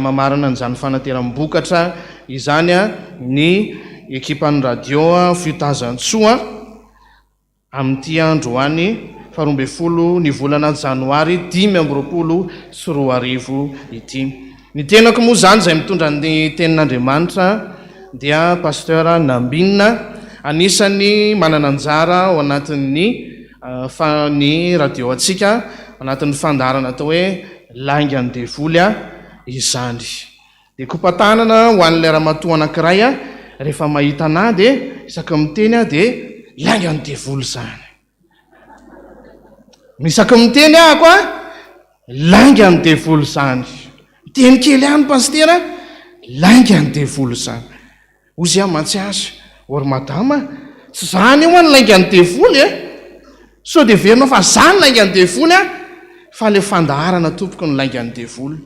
mamarana n'izany fanateram-bokatra izany ny ekipan'ny radio Fitazantsoa amin'ity andro hoany 12 ny volana janoary 2024 ity. Ny tenako moa zany izay mitondra ny tenin'Andriamanitra dia pasteur Nambinina, anisany manana anjara ao anatin'ny ny radio atsika anatin'ny fandarana atao hoe Laingany Devoly izany. Dia kopatanana ho an'ilay ramatoa anankiray rehefa mahita anahy dia isaka miteny dia Laingany Devoly zany. Misaka miteny ahako Laingany Devoly zany. Teny kely ihany pasteur Laingany Devoly zany. Ozy Matsiasy, or madama, tsy zany eo ny Laingany Devoly so dia verina fa zany Laingany Devoly fa le fandaharana tompoko ny Laingany Devoly.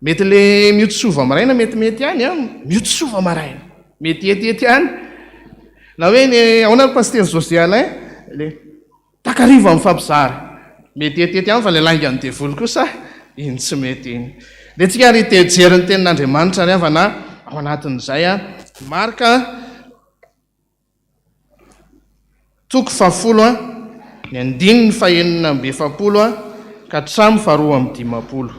Mety le miotosova maraina mety ihany miotosova maraina mety etiety ihany. Na hoe ny ahoana pasteur social le takariva amin'ny fampizary mety etiety ihany fa le Laingany Devoly kosa iny tsy mety iny. Dia tsika ry jery ny tenin'Andriamanitra ry avana ao anatin'izay Marka 10 ny 9:7 ka hatramin'ny 12:50.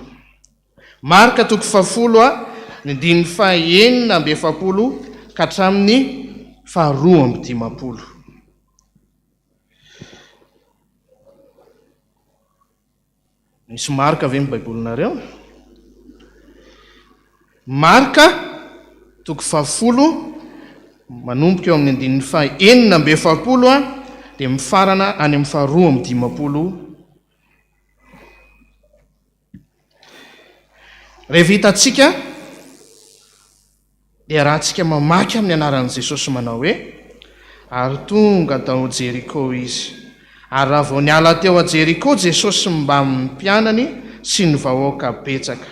Marka 10 ny 9:7 ka hatramin'ny 12:50. Misy Marka ve ny baibolinareo? Marka 10 manomboka eo amin'ny 9:7 dia mifarana any amin'ny 12:50. Rehefa hitantsika dia raha tsika mamaky amin'ny anaran'i Jesosy manao hoe ary tonga tao Jeriko izy. Ary raha vao niala teo a Jeriko Jesosy mba amin'ny mpianany sy ny vahoaka betsaka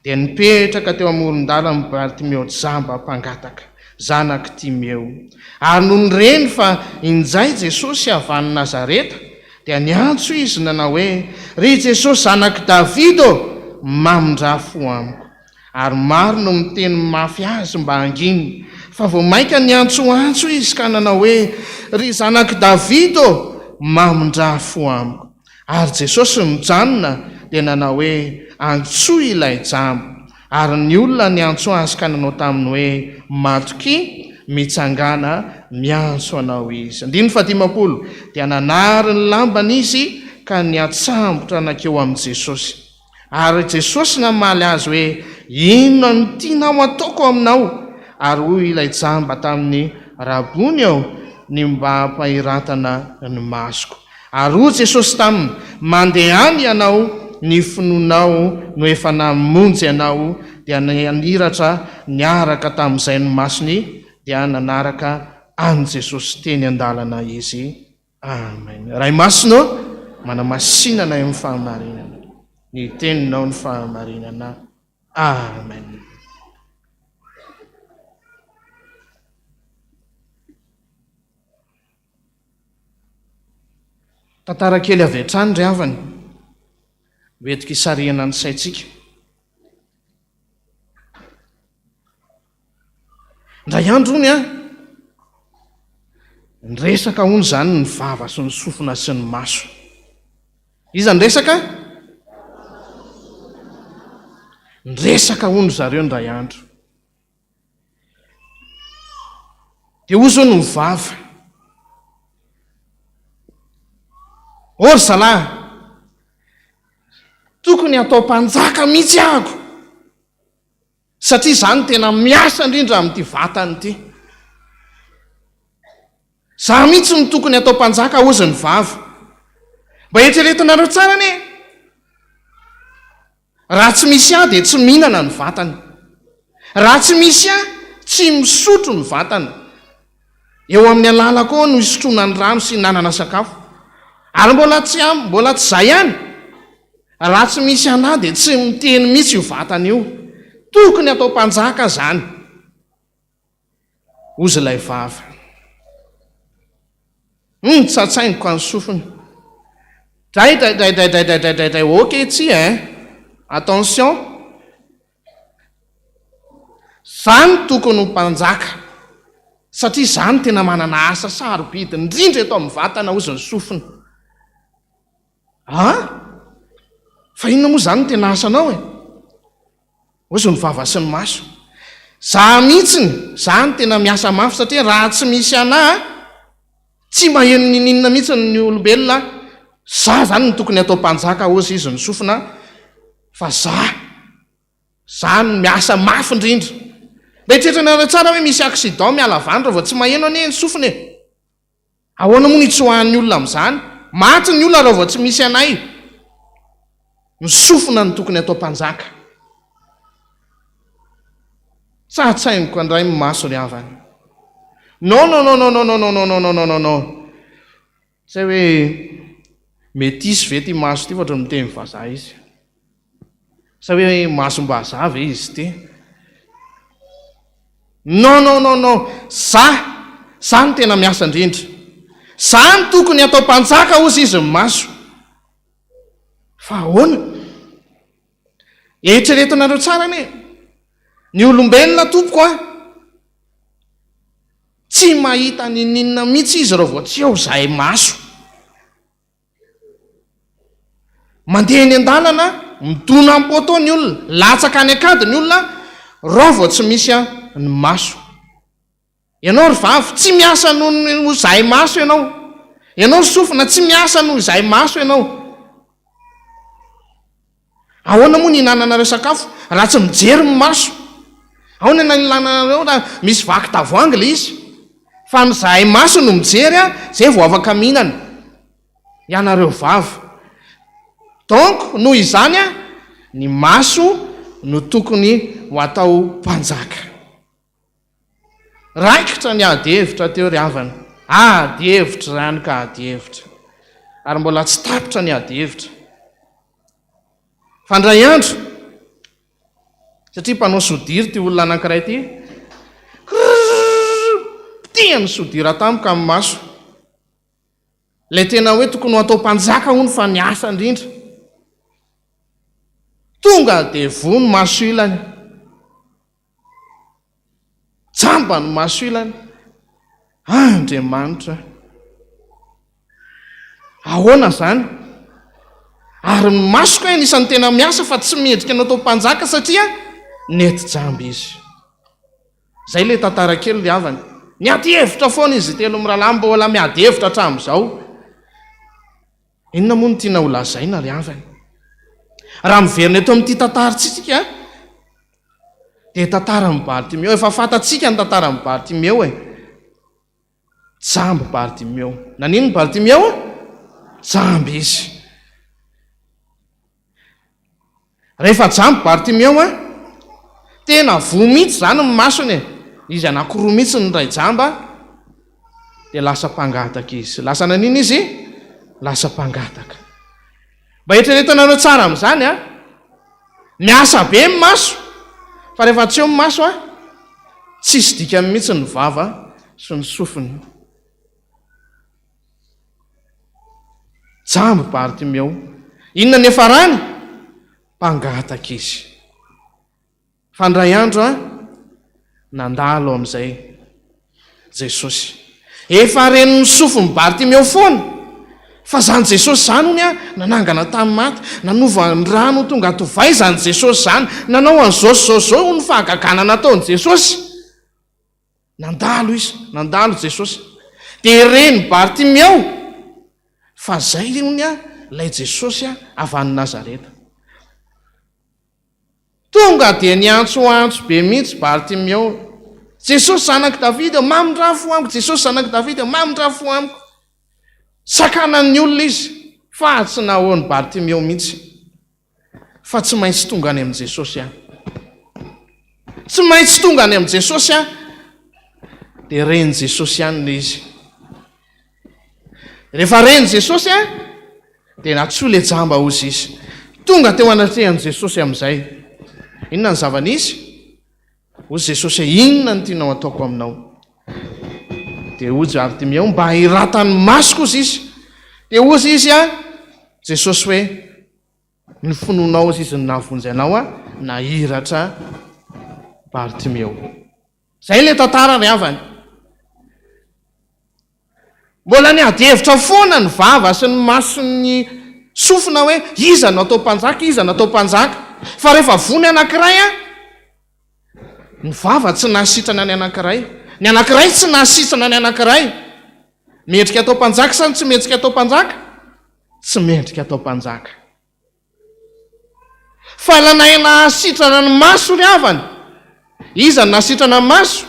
dia nipetraka teo amoron-dalana Bartimeo jamba mpangataka, zanaky Timeo. Ary noho nyreny fa injay Jesosy avy any Nazareta dia niantso izy nanao hoe ry Jesosy zanaky Davido, mamindrafo amiko. Ary maro no miteny mafy azy mba hanginy, fa vao maika niantsoantso izy ka nanao hoe ry zanaky Davido, mamindrafo amiko. Ary Jesosy mijanona dia nanao hoe antsoa ilay jambo. Ary ny olona niantso azy ka nanao taminy hoe matoky, mitsangana miantso anao izy. 15 dia nanary ny lambany izy ka niatsambotra nakeo amin'i Jesosy. Ary Jesosy namaly azy hoe inona no tianao ataoko aminao? Ary hoy ilay jamba tamin'ny rabony ao ny mba hampahiratana ny masoko. Ary hoy Jesosy taminy mandeha any ianao, ny finonao no efa namonjy ianao. Dia naniratra niaraka tamin'izay ny masony dia nanaraka any Jesosy teny an-dalana izy. Amen. Ray masino manamasinana amin'ny fahamarinana, ny teninao ny fahamarinana. Amen. Tantara kely avy hatrany ry havany mety hisariana ny saitsika. Ndray andro ony nyresaka hono zany ny vava sy ny sofina sy ny maso. Iza nyresaka? Nyresaka hono zareo ndray andro. Dia hoy zao ny vava, ory zalahy, tokony atao mpanjaka mihitsy ahako, satria zany tena miasa indrindra amin'ity vatany ity. Za mihitsy ny tokony atao mpanjaka, ozy ny vava. Mba eritreretinareo tsara anie, raha tsy misy ahy dia tsy mihinana ny vatany, raha tsy misy ahy tsy misotro ny vatany. Eo amin'ny alalako no isotrona ny rano sy nanana sakafo. Ary mbola tsy zay ihany, raha tsy misy anahy dia tsy miteny mihitsy io vatany io. Tokony atao mpanjaka zany. Ozy ilay vava. Tsatsaingo ka ny sofiny. Dray, ok tsy attention. Zany tokony ho mpanjaka satria zany tena manana asa sarobidy indrindra eto amin'ny vatana ozy ny sofina. Fa inona moa zany tena asanao ozy ny vava sy ny maso. Za mihitsiny zany tena miasa mafy satria raha tsy misy anahy tsy maheno ninina mihitsy ny olombelona. Za zany ny tokony atao mpanjaka ozy izy ny sofina, fa za no miasa mafy indrindra. Betretrana tsara hoe misy accident miala vandra vao tsy maheno anie ny sofina ahoana moa nitsoahan'ny olona amin'izany? Maty ny olona raha vao tsy misy anay. Ny sofina ny tokony atao mpanjaka. Tsatsainiko andray maso ry havany. No. Tsy hoe metisy ve ty maso ty vatra miteny vazaha izy. Sa hoe masom-bazaha ve izy ty? No. Za ny tena miasa indrindra. Za ny tokony atao mpanjaka ozy izy ny maso. Fa ahoana? Eritreretinareo tsara ny olombelona tompoko tsy mahita ninina mihitsy izy raha vao tsy eo zahay maso. Mandeha eny an-dalana midona am-poto ny olona, latsaka any akady ny olona raha vao tsy misy ny maso. Ianao ry vavy tsy miasa noho zahay maso ianao. Ianao ry sofina tsy miasa noho zahay maso ianao. Ahoana moa ny hinananareo sakafo raha tsy mijery ny maso? Ahoana ny hinananareo raha misy vaky tavoahangy le izy? Fa ny zahay maso no mijery zay vao afaka mihinana. Ianareo vavy. Donc noho izany ny maso no tokony ho atao mpanjaka. Raikitra ny ady hevitra teo ry havana. Ady hevitra zany ka ady hevitra. Ary mbola tsy tapitra ny ady hevitra. Fandray andro satria mpanao sodira ty olona anankiray ty. Tiany sodira tampoka amin'ny maso. Le tena hoe tokony ho atao mpanjaka hono fa ny asa indrindra. Tonga de vono maso ilany. Jamba ny maso ilany. Andriamanitra. Ahoana zany? Ary ny masoko isan'ny tena miasa fa tsy mendrika anao atao mpanjaka satria nety jamba izy. Zay le tantara kely ry havany. Niady hevitra foana izy telo mirahalahy mbola miady hevitra hatramin'izao. Inona moa no tiana ho lazaina ry havany? Raha miverina eto amin'ity tantarantsika dia tantaran'i Bartimeo. Efa fantatsika ny tantaran'i Bartimeo Jamba Bartimeo. Nanino ny Bartimeo? Jamba izy. Rehefa jamba Bartimeo tena vo mihitsy zany ny masony. Izy anankiroa mihitsy ny ray jamba dia lasa mpangataka izy. Lasa nanino izy? Lasa mpangataka. Mba eritreretanareo tsara amin'izany miasa be ny maso. Fa rehefa tsy eo ny maso tsisy dikany mihitsy ny vava sy ny sofiny. Jamba Bartimeo. Inona ny efarany? Mpangataka izy. Fandray andro nandalo amin'izay Jesosy. Efa reniny sofiny Bartimeo foana. Fa zany Jesosy zany hony nanangana tamin'ny maty, nanova ny rano tonga tovay zany Jesosy zany, nanao an'izao ny fahagagana nataony Jesosy. Nandalo izy, nandalo Jesosy. Dia reny Bartimeo fa zay hony ilay Jesosy avy any Nazareta. Tonga dia niantsoantso be mihitsy Bartimeo. Jesosy zanaky Davida, mamindrafo amiko. Jesosy zanaky Davida, mamindrafo amiko. Sakanan'ny olona izy. Fa tsy nahoany Bartimeo mihitsy. Fa tsy maintsy tonga any amin'ny Jesosy Tsy maintsy tonga any amin'ny Jesosy dia reny Jesosy ihany le izy. Rehefa reny Jesosy dia natsoa le jamba ozy izy. Tonga teo anatrehan'i Jesosy amin'izay. Inona ny zava-nisy? Ozy Jesosy inona ny tianao ataoko aminao? Dia ozy Bartimeo mba hiratany masoko ozy izy. Dia ozy izy Jesosy hoe ny fononao ozy izy ny nahavonjy anao nahiratra Bartimeo. Zay le tantara ry havany. Mbola ny adihevitra foana ny vava sy ny masony sofina hoe iza no atao mpanjaka, iza no atao mpanjaka. Fa rehefa vony anankiray ny vava tsy nahasitrana ny anankiray, ny anankiray tsy nahasitrana ny anankiray. Mendrika atao mpanjaka sa tsy mendrika atao mpanjaka? Tsy mendrika atao mpanjaka. Fa lanay nahasitrana ny maso ry havany. Iza no nahasitrana ny maso?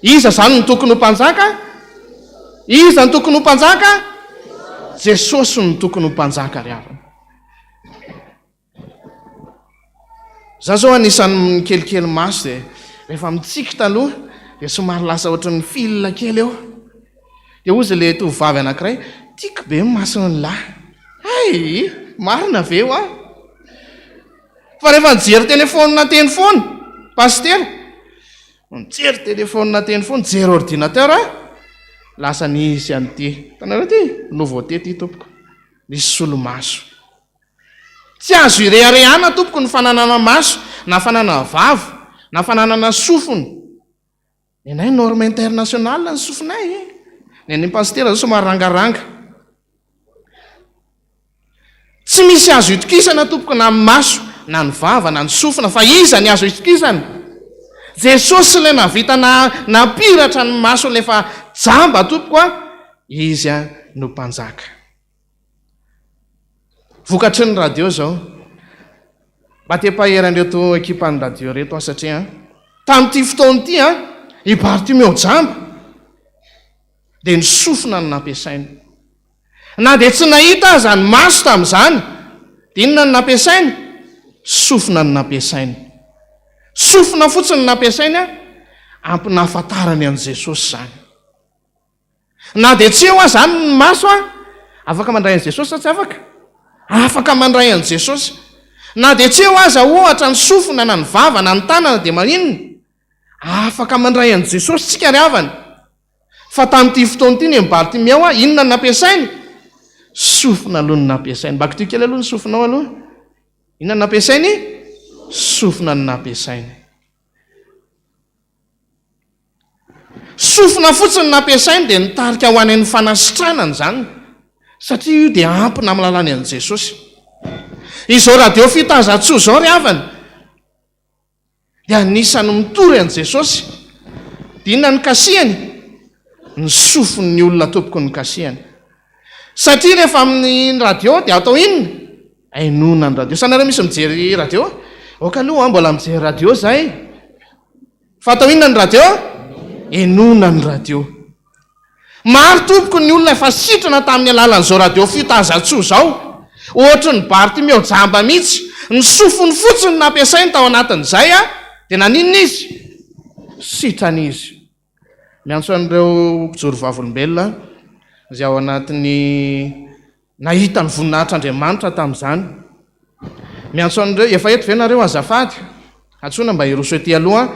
Iza zany no tokony ho mpanjaka? Iza no tokony ho mpanjaka? Jesosy no tokony ho mpanjaka ry havany. Za zao anisan'ny kelikely maso dia rehefa mitsiky taloha dia somary lasa ohatran'ny fil kely eo. Dia ozy le tovovavy anankiray, tiako be maso ny lahy. Ay, marina ve ho fa rehefa nijery telefônina teny foana, pasteur, mijery telefônina teny foana, mijery ordinateur, lasa nisy an'ity. Tanareo ty, nouveauté ty tompoko. Nisy solomaso. Tsy azo ireharehana tompoko ny fananana maso, na fananana vavo, na fananana sofony. Nenay norme international ny sofinay. Nenay pasteur zao somary rangaranga. Tsy misy azo itokisana tompoko na maso, na ny vava, na ny sofina, fa iza ny azo itokisana? Jesosy le navita napiratra ny maso lefa jamba tompoko izy no mpanjaka. Vokatry ny radio zao, mba te-paheran'reto ekipan'ny radio reto satria tamin'ity fotoana ity i Bartimeo jamba dia ny sofina no nampiasainy. Na dia tsy nahita aza ny maso tamin'izany, dia inona no nampiasainy? Sofina no nampiasainy. Sofina fotsiny no nampiasainy ampinahafantarany an' Jesosy zany. Na dia tsy eo zany ny maso afaka mandray an' Jesosy sa tsy afaka? Afaka mandray an' Jesosy. Na dia tsy eo aza ohatra ny sofina na ny vava na ny tanana dia maninona? Afaka mandray an' Jesosy tsika ry havany. Fa tamin'ity fotoana ity ny Bartimeo inona no nampiasainy? Sofina aloha no nampiasainy. Mba kitio kely aloha ny sofinao aloha. Inona no nampiasainy? Sofina no nampiasainy. Sofina fotsiny nampiasainy dia nitarika ho an'ny fanasitranany zany. Satria io dia ampina amin'ny lalany an' Jesosy. Izao radio fitazatsoa zao ry havany dia anisany mitory an' Jesosy. Dia inona ny kasihany? Ny sofin'ny olona tompoko ny kasihany. Satria rehefa amin'ny radio dia atao inona? Ainona ny radio. Sanareo misy mijery radio? Oka aloha mbola mijery radio zay. Fa atao inona ny radio? Enona ny radio. Maro tompoko ny olona efa sitrana tamin'ny alalan'izao radio fitazatsoa zao. Ohatry ny Bartimeo jamba mihitsy, ny sofiny fotsiny nampiasainy tao anatin'izay dia naninona izy? Sitrana izy. Miantso an'ireo mpijoro vavolombelona izay ao anatin'ny nahita ny voninahitr'Andriamanitra tamin'izany. Miantso an'ireo efa eto ve nareo azafady? Antsoina mba hiroso ety aloha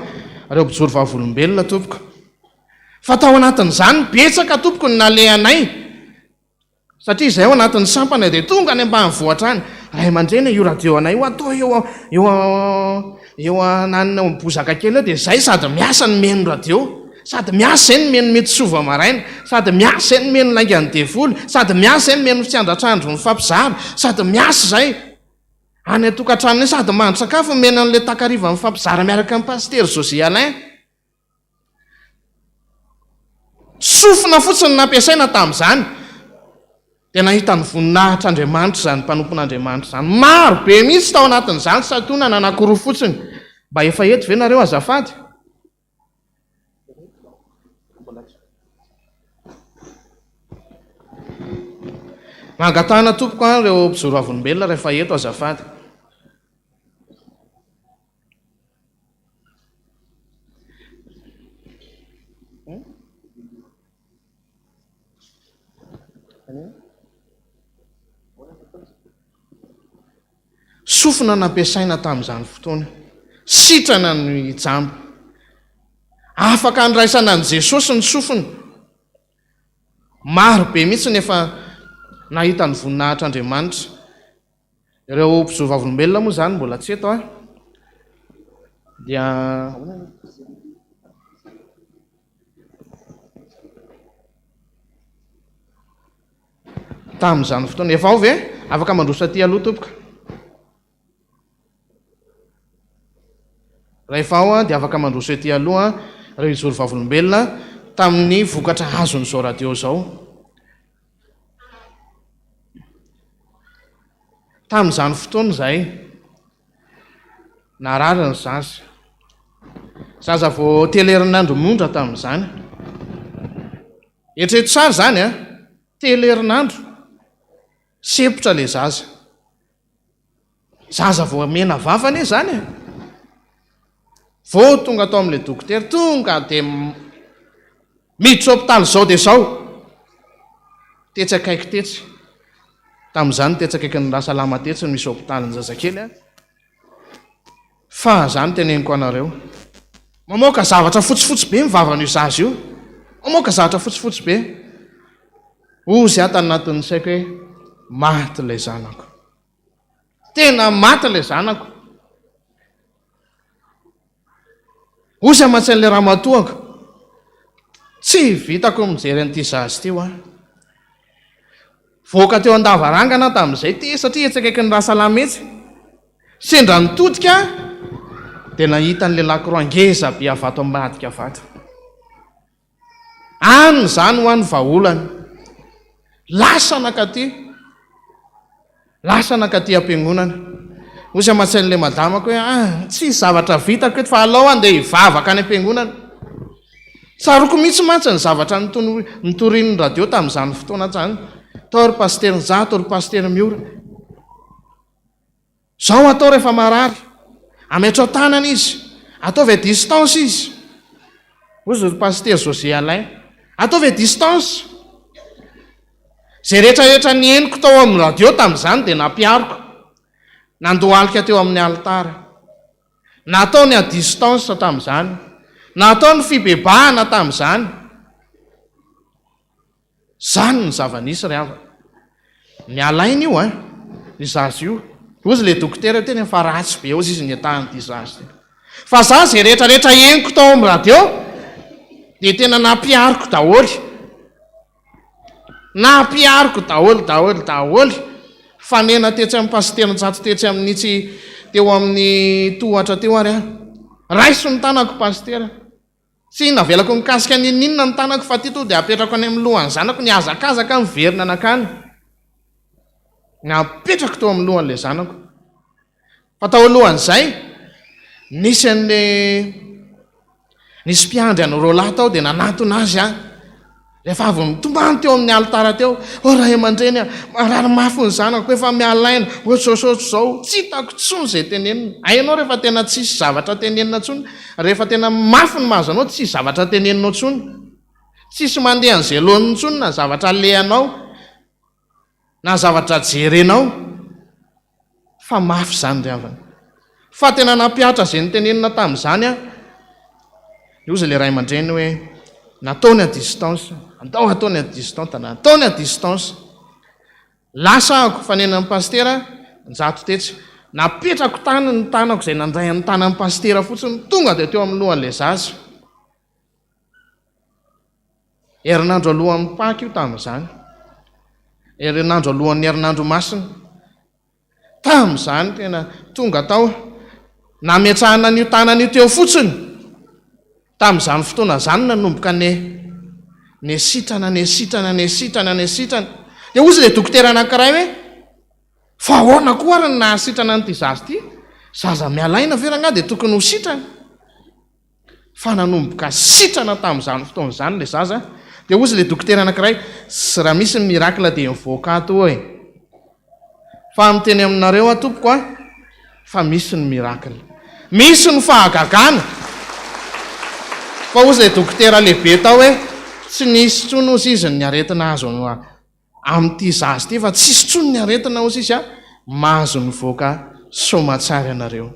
ireo mpijoro vavolombelona tompoko. Fa tao anatin'izany betsaka tompoko ny nalehanay. Satria izay ao anatin'ny sampana dia tonga any ambanivohitra any. Ray aman-dreny io radio anay io atao eo ananina bozaka kely eo dia izay sady miasa ny meno radio. Sady miasa izay ny meno mety sova maraina, sady miasa izay ny meno laingany devoly, sady miasa izay ny meno fiandratrandro ny fampizara, sady miasa izay any atokantranony sady mandry sakafo mena an'ilay takariva ny fampizara miaraka amin'ny pasteur José Alain. Sofina fotsiny nampiasaina tamin'izany dia nahita ny voninahitr'Andriamanitra zany, mpanompon'Andriamanitra zany. Maro be mihitsy tao anatin'izany satona nanankiroa fotsiny. Mba efa eto ve nareo azafady? Mangatana tompoko ireo mpijoro vavolombelona rehefa eto azafady. Sofina nampiasaina tamin'izany fotoana. Sitrana ny jamba. Afaka andraisana an' Jesosy ny sofina. Maro be mihitsy nefa nahita ny voninahitr'Andriamanitra. Ireo mpijoro vavolombelona moa zany mbola tsy eto dia tamin'izany fotoana efa ao ve afaka mandrosa ty aloha tompoka rehefa ao a dia afaka mandrosa ty aloha reo ijory vavolombelona tamin'ny vokatra azon'izao radio zao tamin'izany fotoana zay narariny zaza vao telerinandro mondra tamin'izany etreto tsara zany a telerinandro sepotra le zaza vao mena vavany e zany vao tonga atao amin'le dokotera tonga dia miditra hôpitaly zao dia zao tetsy akaiky tetsy tamin'izany tetsy akaiky ny rahasalama tetsy ny misy hôpitaly ny zazakely fa zany teneniko anareo mamoaka zavatra fotsifotsy be mivavana io zaza io mamoaka zavatra fotsifotsy be ozy atany anatin'ny saiko hoe maty ilay zanako tena maty ilay zanako ozy aman-tsain'ilay raha matoako tsy vitako mijery an'ity zaza ty a voaka teo an-davarangana tamin'izay ty satria etsy akaiky ny rahasalama etsy sendra nitodika dia nahita n'le lakoroa ngeza be avato ambadika vato any zany ho any vaholany lasa nakaty ampiangonana ozy aman-tsain'le madamako hoe tsy zavatra vitako eto fa alao andeha hivavaka any ampiangonana tsaroko mihitsy mantsy ny zavatra nitorin'ny radio tamin'izany fotoana zany tao ry paster za tao ry paster miora zao atao rehefa marary ametrao tanana izy ataovy distance izy ozy ry paster José Alain ataovy distance zay rehetrarehetra ny eniko tao amin'ny radio tamin'izany dia nampiariko nandohalika teo amin'ny altara natao ny a distance tamin'izany natao ny fibebahana tamin'izany zany ny zava-nisy ry hava ny alaina io ny zaza io ozy le dokotera tena fa ratsy be ozy izy ny atahan'ity zaza ty fa za zay rehetrarehetra eniko tao amin'ny radio dia tena nampiariko daholy fanena tetsy amin'ny pasterin-jato tetsy amin'nitsy teo amin'ny tohatra teo ary raiso ny tanako pastera tsy navelako mikasika ninina ny tanako fa ty to dia apetrako any amin'ny lohany zanako ny azakazaka miverina anakany napetrako teo amin'ny lohan'la zanako fa tao alohan'izay nisy an'le nisy mpiandry any rola tao dia nanatona azy rehefa avy mitombany teo amin'ny altara teo raha aman-dreny marary mafy ny zanako efa mialaina ohatrsaotraotra zao tsy hitako tsony zay tenenina ainao rehefa tena tsisy zavatra tenenina tsony rehefa tena mafy ny mahazo anao tsisy zavatra teneninao tsony tsisy mandeha an'izay lohan'ny tsony na zavatra lehanao na zavatra jerenao fa mafy zany ry havana fa tena nampiatra zay ny tenenina tamin'izany iozy le ray aman-dreny hoe nataony a distance ataony a distance nataony a distance lasako fanenan'ny pastera njato tetsy napetrako tany ny tanako zay nandray amin'ny tanan'ny pastera fotsiny tonga dia teo amin'ny lohan'la zaza herinandro alohan'ny paky io tamin'izany herinandro alohan'ny herinandro masina tamin'izany tena tonga tao nametrahana n'io tanan'io teo fotsiny tamin'izany fotoana zany nanomboka nesitrana dia ozy le dokotera anankiray hoe fa ahoana koa ary ny nahasitrana n'ity zaza ity zaza mialaina veranga dia tokony ho sitrana fa nanomboka sitrana tamin'izany fotoana zany le zaza dia ozy le dokotera anankiray sy raha misy ny mirakla dia mivoaka ato fa miteny aminareo atompoko fa misy ny mirakla misy ny fahagagana fa ozy le dokotera lehibe tao hoe tsy nisy tsony ozy izy ny aretina azo amin'ity zaza ty fa tsisy tsony ny aretina ozy izy mahazo ny voaka somatsary anareo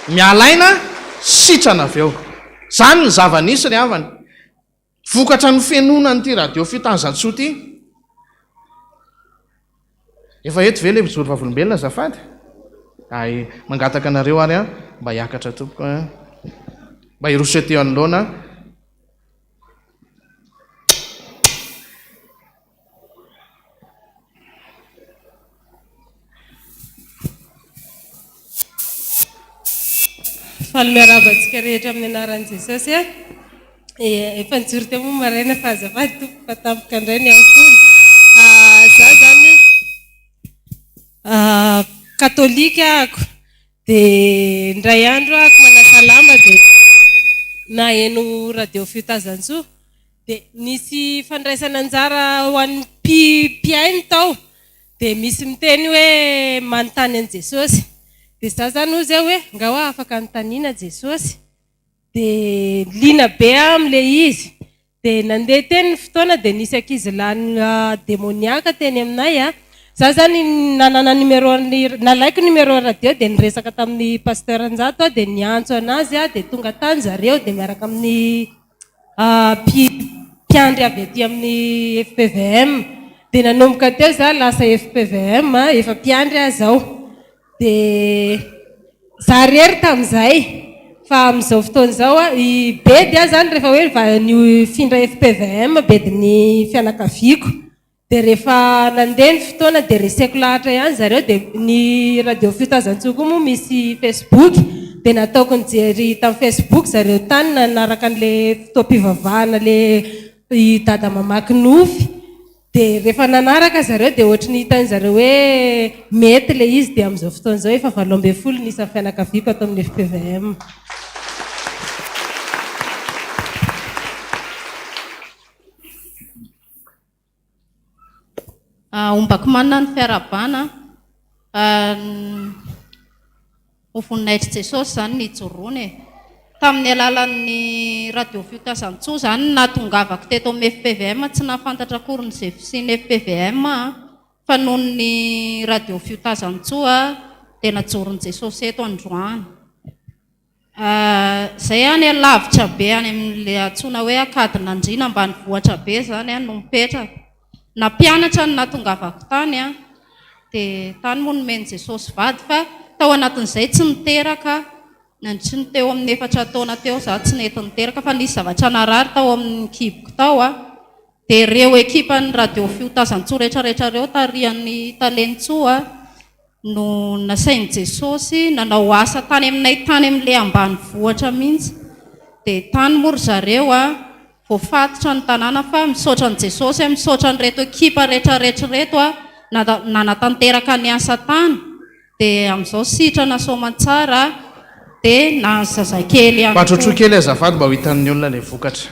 mialaina sitrana avy eo zany ny zava-nisy ry havany vokatra ny fenona n'ity radio fitazatsoa ty efa eto ve le mpijoro vavolombelona zafady ay mangataka anareo ary a mba hiakatra tompoko mba hiroseteo anoloana Falmiarabantsika rehetra amin'ny anaran'i Jesosy efa nijoro teo moa maraina fa azafady tompoko fa tampoka indray ny ampoly za zany katolika ako dia indray andro ako manasalamba dia naheno radio Fiotazantsoa dia nisy fandraisana anjara ho an'ny mpiainy tao dia misy miteny hoe manontany an'i Jesosy dia za zany ho zay hoe nga ho afaka notaniana Jesosy dia liana be amin'ile izy dia nandeha teny ny fotoana dia nisy ankizy lahy demoniaka teny aminay za zany nanana numéro nalaiko numéro radio dia niresaka tamin'ny pasteur Anjato dia niantso anazy dia tonga tany zareo dia miaraka amin'ny mpiandry avy aty amin'ny FPVM dia nanomboka teo za lasa FPVM efa mpiandry zao dia za rery tamin'izay fa amin'izao fotoana zao bedy zany rehefa hoe ny findra FPVM bedy ny fianakaviako dia rehefa nandeha ny fotoana dia reseko lahatra ihany zareo dia ny radio Fiotazantsoa koa moa misy Facebook dia nataoko nijery tamin'ny Facebook zareo tany nanaraka an'ilay fotoam-pivavahana ilay dada mamaky nofy dia rehefa nanaraka zareo dia ohatry ny hitany zareo hoe mety ilay izy dia amin'izao fotoana izao efa 12 nisa fianakaviako atao amin'ny FPVM. Ombako manana ny fiarabana ho voninahitry Jesosy zany nijoroany tamin'ny alalan'ny radio Fiotazantsoa zany natongavako teto amin'ny FPVM tsy nafantatra akory ny zefisiny FPVM fa noho ny radio Fiotazantsoa dia najoron'i Jesosy eto androany zay any lavitra be any amin'ilay antsoina hoe Akadinandriana ambany vohatra be zany no mipetraka na mpianatra ny natongavako tany dia tany moa nomeny Jesosy vady fa tao anatin'izay tsy niteraka nandritry ny teo amin'ny 4 taona teo za tsy nety niteraka fa nisy zavatra narary tao amin'ny kiboko tao dia ireo ekipan'ny radio Fiotazantsoa rehetrarehetra reo tarian'ny Talentsoa no nasain'i Jesosy nanao asa tany aminay tany amin'ilay ambany vohatra mihitsy dia tany mory zareo voafatotra ny tanàna fa misaotra an'i Jesosy misaotra nyreto ekipa rehetrarehetra reto nanatanteraka ny asa tany dia amin'izao sitrana soamantsara dia na zazakely patrotro kely azafady mba ho hitan'ny olona ilay vokatra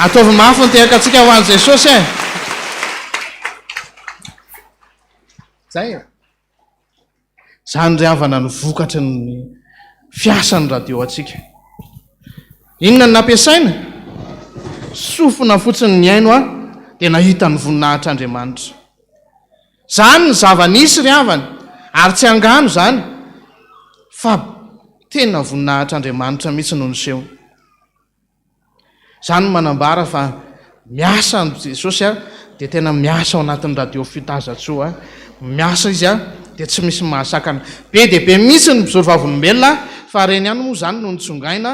ataovy mafy ny tehaka antsika ho an'i Jesosy zay zany ry havana ny vokatra ny fiasan'ny radio atsika inona ny nampiasaina sofina fotsiny ny aino dia nahita ny voninahitr'Andriamanitra zany ny zava-nisy ry havana ary tsy angano zany fa tena voninahitr'Andriamanitra mihitsy no niseho zany manambara fa miasa ny Jesosy dia tena miasa ao anatin'ny radio Fiotazantsoa miasa izy dia tsy misy mahasakana be dia be mihitsy ny mpizory vavolombelona fa reny ihany moa zany no nitsongaina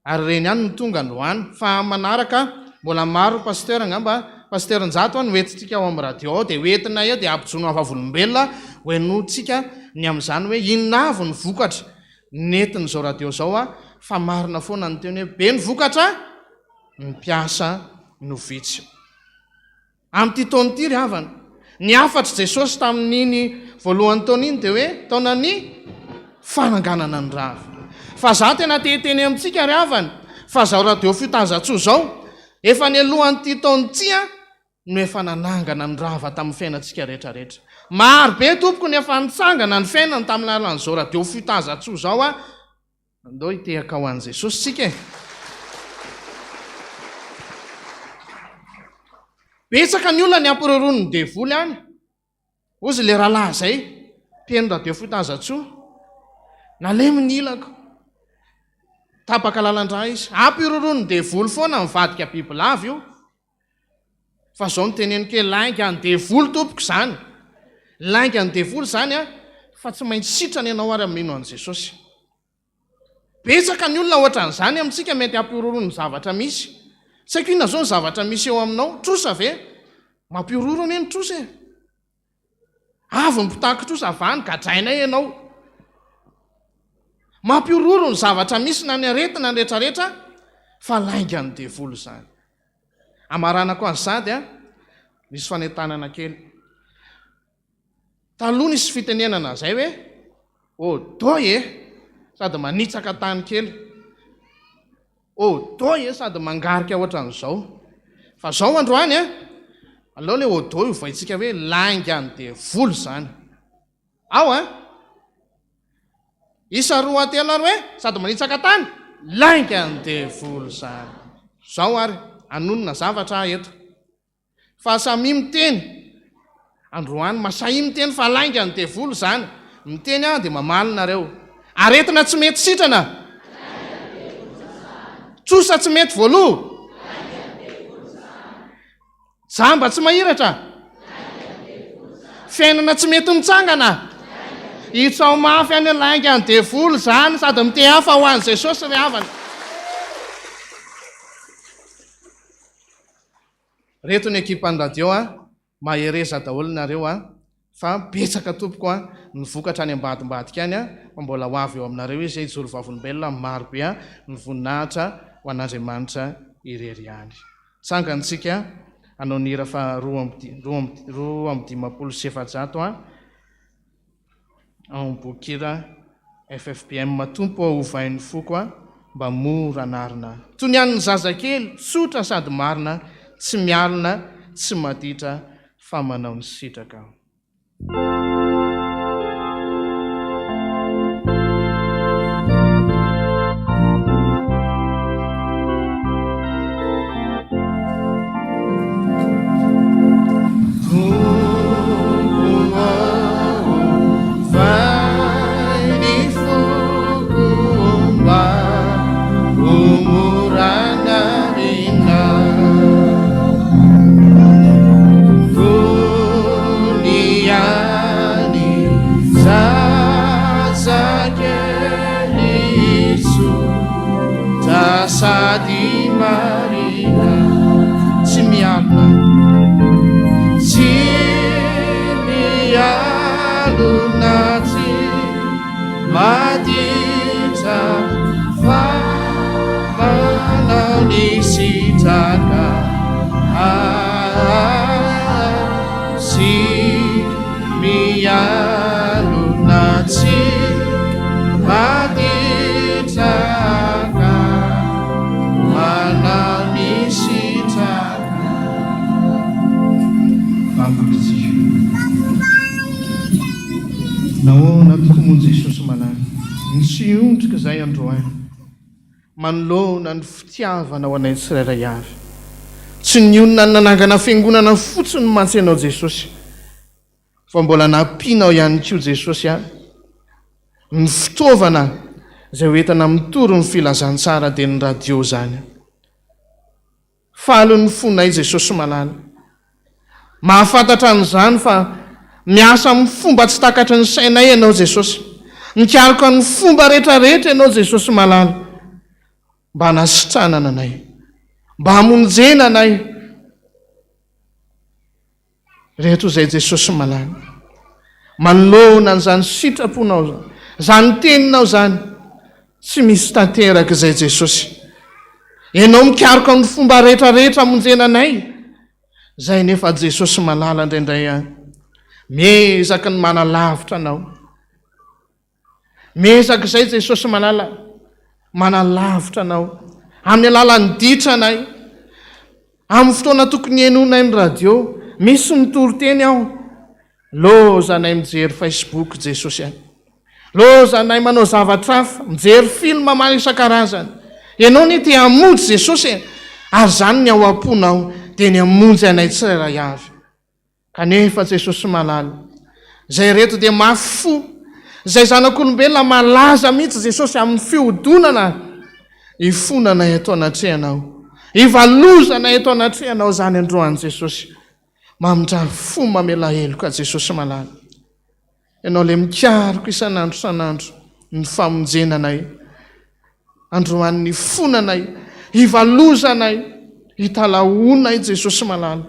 ary reny ihany no tonga androany fa manaraka mbola maro pasteur angamba pasteur Njato no hoentintsika ao amin'ny radio ao dia hoentinay eo dia ampijono vavolombelona hoenotsika ny amin'izany hoe inona avy ny vokatra nentin'izao radio zao fa marina foana ny teny hoe be ny vokatra ny mpiasa no vitsy amin'ity taona ity ry havana ny afatry Jesosy tamin'iny voalohan'ny taona iny dia hoe taona ny fananganana ny rava fa za tena tehteny amintsika ry havana fa zao radio Fiotazantsoa zao efa ny alohan'ity taona ity no efa nanangana ny rava tamin'ny fiainantsika rehetrarehetra maro be tompoko ny efa nitsangana ny fiainany tamin'ny alalan'izao radio Fiotazantsoa zao andao hitehaka ho an'i Jesosy tsika betsaka ny olona ny ampirorony devoly any ozy le rahalahy zay mpieno radio Fiotazantsoa naleminy ilako tapaka lalandra izy ampirorony devoly foana mivadika bibilava io fa zao ny teneny kely lainga ny devoly tompoko zany lainga ny devoly zany a fa tsy maintsy sitrany ianao ary amino an' Jesosy. Betsaka ny olona ohatra n'izany amintsika mety hampiororo ny zavatra misy. Tsy haiko inona zao ny zavatra misy eo aminao, trosa ve? Mampiororo anie ny trosa e. Avy mipitaky trosa avany gadrainay ianao. Mampiororo ny zavatra misy na ny aretina ny rehetrarehetra fa lainga ny devoly zany. Amaranako an'izady a, misy fanentanana kely. Taloha nisy fitenenana zay hoe, doy e, sady manitsaka tany kely. Doy e, sady mangarika ohatra n'izao. Fa zao androany a, aleo le doy ho vaitsika hoe lainga ny devoly zany. Ao a, isa roa telo ary hoe sady manitsaka tany, lainga ny devoly zany. Zao ary anonona zavatra eto. Fa samy miteny, androany masahy miteny fa lainga ny devoly zany. Miteny dia mamalinareo. Aretina tsy mety sitrana. Trosa tsy mety voaloha. Jamba tsy mahiratra. Fiainana tsy mety mitsangana. Itsao mafy any lainga ny devoly zany sady mite hafa ho an'i Jesosy ry havana. Reto ny ekipan'ny radio mahereza daholo nareo fa betsaka tompoko ny vokatra any ambadimbadika any fa mbola ho avy eo aminareo izy ijoro vavolombelona maro be ny voninahitra ho an'Andriamanitra irery any. Tsangantsika anao nira fa 2:700 ambokira FFPM tompo ovain'ny foko mba mora narina. Toy ny an'ny zazakely tsotra sady marina, tsy mialina, tsy maditra fa manao ny sitraka. Sadi marina, tsy mialina, tsy mialina, tsy maditra fa manao ny sitraka. Tsy mialina, tsy maditra nahoana tokoa Jesosy manany ny tsy ondrika izay androany manoloana ny fitiavana ho anay tsirairay avy. Tsy ny onona ny nanangana fiangonana fotsiny mantsy ianao Jesosy, fa mbola nampianao ihany koa Jesosy ny fitaovana izay hoentana mitoro ny filazantsara dia ny radio zany. Falon'ny fonay Jesosy malala, mahafantatra an'izany fa miasa amin'ny fomba tsy takatry ny sainay ianao Jesosy, mikaroka ny fomba rehetrarehetra ianao Jesosy malala, mba hanasitranana anay, mba hamonjena anay. Rehetra izay Jesosy malala, manoloana n'izany sitraponao, zany teninao zany, tsy misy tanteraka izay Jesosy. Ianao mikaroka ny fomba rehetrarehetra hamonjena anay, zay nefa Jesosy malala indraindray miezaka ny manalavitra anao. Miezaka izay Jesosy malala manalavitra anao amin'ny alalan'ny ditra anay. Amin'ny fotoana tokony henonay ny radio, misy mitoro teny aho, loza anay mijery Facebook Jesosy any, loza anay manao zavatra hafa, mijery film maro isan-karazany. Ianao ny te hamonjy Jesosy ary zany ny ao am-ponao dia ny hamonjy anay tsirairay avy. Kanefa Jesosy malala, zay reto dia mafy fo, zay zanak'olombelona malaza mihitsy Jesosy amin'ny fihodonana, ifonanay eto anatrehanao, ivalozanay eto anatrehanao zany androany Jesosy. Mamindrary fo mamela heloka Jesosy malala. ianao le mikariko isan'andro san'andro ny famonjenanay, androan'ny fonanay, hivalozanay, hitalaonay Jesosy malala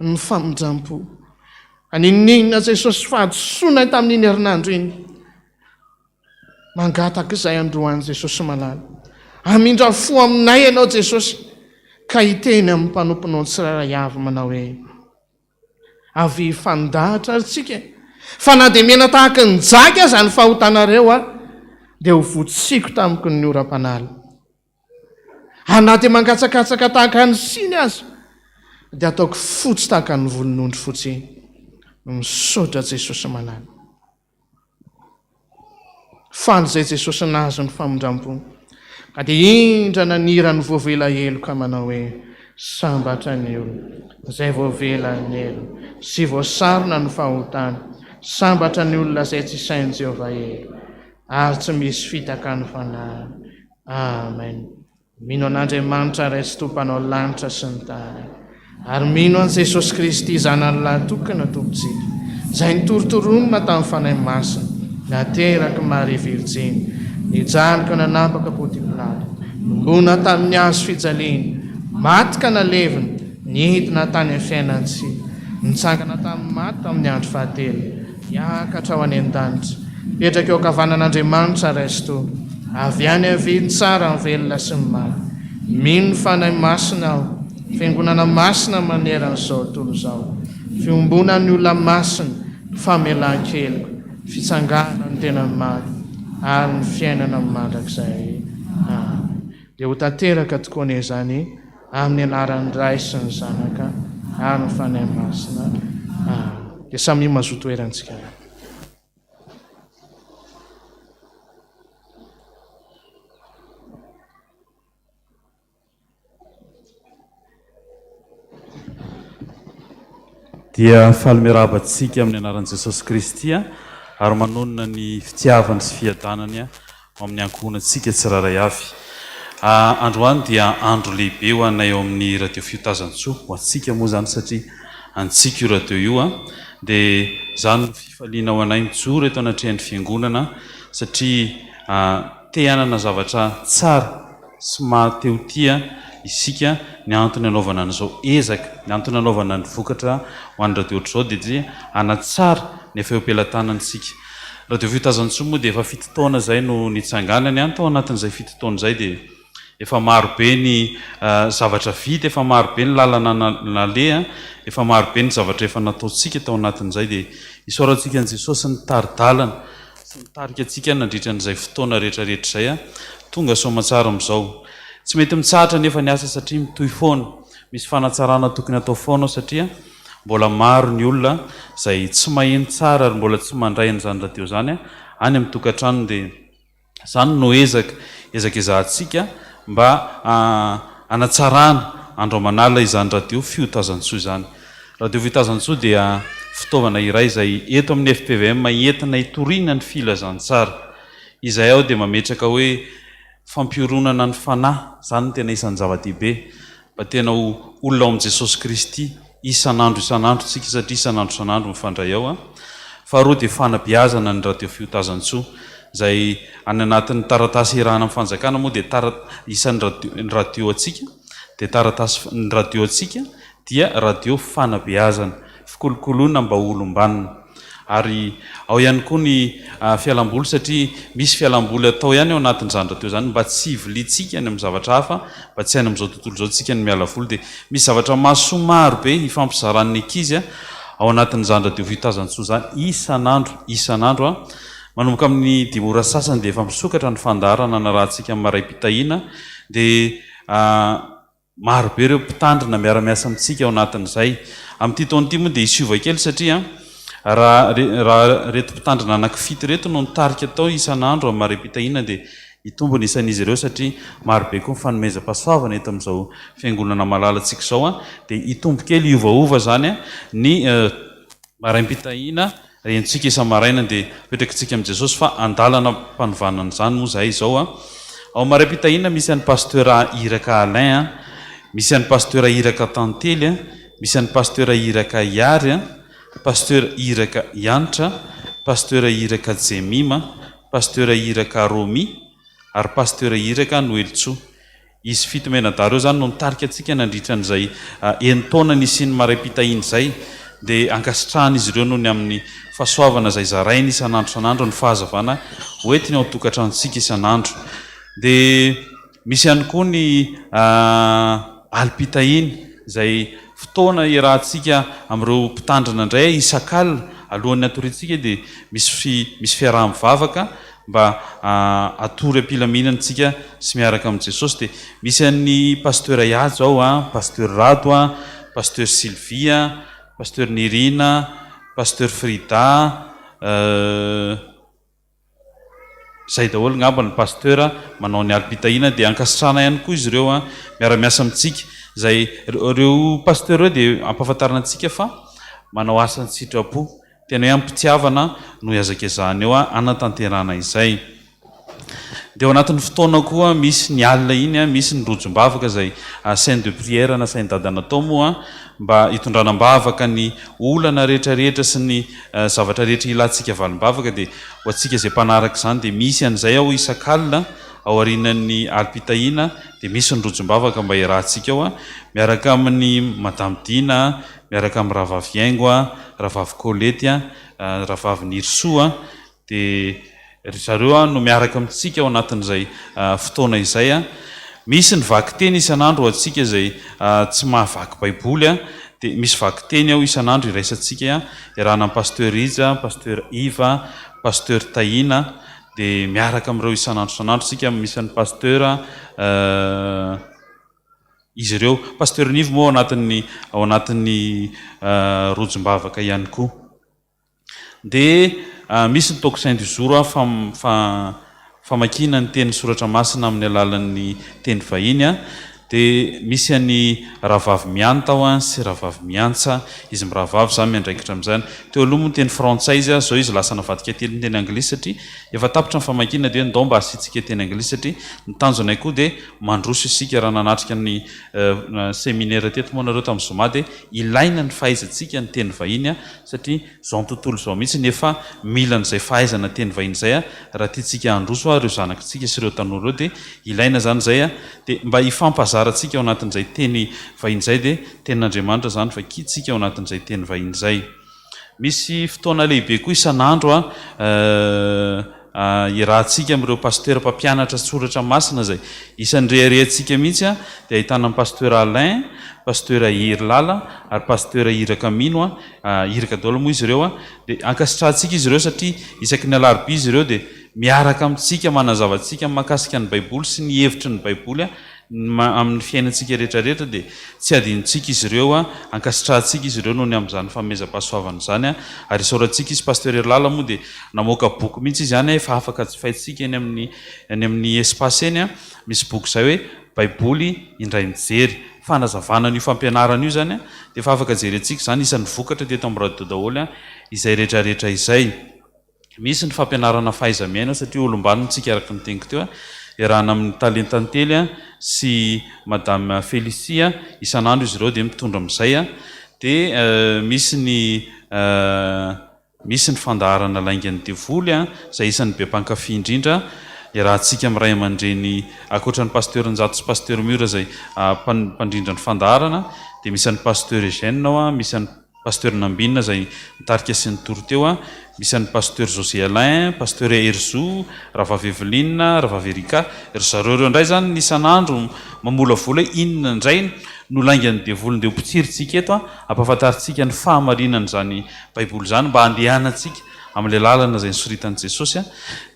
ny famondrampo. Aninninina Jesosy fahadisoanay tamin'iny herinandro iny, mangataka izay androany Jesosy malala. Amindra fo aminay ianao Jesosy, ka hiteny amin'ny mpanomponao tsirairay avy manao hoe avy fandahatra atsika, fa na dia mena tahaka ny jaky aza ny fahotanareo dia ho votsiko tamiko ny oram-panala. Anaty mangatsakatsaka tahaka ny siny aza dia ataoko fotsy tahaka ny volon'ondry fotsiny. Misaotra Jesosy malala. Faly izay Jesosy nahazo ny famondram-po, ka dia indra nanira ny voavela heloka manao hoe sambatra ny olona izay voavela ny elo sy voasarona ny fahotana, sambatra ny olona izay tsy sain'i Jehovah elo ary tsy misy fitaka ny fanahy. Amen. Mino an'Andriamanitra ray sy tompanao lanitra sy ny tany, ary mino an Jesosy Kristy zanany lahy tokana tompontsika, izay nitorotoronina tamin'ny fanahy masina, nateraky Maria Virginy, nijanaka nanapaka Ponty Pilata, nombona tamin'ny hazo fijaliana, maty ka nalevina, nihidina tany amin'ny fiainantsika, nitsangana tamin'ny maty tamin'ny andro fahatelo, niakatra ho any an-danitra, petraka eo ankavanan'Andriamanitra ray sy tompo, avy any avy tsara ny velona sy ny maty. Mino ny fanahy masina aho, fiangonana masina maneran'izao tontolo izao, fiombonan'ny olona masina, famelan-keloka, fitsangana ny tena maty ary ny fiainana mandrakizay. Dia ho tanteraka tokoa ny izany amin'ny anaran'ny Ray sy ny Zanaka ary ny fanahy masina. Dia samy mazoto toerantsika. Dia faly miarabantsika amin'ny anaran'i Jesosy Kristy ary manonona ny fitiavany sy fiadanany amin'ny ankohonantsika tsiraray avy. Androany dia andro lehibe ho anay eo amin'ny radio Fiotazantsoa, ho antsika moa zany satria antsika io radio io dia zany ny fifaliana ho anay mijoro eto anatrehan'ny fiangonana satria te hanana zavatra tsara sy mahateotia isika. Ny antony anaovana an'izao ezaka, ny antony anaovana ny vokatra ho an'ny radio ohatr'izao dia hanatsara ny fehom-pelatanantsika. Radio Fiotazantsoa moa dia efa 7 taona zay no nitsanganany tao anatin'izay 7 taona izay dia efa marobe ny zavatra vita, efa marobe ny lalana naleha, efa marobe ny zavatra efa nataontsika tao anatin'izay dia isaorantsika an'i Jesosy ny taridalana sy nitarika antsika nandritra n'izay fotoana rehetrarehetra izay tonga soamantsara amin'izao. Tsy mety mitsahatra nefa ny asa satria mitohy foana, misy fanatsarana tokony atao foana satria mbola maro ny olona izay tsy maheno tsara ary mbola tsy mandray an'izany radio zany any amin'ny tokantrano. Dia zany no ezakezahantsika mba anatsarana andro amanala izany radio Fiotazantsoa izany. Radio Fiotazantsoa dia fitaovana iray izay eto amin'ny FPVM entina hitoriana ny filazantsara. Izay ao dia mametraka hoe fampihoronana ny fanahy, zany no tena isan'ny zava-dehibe mba tena olona ao amin'i Jesosy Kristy isan'andro tsika satria isan'andro mifandray ao. Faharoa dia fanabeazana ny radio Fiotazantsoa izay any anatin'ny taratasy irahana amin'ny fanjakana moa dia isan'ny radio atsika dia taratasy ny radio atsika dia radio fanabeazana, fikolokoloana mba olom-banona. Ary ao ihany koa ny fialamboly satria misy fialamboly atao ihany ao anatin'izany radio zany mba tsy hiviliantsika ny amin'ny zavatra hafa, mba tsy hainy amin'izao tontolo izao tsika ny miala voly. Dia misy zavatra mahasoa maro be ifampizaran'ny ankizy ao anatin'izany radio Fiotazantsoa zany isan'andro manomboka amin'ny 5 ora sasany dia efa misokatra ny fandaharana na rahantsika amin'ny maraim-pitahiana. Dia maro be ireo mpitandrina miara-miasa amintsika ao anatin'izay. Amin'ity taon'ity moa dia isiova kely satria raha reto mpitandrina anankifito reto no nitarika atao isan'andro amin'ny maraim-pitahiana dia hitombony isan'izy ireo satria marobe koa nifanomezam-pahasoavana eto amin'izao fiangonana malalantsika izao dia hitombo kely iovaova zany ny maraim-pitahiana rentsika isa-maraina dia petrakantsika amin'i Jesosy fa andalana mpanovanana izany moa zahay izao. Ao maraim-pitahiana misy an'ny pasteur Iraka Alain, misy an'ny pasteur Iraka Tantely, misy an'ny pasteur Iraka Iary, pasteur Iraka Yantra, pasteur iraka Jemima, pasteur iraka Romi, ary pasteur iraka Noelitsoa. Izy fito menadaro zany no nitarika antsika nandritra an'izay enitaona nisiny maraim-pitahiny izay, dia ankasitrahana izy ireo noho ny amin'ny fahasoavana izay zarainy isan'andro isan'andro ny fahazavana hoentiny ao tokantranontsika isan'andro. Dia misy ihany koa ny alim-pitahiny izay fotoana iarahantsika amin'ireo mpitandrina indray isan-kalina alohan'ny atorintsika, dia misy fiaraha-mivavaka mba atory am-pilaminantsika sy miaraka amin'i Jesosy. Dia misy an'ny pasteur Iajo ao, pasteur Rado, pasteur Sylvia, pasteur Nirina, pasteur Frida, zay daholo ngamba ny pasteur manao ny alim-pitahina. Dia ankasitrahana ihany koa izy ireo miara-miasa amintsika. Zay ireo pasteur ireo dia ampahafantarana antsika fa manao asa ny sitrapo, tena hoe ampitiavana no iazakazahana eo anatanterana izay. Dia ao anatin'ny fotoana koa misy ny alina iny, misy ny rojom-bavaka izay scène de prière na sain-dada natao moa mba hitondranam-bavaka ny olana rehetrarehetra sy ny zavatra rehetra ilantsika valim-bavaka. Dia ho antsika izay mpanaraka izany dia misy an'izay ao isan-kalina ao aorianan'ny alim-pitahina, dia misy ny rojom-bavaka mba hiarahantsika ao miaraka amin'ny Madame Dina, miaraka amin'ny Rahavavy Aingo, Rahavavy Colette, Rahavavy Nirsoa. Dia zareo no miaraka amintsika ao anatin'izay fotoana izay. Misy ny vaky-teny isan'andro ho antsika izay tsy mahavaky baiboly, dia misy vaky-teny ao isan'andro iraisantsika iarahana amin'ny pasteur Iza, pasteur Iva, pasteur Tahina. Dia miaraka amin'ireo isan'andro isan'andro sika. Misy ny pasteur izy ireo pasteur Nivo moa ao anatin'ny rojom-bavaka ihany koa. Dia misy ny tocsin du jour, famakina ny teny soratra masina amin'ny alalan'ny teny vahiny. Dia misy any Rahavavy Mianta sy Rahavavy Miantsa, izy mirahavavy zany miandraikitra amin'izany. Teo aloha moa ny teny frantsay izy, zao izy lasa navadika teny teny anglisy satria efa tapitra ny famakina. Dia ndao mba asitsika teny anglisy satria ny tanjonay koa dia mandroso isika raha nanatrika ny séminaire teto moa nareo tamin'ny Zoma, dia ilaina ny fahaizantsika ny teny vahiny satria zao ny tontolo zao mihitsy nefa mila n'izay fahaizana teny vahiny izay raha tiantsika handroso ireo zanakitsika sy ireo tanora ireo. Dia ilaina zany izay, dia mba hifampahazarantsika ao anatin'izay teny vahiny izay, dia tenin'Andriamanitra zany fa kitsika ao anatin'izay teny vahiny izay. Misy fotoana lehibe koa isan'andro irahantsika amin'ireo pasteur mpampianatra soratra masina izay isan'ny reharehantsika mihitsy. Dia ahitana ny pasteur Alain, pasteur Irilala ary pasteur Iraka Mino, Iraka daholo moa izy ireo. Dia ankasitrahantsika izy ireo satria isaky ny alarobia izy ireo dia miaraka amintsika manazavatsika mahakasika ny baiboly sy ny hevitry ny baiboly amin'ny fiainantsika rehetrarehetra. Dia tsy adinontsika izy ireo, ankasitrahantsika izy ireo noho ny amin'izany fameza-pahasoavana izany. Ary isaorantsika izy pasteur Irilala moa dia namoaka boky mihitsy izy ihany efa afaka jifaintsika eny amin'ny espace eny. Misy boky izay hoe baiboly indray mijery, fanazavana n'io fampianarana io zany. Dia efa afaka jerentsika zany, isan'ny vokatra teto amin'ny radio daholo izay rehetrarehetra izay. Misy ny fampianarana fahaiza-miaina satria olombanontsika araka ny teniko teo, iarahana amin'ny talentantely sy Madame Félicia isan'andro izy ireo dia mitondra amin'izay. Dia misy ny fandaharana laingan'ny devoly izay isan'ny be mpankafy indrindra, iarahantsika amin'ny ray aman-dreny ankoatra ny pasteur Njato sy pasteur Mura izay mpandrindra ny fandaharana. Dia misy an'ny pasteur Eugène ao, misy an'ny pasteur Nambinina izay mitarika sy ny toro teo, misy an'ny pasteur José Alain, pasteur Herzou, Rahavavy Eveline, Rahavavy Erika. Zareo ireo indray zany isan'andro mamolavola inona indray no laingan'ny devolony dia ho pitsirintsika eto ampahafantaritsika ny fahamarinana zany baiboly zany mba handehanantsika amin'ilay lalana izay nisoritan'i Jesosy.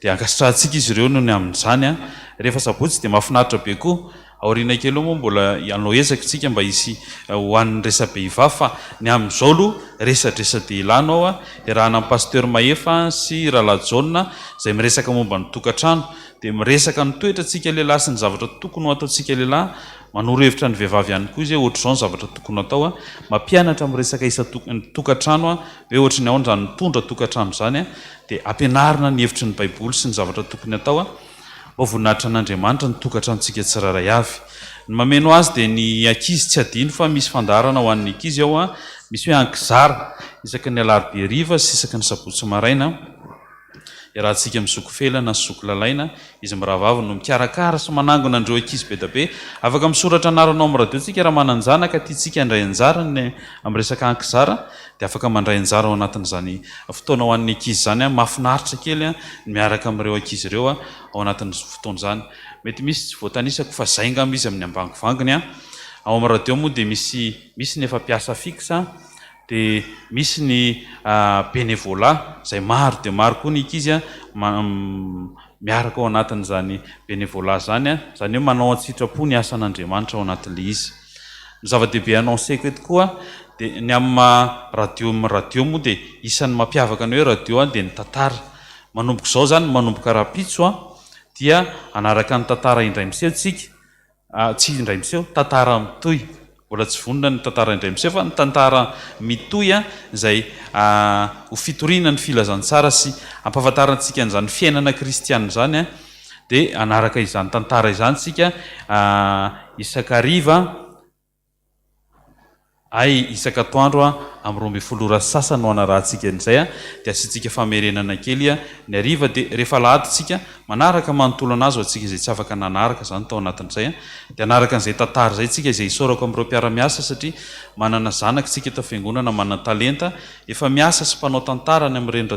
Dia ankasitrahantsika izy ireo noho ny amin'izany. Rehefa sabotsy dia mahafinaritra be koa. Aoriana kely moa mbola anao ezaka tsika mba hisy ho an'ny resa-behivavy, fa ny amin'izao aloha resadresa-dehilahy ao iarahana amin'ny pasteur Mahefa sy Rahalahy Jaune izay miresaka momba ny tokantrano. Dia miresaka ny toetratsika lehilahy sy ny zavatra tokony ho ataontsika lehilahy. Manoro hevitra ny vehivavy ihany koa izy ohatr'izao ny zavatra tokony atao. Mampianatra miresaka isa tokantrano hoe ohatry ny ahoana zany mitondra tokantrano zany. Dia ampianarina ny hevitry ny baiboly sy ny zavatra tokony atao mba voninahitra an'Andriamanitra ny tokantranontsika tsiraray avy. Ny mameno azy dia ny ankizy tsy adino fa misy fandaharana ho an'ny ankizy ao, misy hoe ankizara. isaky ny alarobia riva sy isaky ny sabotsy maraina iarahantsika mizoko felana sy zoko lalaina izy miravavy no mikarakara sy manangona andreo ankizy be da be afaka misoratra anaranao amin'ny radio tsika raha mananjanaka tiatsika andray anjara ny amin'ny resaka ankizara dia afaka mandray anjara ao anatin'izany fotoana ho an'ny ankizy zany mahafinaritra kely miaraka amin'ireo ankizy ireo ao anatin'ny fotoana zany mety misy tsy voatanisako fa zay ngamba izy amin'ny ambangovanginy ao amin'ny radio moa dia misy ny efa piasa fixa dia misy ny bénévolat zay maro dia maro koa ny ankizy miaraka ao anatin'izany bénévolat zany zany hoe manao an-tsitrapo ny asan'Andriamanitra ao anatin'ilay izy ny zava-dehibe annonceko eto koa dia ny amin'ny radio moa dia isan'ny mampiavaka ny hoe radio dia ny tantara manomboka izao zany manomboka rapitso dia anaraka ny tantara indray miseho tsika tsy indray miseho tantara mitoy mbola tsy vonona ny tantara indray miseho fa ny tantara mitoy izay ho fitoriana ny filazantsara sy ampahafantarantsika an'izany fiainana kristiana zany dia anaraka izany tantara izany tsika isakariva isaka toandro amin'ny 12 sasany no anarahantsika an'izay dia asitsika famerenana kely ny ariva dia rehefa lahaditsika manaraka manontolo anazy ho atsika izay tsy afaka nanaraka zany tao anatin'izay dia anaraka an'izay tantara zay tsika izay isorako amin'ireo mpiara-miasa satria manana zanaka tsika eto fiangonana manana talenta efa miasa sy mpanao tantara ny amin'ireny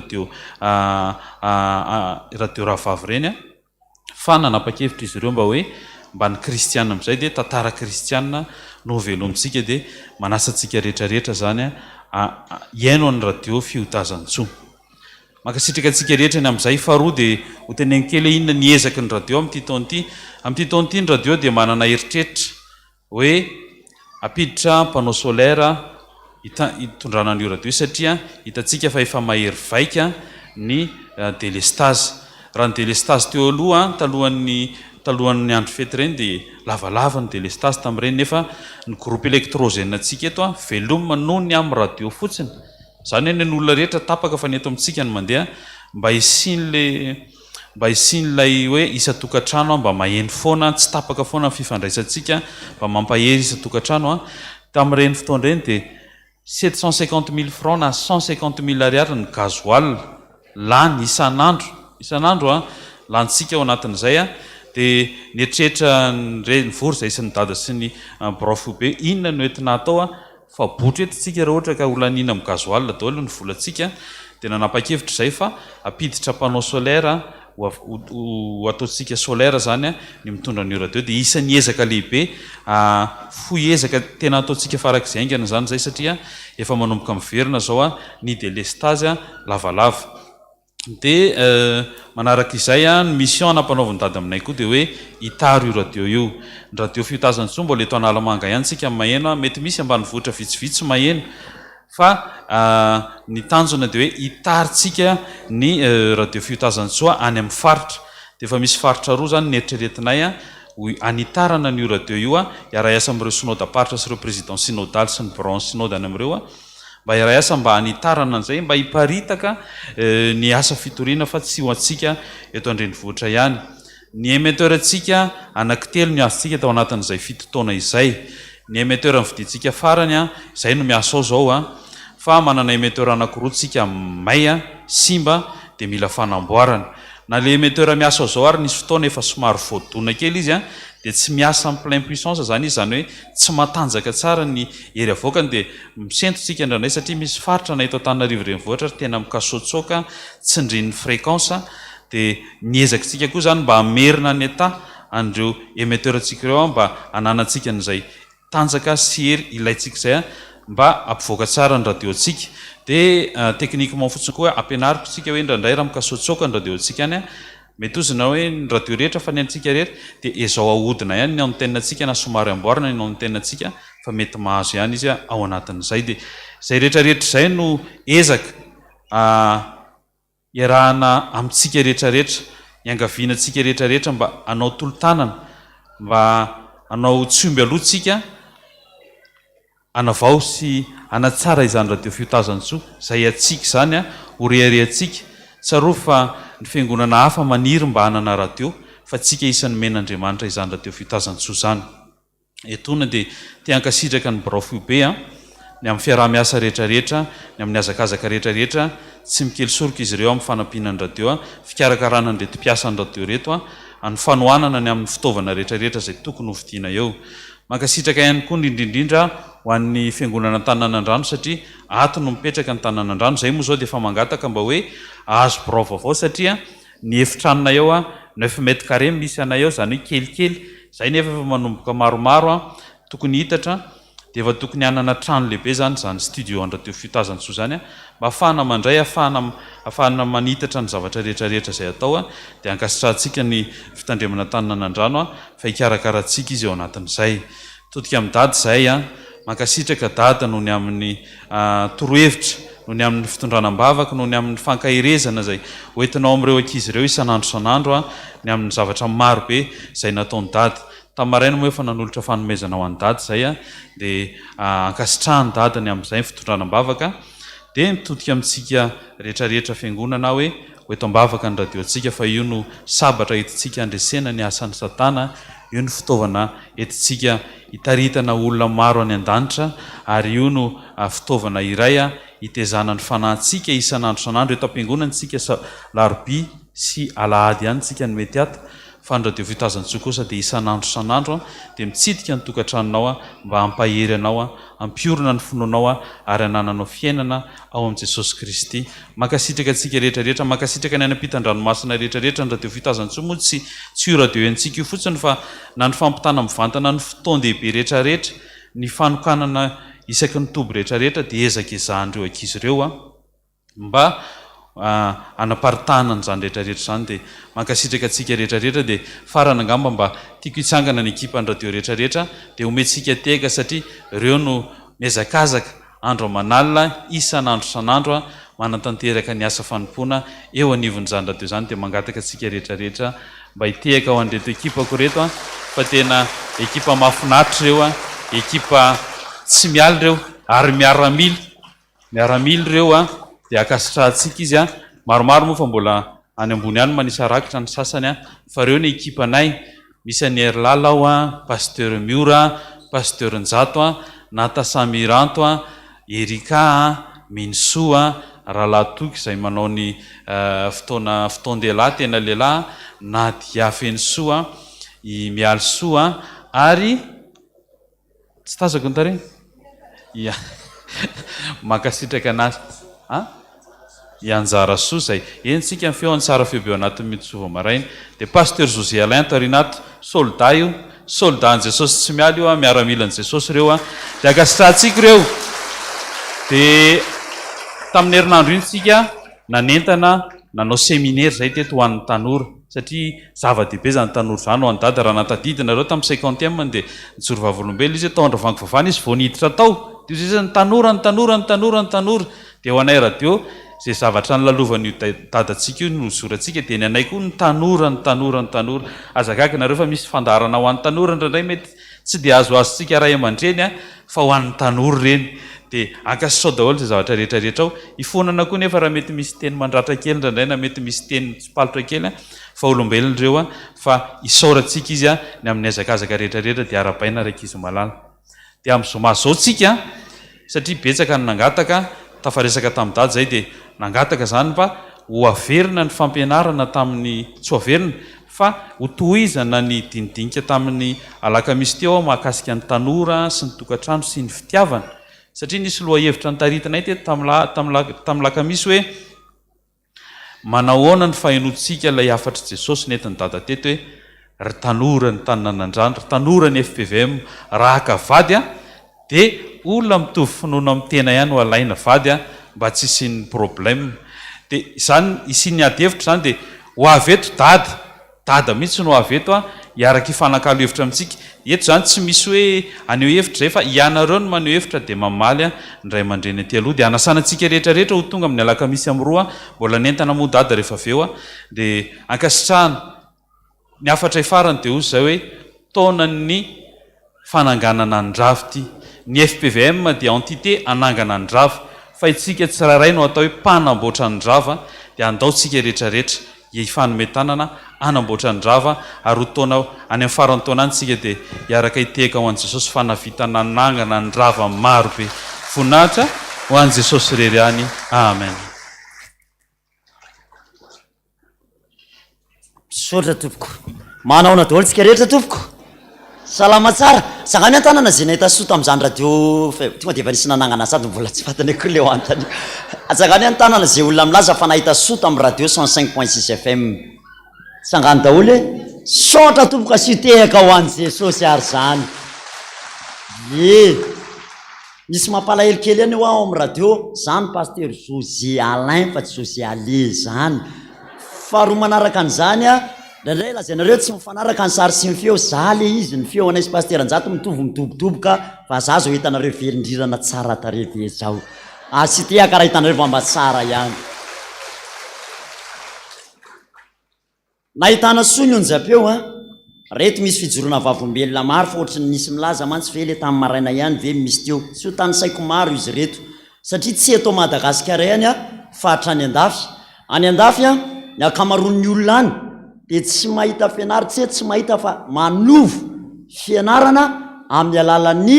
radio ravavy ireny fa nanapa-kevitra izy ireo mba hoe mba ny kristiana amin'izay dia tantara kristiana no velomitsika dia manasantsika rehetrarehetra zany iaino ny radio fihodazantsoa makasitraka antsika rehetra ny amin'izay faharoa dia ho teneny kely inona ny ezaky ny radio amin'ity taona ity ny radio dia manana eritreritra hoe apiditra mpanao solaire hitondrana an'io radio satria hitantsika fa efa mahery vaika ny délestage raha ny délestage teo aloha talohan'ny andro fety reny dia lavalava ny délestage tamin'ireny nefa ny groupe électrogène atsika eto veloma noho ny amin'ny radio fotsiny zany hoe ny olona rehetra tapaka fa ny eto amintsika ny mandeha mba isian'ilay hoe isa-tokantrano mba maheno foana tsy tapaka foana ny fifandraisantsika mba mampahery isa-tokantrano tamin'ireny fotoana ireny dia 750 000 francs na 150 000 ariary ny gasoil lany isan'andro lantsika ao anatin'izay dia nieritreritra ny vory zay sy ny dada sy ny brofo be inona no entina atao fa botra etontsika raha ohatra ka olanina amin'ny gasoil daholo ny volantsika dia nanapa-kevitra izay fa apiditra mpanao solaire ho ataontsika solaire zany ny mitondra ny radio dia isan'ny ezaka lehibe foy ezaka tena ataontsika farak'izay aingana zany zay satria efa manomboka miverina zao ny délestage lavalava dia manaraka izay ny mission anampanaovin-dady aminay koa dia hoe hitaro io radio io ny radio fihodazantsoa mbola eto analamanga ihany tsika maheno mety misy ambanivohitra vitsivitsy maheno fa ny tanjona dia hoe hitarytsika ny radio fihodazantsoa any amin'ny faritra dia efa misy faritra roa zany nieritreretinay anitarana n'io radio io iara-iasa amin'ireo synodaparitra sy ireo président synodal sy ny branche synodany amin'ireo mba iara-iasa mba hanitarana an'izay mba hiparitaka ny asa fitoriana fa tsy ho antsika eto andrenivohitra ihany ny émetteur atsika anankitelo ny azontsika tao anatin'izay fitotoana izay ny émetteur ny vidintsika farany izay no miasa ao zao fa manana émetteur anankiroa tsika may simba dia mila fanamboarana na le émetteur miasa ao zao ary nisy fotoana efa somary voadona kely izy dia tsy miasa amin'ny plein puissance zany izy zany hoe tsy matanjaka tsara ny hery avoakany dia misentotsika indranay satria misy faritra na eto Antananarivo renivohitra tena mikasotsoka tsy ndrin'ny fréquence dia niezakitsika koa zany mba hamerina ny eta andreo émetteur atsika ireo mba ananantsika n'izay tanjaka sy hery ilaitsika izay mba ampivoaka tsara ny radio atsika dia techniquement fotsiny koa ampianariko tsika hoe indraindray raha mikasotsoka ny radio atsika any mety ozina hoe ny radio rehetra fa ny antsika rehetra dia ezao ahodina ihany ny antennatsika na somary amboarina ny antennatsika fa mety mahazo ihany izy ao anatin'izay dia izay rehetrarehetra izay no ezaka iarahana amintsika rehetrarehetra iangavianantsika rehetrarehetra mba anao tolo-tanana mba anao tsyomby alohatsika anavao sy anatsara izany radio fihodazantsoa izay atsika zany ho reharehantsika tsaro fa ny fiangonana hafa maniry mba hanana radio fa tsika isan'ny men'Andriamanitra izany radio fihodazantsoa zany etona dia tiankasitraka ny brofo be ny amin'ny fiarah-miasa rehetrarehetra ny amin'ny azakazaka rehetrarehetra tsy mikely soroka izy ireo amin'ny fanampianany radio fikarakarana ny retim-piasa ny radio reto any fanohanana ny amin'ny fitaovana rehetrarehetra zay tokony hovidiana eo mankasitraka ihany koa indrindrindrindra ho an'ny fiangonana tanànan-drano satria ato no mipetraka ny tanànan-drano zay moa zao dia efa mangataka mba hoe azo birao vaovao satria ny efitranona eo 9 mètre carré misy ana eo zany hoe kelikely zay nefa efa manomboka maromaro tokony hitatra dia efa tokony hanana trano lehibe zany zany studio an-radio fitazany soa zany mba ahafahana mandray ahafahana manitatra ny zavatra rehetrarehetra zay atao dia ankasitrahantsika ny fitandremana tanànan-drano fa hikarakaratsika izy eo anatin'izay todika amin'ny dady zay mankasitraka dada noho ny amin'ny torohevitra noho ny amin'ny fitondranam-bavaka noho ny amin'ny fankahirezana zay hoentinao amin'ireo ankizy ireo isan'andro san'andro ny amin'ny zavatra maro be zay nataony dady tamaraina moa efa nanolotra fanomezana ho an'ny dady zay dia ankasitrahany dada ny amin'izay fitondranam-bavaka dia mitodika amintsika rehetrarehetra fiangonana hoe hoetam-bavaka ny radioantsika fa io no sabatra entintsika andresena ny asan'ny satana io ny fitaovana entintsika hitaritana olona maro any an-danitra ary io no fitaovana iray hitezana ny fanahintsika isan'andro san'andro eto am-piangonantsika larobi sy alahady ihany tsika ny mety ato fa ny radio fitazantsika kosa dia isan'andro san'andro dia mitsidika ny tokantranonao mba hampahery anao ampiorina ny finoanao ary anananao fiainana ao amin'i Jesosy Kristy mankasitraka antsika rehetrarehetra mankasitraka ny any ampitan-dranomasina rehetrarehetra ny radio fitazantsika moa tsy io radio antsika io fotsiny fa na ny fampitana mivantana ny fotoan-dehibe rehetrarehetra ny fanokanana isaky ny toby rehetrarehetra dia ezaka ezahandreo ankizy ireo mba anaparitahana n'izany rehetrarehetra zany dia mankasitraka antsika rehetrarehetra dia farana angamba mba tiako hitsangana ny ekipa ny radio rehetrarehetra dia omentsika teka satria ireo no miazakazaka andro amanalina isan'andro san'andro manatanteraka ny asa fanompoana eo anivon'izany radio zany dia mangataka antsika rehetrarehetra mba hitehaka ao an'reto ekipako reto fa tena ekipa mahafinaritra ireo ekipa tsy miala ireo ary miaramily ireo dia akasitrahantsika izy maromaro moa fa mbola any ambony any manisa rakitra ny sasany fa ireo ny ekipanay misy any Erlala ao pasteur Miora pasteur Njato Natasamiranto Erika Minsoa Rahalatoky izay manao ny fotoan-dehilahy tena lehilahy Nadia Fensoa i Mialy Soa ary tsy tazako ny tariny mankasitraka anazy ianjara soa zay entsika ny feoany tsara feo be ao anatin'ny Mitsova maraina dia pasteur José Alain Tarinato soldat io soldat an Jesosy tsy miala io miaramilan Jesosy ireo dia akasitrahantsika ireo dia tamin'ny herinandro iny tsika nanentana nanao séminaire zay teto ho an'ny tanora satria zava-dehibe zany tanora zany ho an'ny dada raha natadidina ireo tamin'ny 50e dia nijoro vavolombelona izy tao andro vangofavana izy vao niditra tao dia izy ny tanora dia ho anay radio zay zavatra nylalovany dadantsika io no zorantsika dia ny anay koa ny tanora azakaka nareo fa misy fandarana ho an'ny tanora ndraindray mety tsy dia azoazontsika ray aman-dreny fa ho an'ny tanora reny dia ankasitrao daholo zay zavatra rehetrarehetra ao ifonana koa nefa raha mety misy teny mandratra kely ndraindray na mety misy teny tsipalitra kely fa olombelona ireo fa isaorantsika izy ny amin'ny azakazaka rehetrarehetra dia arabaina raiky izy malala dia amin'izao mazao tsika satria betsaka ny nangataka tafaresaka tamin'ny dady zay dia nangataka zany mba ho averina ny fampianarana tamin'ny tsy ho averina fa ho tohizana ny dinidinika tamin'ny alakamisy teo mahakasika ny tanora sy ny tokantrano sy ny fitiavana satria nisy loha hevitra ny taritinay teto tamin'ny lakamisy hoe manao ahoana ny fahenotsika ilay afatra Jesosy nentiny dada teto hoe ry tanora ny tanànan-drano ry tanora ny FPVM rahaka vady dia olona mitovy finoana amin'ny tena ihany ho alaina vady mba tsy isiany problème dia izany isiany ady-hevitra zany dia ho aveto dada mihitsy no aveto hiaraka hifanakalo hevitra amintsika eto zany tsy misy hoe aneo hevitra zay fa ianareo no maneho hevitra dia mamaly ndray aman-dreny aty aloha dia anasanantsika rehetrarehetra ho tonga amin'ny alakamisy am'roa mbola nentana moa dada rehefa aveo dia ankasitrahana ny afatra ifarany dia ozy zay hoe taonany fananganana andravo ty ny FPVM dia entité anangana andravo fa itsika tsiraray no atao hoe mpanamboatra andrava dia andaotsika rehetrarehetra ifanometanana anamboatra andrava ary ho taona any amin'ny farany taona any tsika dia hiaraka hiteka ho an'i Jesosy fanavitana nangana andrava maro be voninahitra ho an' Jesosy rery any. Amen. Misaotra tompoko. Manao na daholo tsika rehetra tompoko. Salama tsara. Zagany an-tanana zay nahita soa tamin'izany radio tonga dia efa nisy nanangana sady mbola tsy fantany akory le ho antany. Zagany an-tanana zay olona milaza fa nahita soa tamin'ny radio 105.6 FM. Sangany daholo hoe saotra tompoko asio tehaka ho an'i Jesosy ary zany. Misy mampalahelo kely any ho aho amin'ny radio, zany pasteur José Alain fa tsy José Ale zany. Faharoa manaraka an'izany a, ndraindray lazainareo tsy mifanaraka ny sary sy ny feo, za le izy ny feo anay sy pasteur Anjato midobodoboka fa za zao hitanareo velindrirana tsara tarehy be zao. Sy tehaka raha hitanareo fa mba tsara ihany. Nahitana soa ny onjam-peo a. Reto misy fijorona vavombelona maro fa ohatrany nisy milaza mantsy ve le tamin'ny maraina ihany ve misy teo. Tsy ho tany saiko maro izy reto satria tsy eto Madagasikara ihany a fa hatrany andafy. Any andafy a ny akamaroan'ny olona any dia tsy mahita fianarana, tsy mahita fa manovo fianarana amin'ny alalan'ny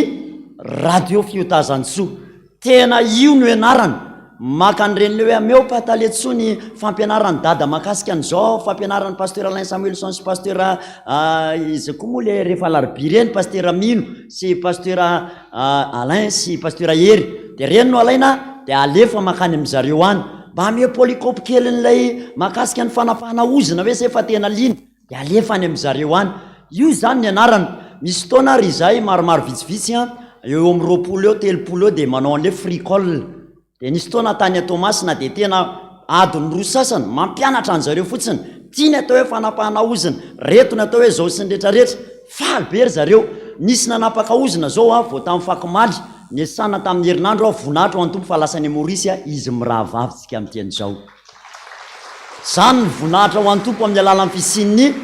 radio Fiotazantsoa. Tena io no ianarana. Maka an'ireny hoe ameo pataletso ny fampianarany dada makasika an'izao fampianarany pasteur Alain Samuelson sy pasteur izy koa moa le rehefa alarobia reny pasteur Mino sy pasteur Alain sy pasteur Hery. Dia reny no alaina dia alefa makany amin'izareo any mba ame polikopy kelyn'ilay makasika ny fanapahana ozina hoe zay fa tena liny dia alefa any amin'izareo any. Io zany ny anarana. Misy taona ary izahay maromaro vitsivitsy eo amin'ny 20 eo 30 eo dia manao an'ilay fricole. Dia nisy taona tany Tomasina dia tena adiny roa sasany mampianatra an'izareo fotsiny. Tiany atao hoe fanapahana ozina, retony atao hoe zao sy ny rehetrarehetra. Faly be ry zareo. Nisy nanapaka ozina zao vao tamin'ny Fakimaly niasana tamin'ny herinandro voninahitra ho an'ny tompo fa lasany Maorisy izy mirahavavitsika amin'teny zao. Zany ny voninahitra ho an'ny tompo amin'ny alalan'ny fisian'ny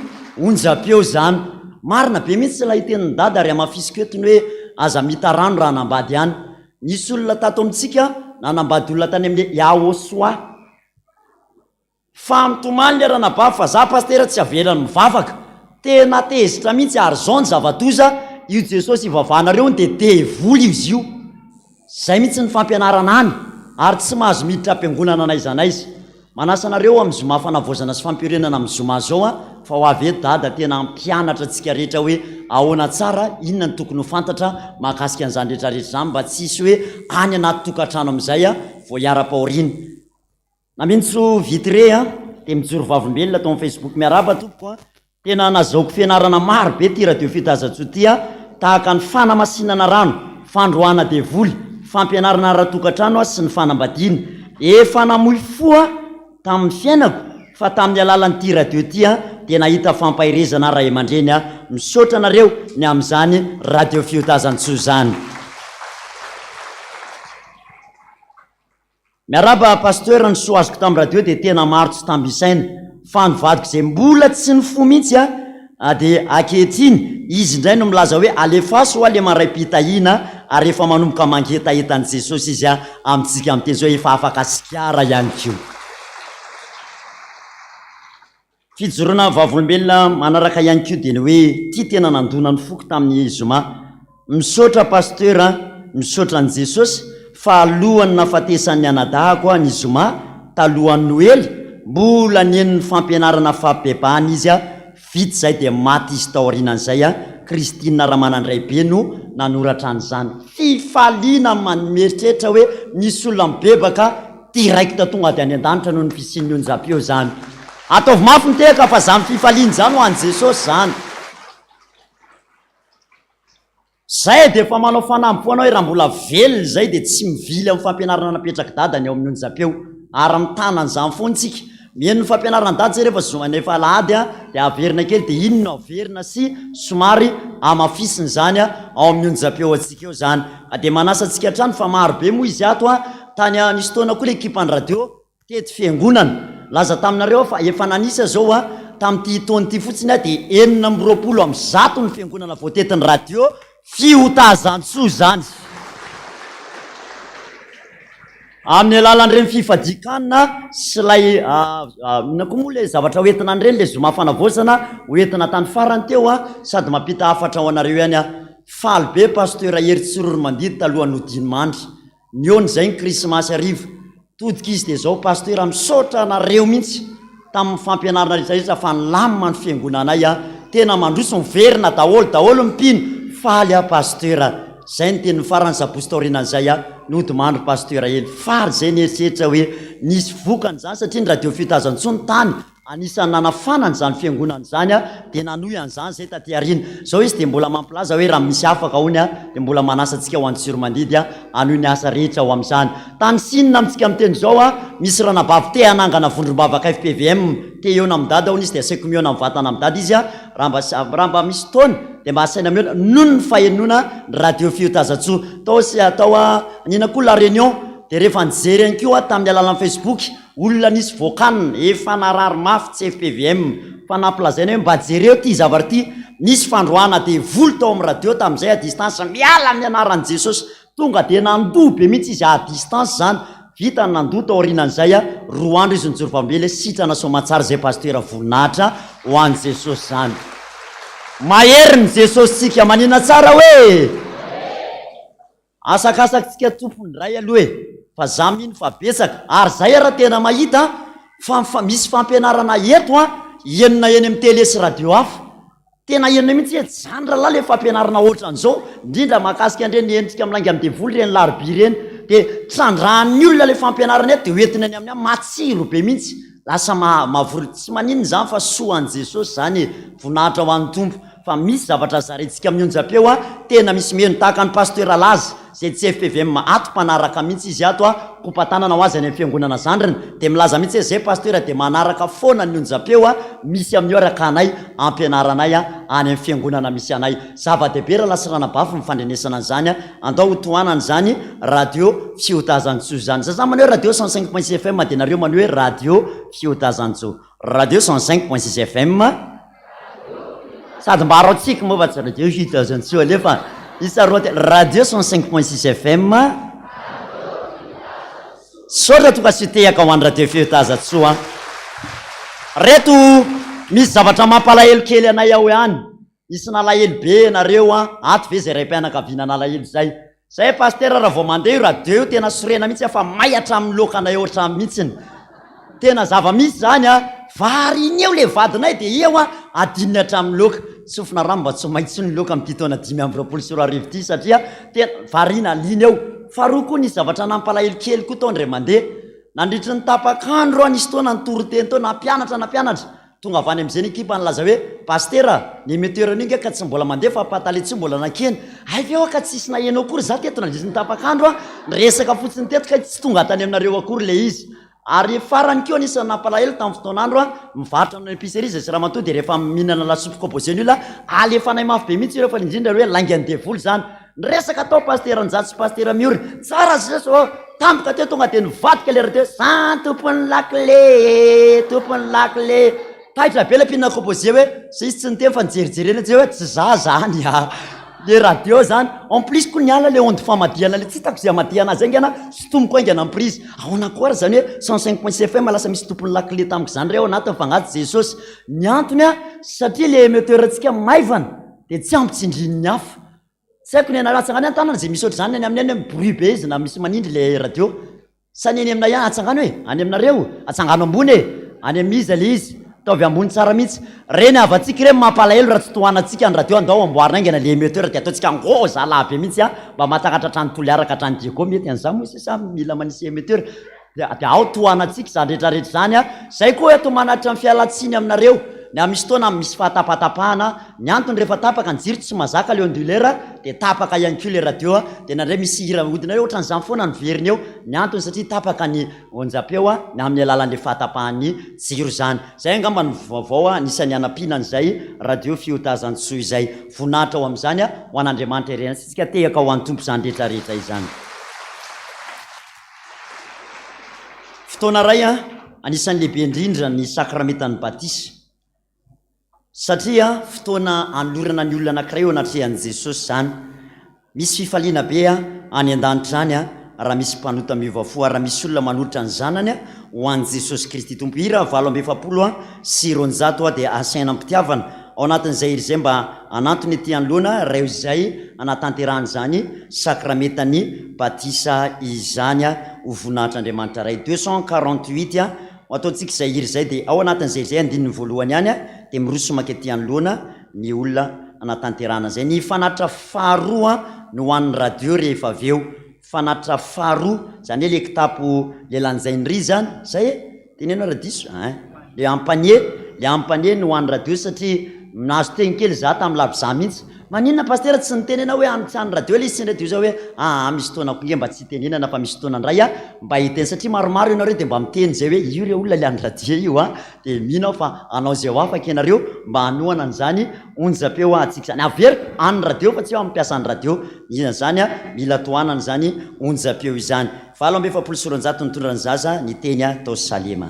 onjam-peo zany. Marina be mihitsy tsy lahiten'ny dada ary amafisiko etony hoe aza mita rano raha nambady ihany. Nisy olona tato amintsika nanambady olona tany amin'le Yaosoa. Fa mitomany le ranabavy fa za pasteur tsy avelany mivavaka. Tena tezitra mihitsy ary zao ny zavatoza io Jesosy ivavahanareo dia tevoly izy io. Zay mihitsy ny fampianarana any ary tsy mahazo miditra am-piangonana n'aiza n'aiza. Manasa anareo amin'ny zoma fanavoazana sy fampirenana amin'ny zoma zao fa ho avy eto dada tena mpianatra antsika rehetra hoe ahoana tsara inona ny tokony ho fantatra mahakasika an'izany rehetrarehetra izany mba tsy hisy hoe any anaty tokantrano amin'izay vao hiara-paoriana. Namentso vitre dia mijoro vavombelona tao amin'ny Facebook miaraba tompoko tena nazaoko fianarana maro be ty radio Fiotazantsoa ty tahaka ny fanamasinana rano, fandroana devoly, fampianarana ara-tokantrano sy ny fanambadiana. Efa namoy foa tamin'ny fiainako fa tamin'ny alalan'ity radio ty dia nahita fampahirezana ray aman-dreny misaotra anareo ny amin'izany radio Fiotazantsoa zany. Miaraba pasteur ny soa azoko tamin'ny radio dia tena maro tsy tambisaina fa nivadiko izay mbola tsy ny fo mihitsy dia ankehitriny izy indray no milaza hoe alefaso ho ale maray-pitahina ary efa manomboka mangetahitany Jesosy izy amintsika amin'teny zao efa afaka sikara ihany koa. Fijoroana vavolombelona manaraka ihany koa dia ny hoe ty tena nandona ny foko tamin'ny zoma. Misaotra pasteur misaotra an' Jesosy fa alohany nafatesan'ny anadahako ny zoma talohan'ny Noely mbola nieny ny fampianarana fampibebahana izy vitsy zay dia maty izy taorinan'izay Kristina Ramanandray be no nanoratra an'izany. Fifaliana manomeritreritra hoe nisy olona mibebaka direkta tonga dia any an-danitra noho ny fisian'ny onjam-peo zany. Ataovy mafy mitehaka fa zany fifaliana zany ho an'i Jesosy zany. Zay dia efa manao fanamby foana hoe raha mbola velona zay dia tsy mivily amin'ny fampianarana napetraka dadany ao amin'ny onjam-peo ary mitana an'izany foantsika. Mihaino ny fampianarana dady zay rehefa zoma efa alahady dia averina kely dia iny no averina sy somary amafisiny zany ao amin'ny onjam-peo antsika eo zany. Dia manasa antsika hatrany fa maro be moa izy ato tany nisy taona koa le ekipany radio tety fiangonana. Laza taminareo fa efa nanisa zao tamin'ity taona ity fotsiny dia 920 ny fiangonana voatetin'ny radio Fiotazantsoa zany. Amin'ny alalan'ireny fifadikanina sy lay na koa moa le zavatra hoentina an'ireny le zoma fanavozana hoentina tany farany teo sady mampita hafatra ho anareo ihany faly be pasteur Hery Tsororo Mandidy talohan'ny Odiny Mandry. ny ony zay ny krismasy arivo todika izy de zao paster misaotra nareo mihitsy tamin'ny fampianarana rehetrarehetra fa nylamima ny fiangonanay a tena mandroso miverina daholo mipino faly a paster zay ny teny farany zapostorinan'zay a nodimandro paster eny fary zay ny eritreritra hoe nisy vokany zany satria ny radio fitazantsony tany anisan'ny nanafanany zany fiangonana zany a de nanoy an'zany zay taty arina zao izy de mbola mampilaza hoe raha misy afaka hony a de mbola manasantsika ho antsoromandidy a anoy ny asa rehetra ho am'zany tany sinina amitsika am'teny zao a misy ranabavy te hanangana vondrombavaka FPVM te eona am'dady hony izy de asaiko miona am'vatana am'dady izy a raha mba misy taony de mba asaina miona nono ny fahenona radio fiotazatso taosy atao a nina koa la réunion de rehefa nijery any kio a tamin'ny alalan'ny Facebook olona nisy voakanina efa narary mafy tsy FPVM fa nampilazaina hoe mba jereo ty zavary ty nisy fandroana de voly tao amin'ny radio tamin'izay a distance miala amin'ny anaran'i Jesosy tonga de nandoha be mihitsy izy a distance zany vita ny nandoha tao aorinan'izay a roa andro izy nijoro fambele sitrana somatsara zay paster voninahitra ho an'i Jesosy zany mahery ny Jesosy tsika manina tsara hoe asakasakytsika tompony ray aloha e fa za mino fa betsaka ary zay raha tena mahita fa misy fampianarana eto a enina eny amin'ny télé sy radio hafa tena enina mihitsy e zany raha le fampianarana ohatran'izao indrindra mahakasika andreny endrika milangy amin'ny devoly reny larbi reny de trandrahan'ny olona le fampianarana eto de hoentina any amin'ny matsiro be mihitsy lasa mavolo tsy maninona zany fa soan'i Jesosy zany e voninahitra ho an'ny tompo fa misy zavatra zarentsika mionja-peo a tena misy meno tahaka ny paster alazy zay tsy FPVM ato mpanaraka mihitsy izy ato a kompatanana ho azy any amin'ny fiangonana zandriny de milaza mihitsy hoe zay paster de manaraka foana ny onja-peo a misy amin'ny oraka anay ampianaranay a any amin'ny fiangonana misy anay zava-dehibe raha lasirana-bafy mifandrenesana an'izany a andao ho tohanany zany radio fiotazantso zany za manao hoe radio 105.6 FM de nareo manao hoe radio fiotazantso radio 105.6 FM sady mba arotsika moa fa tsy radio fiotazantso alefa isarote radio 105.6 FM sotra toka sitehaka ho an'ny radio fiotazantso a reto misy zavatra mampalahelo kely anay ao ihany isy nalahelo be nareo a ato ve zay ray mpianakaviana nalahelo zay paster raha vao mandeha io radio io tena sorena mihitsy fa mayatra amin'ny lokanay ohatra mihitsiny tena zava-misy zany a vary iny eo le vadinay de eo a adinina hatramin'ny loka sofina rano mba tsy maitso ny loka amity taona 5 ty satria tena varina liny eo faroa koa nisy zavatra nampalahelo kely koa taondre mandeha nandritry ny tapakandro a nisy taona nytoroteny tao nampianatra tonga avany am'izay ny ekipa nylaza hoe pastera ny émetteur-ninga ka tsy mbola mandeha fa pataletsy mbola nakeny ay veo ka tsisy nahenao akory za teto nandrisy ny tapakandro a resaka fotsiny teto ka tsy tonga tany aminareo akory le izy ary farany keo nisy nampalahelo tamin'ny fotoanandro a mivarotra amin'ny épicerie zay sy raha matoa de rehefa mihinana lasopy composé nula alefanay mafy be mihitsy rehefa indrindra hoe langy any devoly zany resaka tao paster njato sy paster miory tsara zao tampoka teo tonga de nivadika lera teo san tompony lakle taitra be le mpinana composé hoe sy izy tsy niteny fa nijerijerena tsy hoe tsy za zany a le radio zany en plus koa niala le onde famadiana le tsy hitako zay amadiana zay ngana sy tomoko aingana amin'ny prise ahoana koa zany hoe 105.6 FM lasa misy tompony lakle tamiko zany reo anatiny fangaty Jesosy ny antony a satria le émetteur antsika maivana de tsy ampitsindrininy hafa tsy haiko ny anaratsangany an-tanana zay misy ohatry zany any amin'ny any bruit be izy na misy manindry le radio sany any aminay ihany atsangany hoe any aminareo atsangano ambony e any amin'izy le izy taovy ambony tsara mihitsy reny avatsika reny mampalahelo raha tsy tohanatsika ny radio andao amboarina aingana le émetteur de ataontsika ngoza lahabe mihitsy a mba mahatakatra trano toliaraka trano diego mety an'izany moa sa mila manisy émetteur de ao tohanatsika zany rehetrarehetra zany a zay koa hoe ato manatra ny fialatsiny aminareo ny misy toana misy fahatapatapahana ny antony rehefa tapaka ny jiro tsy mazaka le onduleur de tapaka ihany koa le radio de nandray misy hira hodinareo ohatran'ny zany foana ny veriny eo ny antony satria tapaka ny onjapeo a ny amin'ny alalan'le fahatapahan'ny jiro zany zay angamba ny vaovao a nisan'ny anapinan'izay radio fiotazantso izay voninahitra ao amin'izany a ho an'Andriamanitra ireny sitsika tehaka ho an'ny tompo zany rehetrarehetra izany fotoana ray a anisan'ny lehibe indrindra ny sakramentan'ny batisy satria fotoana anolorana ny olona anankiray eo anatrehan'i Jesosy zany misy fifaliana be a any an-danitra zany a raha misy mpanota miovafoa raha misy olona manolotra ny zanany a ho an'i Jesosy Kristy tompo hira 7 sy 9 de asaina ampitiavana ao anatin'izay iry zay mba anatony ty anoloana reo izay anatanterahany zany sakramentany batisa izany ho voninahitryandriamanitra ray 248 ataontsika izay iry zay dia ao anatin'izay zay andininy voalohany ihany dia mirosomaka ty anoloana ny olona anatanterahana zay ny fanatra faharoa no hoan'ny radio rehefa avy eo fanatra faharoa zany hoe le kitapo lelan'izay nyry zany zay tenena radiso le ampanie no hoan'ny radio satria nazo teny kely za tamin'ny laviza mihitsy maninona paster tsy nitenena hoe antsany radio le izy sy radio zao hoe misy fotoana koe mba tsy tenenana fa misy fotoana ndray mba hiteny satria maromaro ianareo dia mba miteny zay hoe io re olona le any radio io dia mihina aho fa anao zay ho afaka ianareo mba hanoana an'izany onjapeo atsika zany avery any radio fa tsy eo ampiasa any radio iana zany mila tohanany zany onjapeo izany 7 nitondra ny zaza ny teny tao salema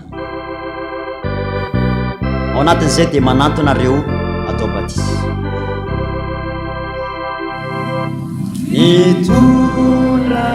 ao anatin'izay dia manantonareo atao batisy mitondra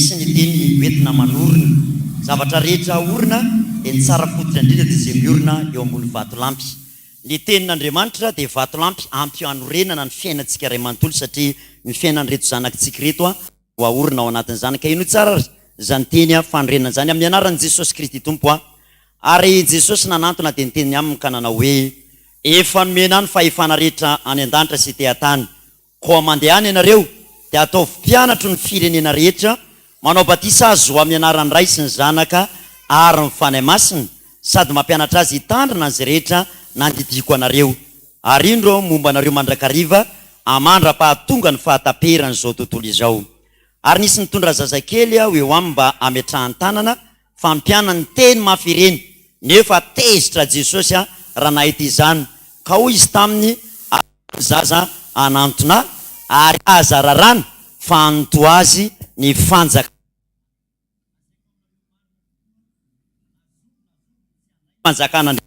misy ny teny oentina manorina zavatra rehetra orina dia ny tsara fototra indrindra dia izay miorina eo ambony vatolampy ny tenin'Andriamanitra dia vatolampy ampy hanorenana ny fiainantsika ray manontolo satria ny fiainany reto zanakitsika reto ho aorina ao anatin'izany ka ino tsara zany teny fanorenana zany amin'ny anaran'i Jesosy Kristy tompo ary Jesosy nanantona dia ny teniny aminy ka nanao hoe efa nomena ny fahefana rehetra any an-danitra sy tean-tany koa mandehany ianareo dia atao mpianatro ny firenena rehetra manao batisa azy ho amin'ny anaran'ny Ray sy ny Zanaka ary ny Fanahy Masina sady mampianatra azy hitandrina azy rehetra nandidiko anareo ary indro momba anareo mandrakariva amandra-pahatonga ny fahataperana izao tontolo izao ary nisy nitondra zazakely ho eo aminy mba ametrahany tanana fampiana ny teny mafy ireny nefa tezitra Jesosy raha nahita izany ka hoy izy taminy zaza anantona ary aza rarana fa anoto azy ny fanjakana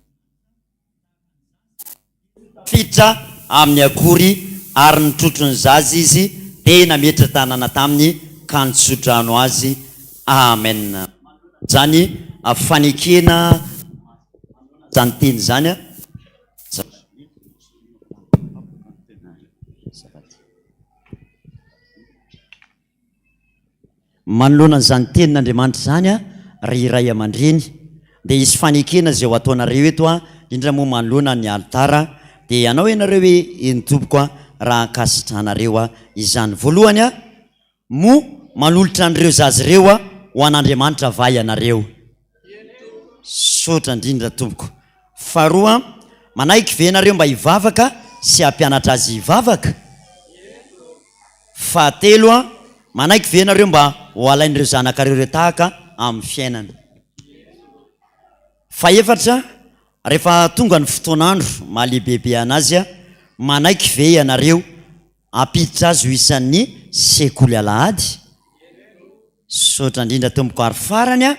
fitra amin'ny akory ary nitrotro ny zaza izy dia nametra tanana taminy ka nitsodrano azy amen zany fanekena zany teny zany manoloana n'izany tenin'Andriamanitra zany ry iray aman-dreny dia isy fanekena zay ho ataonareo eto indrindra moa manoloana ny altara dia ianao ianareo hoe eny tompoko raha ankasitranareo izany voalohany mo manolotra an'ireo zazy ireo ho an'Andriamanitra vai ianareo sotra indrindra tompoko faharoa manaiky ve ianareo mba hivavaka sy hampianatra azy hivavaka fahatelo manaiky ve ianareo mba ho alain'ireo zanakareo reo tahaka amin'ny fiainana faefatra rehefa tonga ny fotoanandro mahalehibehibe anazy manaiky ve ianareo ampiditra azy ho isan'ny sekoly alahady sotra indrindra tomboko ary farany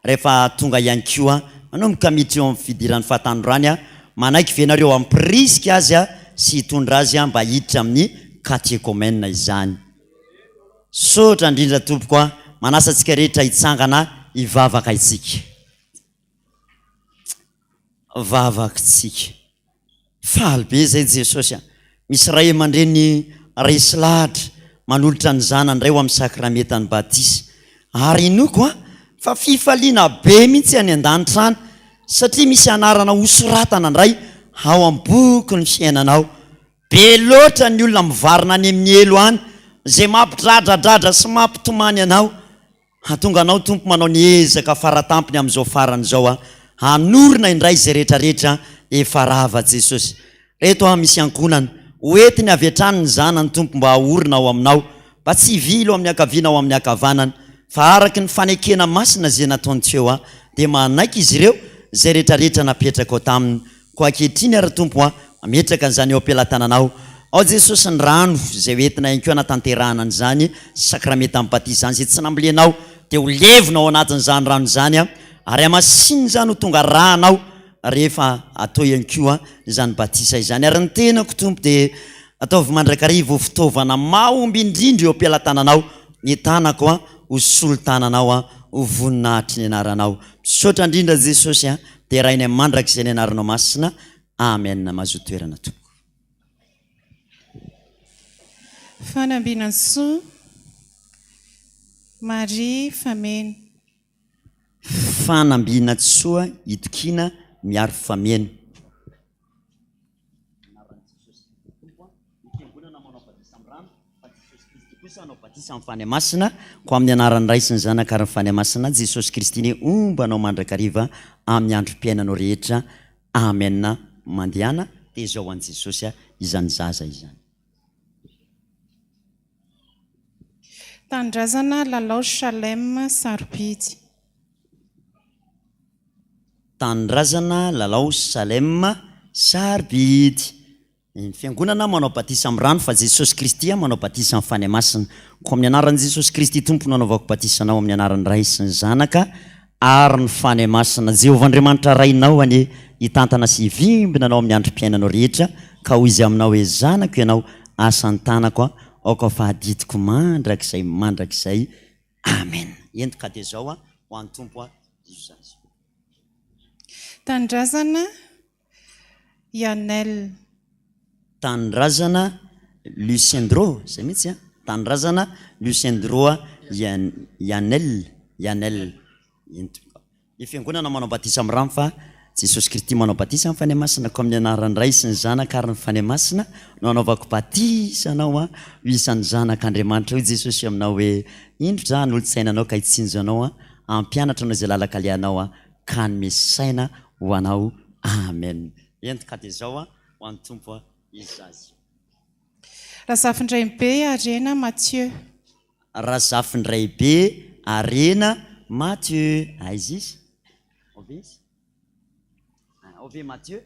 rehefa tonga ihany koa manomboka miditra eo amin'ny fidiran'ny fahatandrony manaiky ve ianareo ampirisika azy sy hitondra azy mba hiditra amin'ny katekomena izany sotra indrindra tompoko manasa antsika rehetra hitsangana hivavaka itsika vavakatsika faly be zay Jesosy misy ray aman-dreny resy lahatra manolotra ny zanany ray ho amin'ny sakramentany batisa ary inoko a fa fifaliana be mihitsy any an-danitra any satria misy anarana hosoratana ndray ao am-boky ny fiainanao be loatra ny olona mivarina any amin'ny elo any zay mampidradradradra sy mampitomany anao hatonga anao tompo manao ny ezaka faratampony amin'izao farany zao a hanorina indray zay rehetrarehetra efa rava Jesosy reto a misy ankonana hoentiny avy hatrany ny zanany tompo mba haorina ao aminao mba tsy vilo amin'ny akaviana ao amin'ny akavanana fa araky ny fanekena masina zay nataony tseo a dia manaiky izy ireo zay rehetrarehetra napetraka ao taminy ko ankehitriny ary tompo a mametraka an'izany eo am-pilatananao ao Jesosy ny rano zay hoentina ihany koa natanterahana an'izany sakramenta amin'ny batisa zany zay tsy nambolenao dia ho levina ao anatin'izany rano zany a ary amasininy zany ho tonga rahanao rehefa atao ihany koa zany batisa izany ary ny tenako tompo dia ataovy mandrakariva ho fitaovana mahomby indrindra eo am-pilatananao ny tanako a ho solotananao a ho voninahitry ny anaranao misaotra indrindra Jesosy a dia rainy mandrak izay ny anaranao masina amen mahazo toerana toko fanambiana soa Maria fameno fanambiana soa itokina miaro fameno batisa amin'ny fany masina ko amin'ny anaran'ny ray sy ny zanaka ary ny fany masina Jesosy Kristy ny ombanao mandrakariva amin'ny androm-piainanao rehetra amen mandehana dia zao an' Jesosy izany zaza izany Tandrazana lalao Salem sarobidy tandrazana lalao Salem sarobidy ny fiangonana manao batisa amin'ny rano fa Jesosy Kristy manao batisa amin'ny fany masina ko amin'ny anaran'i Jesosy Kristy tompo nanaovako batisanao amin'ny anaran'ny ray sy ny zanaka ary ny fany masina Jehovah Andriamanitra rainao any hitantana sy hivimbinanao amin'ny androm-piainanao rehetra ka ho izy aminao hoe zanako ianao asan-tanako aoka fahaditiko mandrakizay amen entoka dia zao ho an'ny tompo Jesus Tandrazana Yanel tandrazana Lucendro zay mihitsy tandrazana Lucendro Yanel ny fiangonana manao batisa amin'ny rano fa Jesosy Kristy manao batisa amin'ny fany masina ko amin'ny anaran'ny ray sy ny zanaka ary ny fany masina no anaovako batisa anao ho isan'ny zanak'Andriamanitra hoe Jesosy aminao hoe indro zany olo-tsainanao ka hitsinjanao ampianatra anao zay lalaka lianao ka ny mesaina ho anao amen entoka dia zao ho an'ny tompo izazy Razafindray be Arena Mathieu Razafindray be Arena Mathieu izy izy Ove Mathieu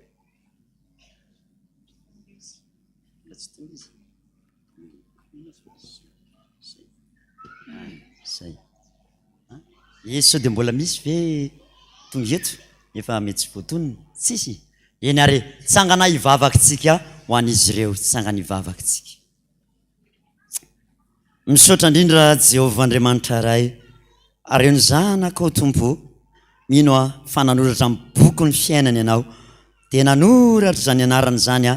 sao dia mbola misy ve tonga eto efa mety tsy voatonony tsisy eny ary tsangana hivavakitsika ho an'izy ireo tsangana hivavakitsika misaotra indrindra Jehovah Andriamanitra ray ary ny zanaka o tompo mino fananoratra amin'ny boky ny fiainana ianao dia nanoratra zany anarana zany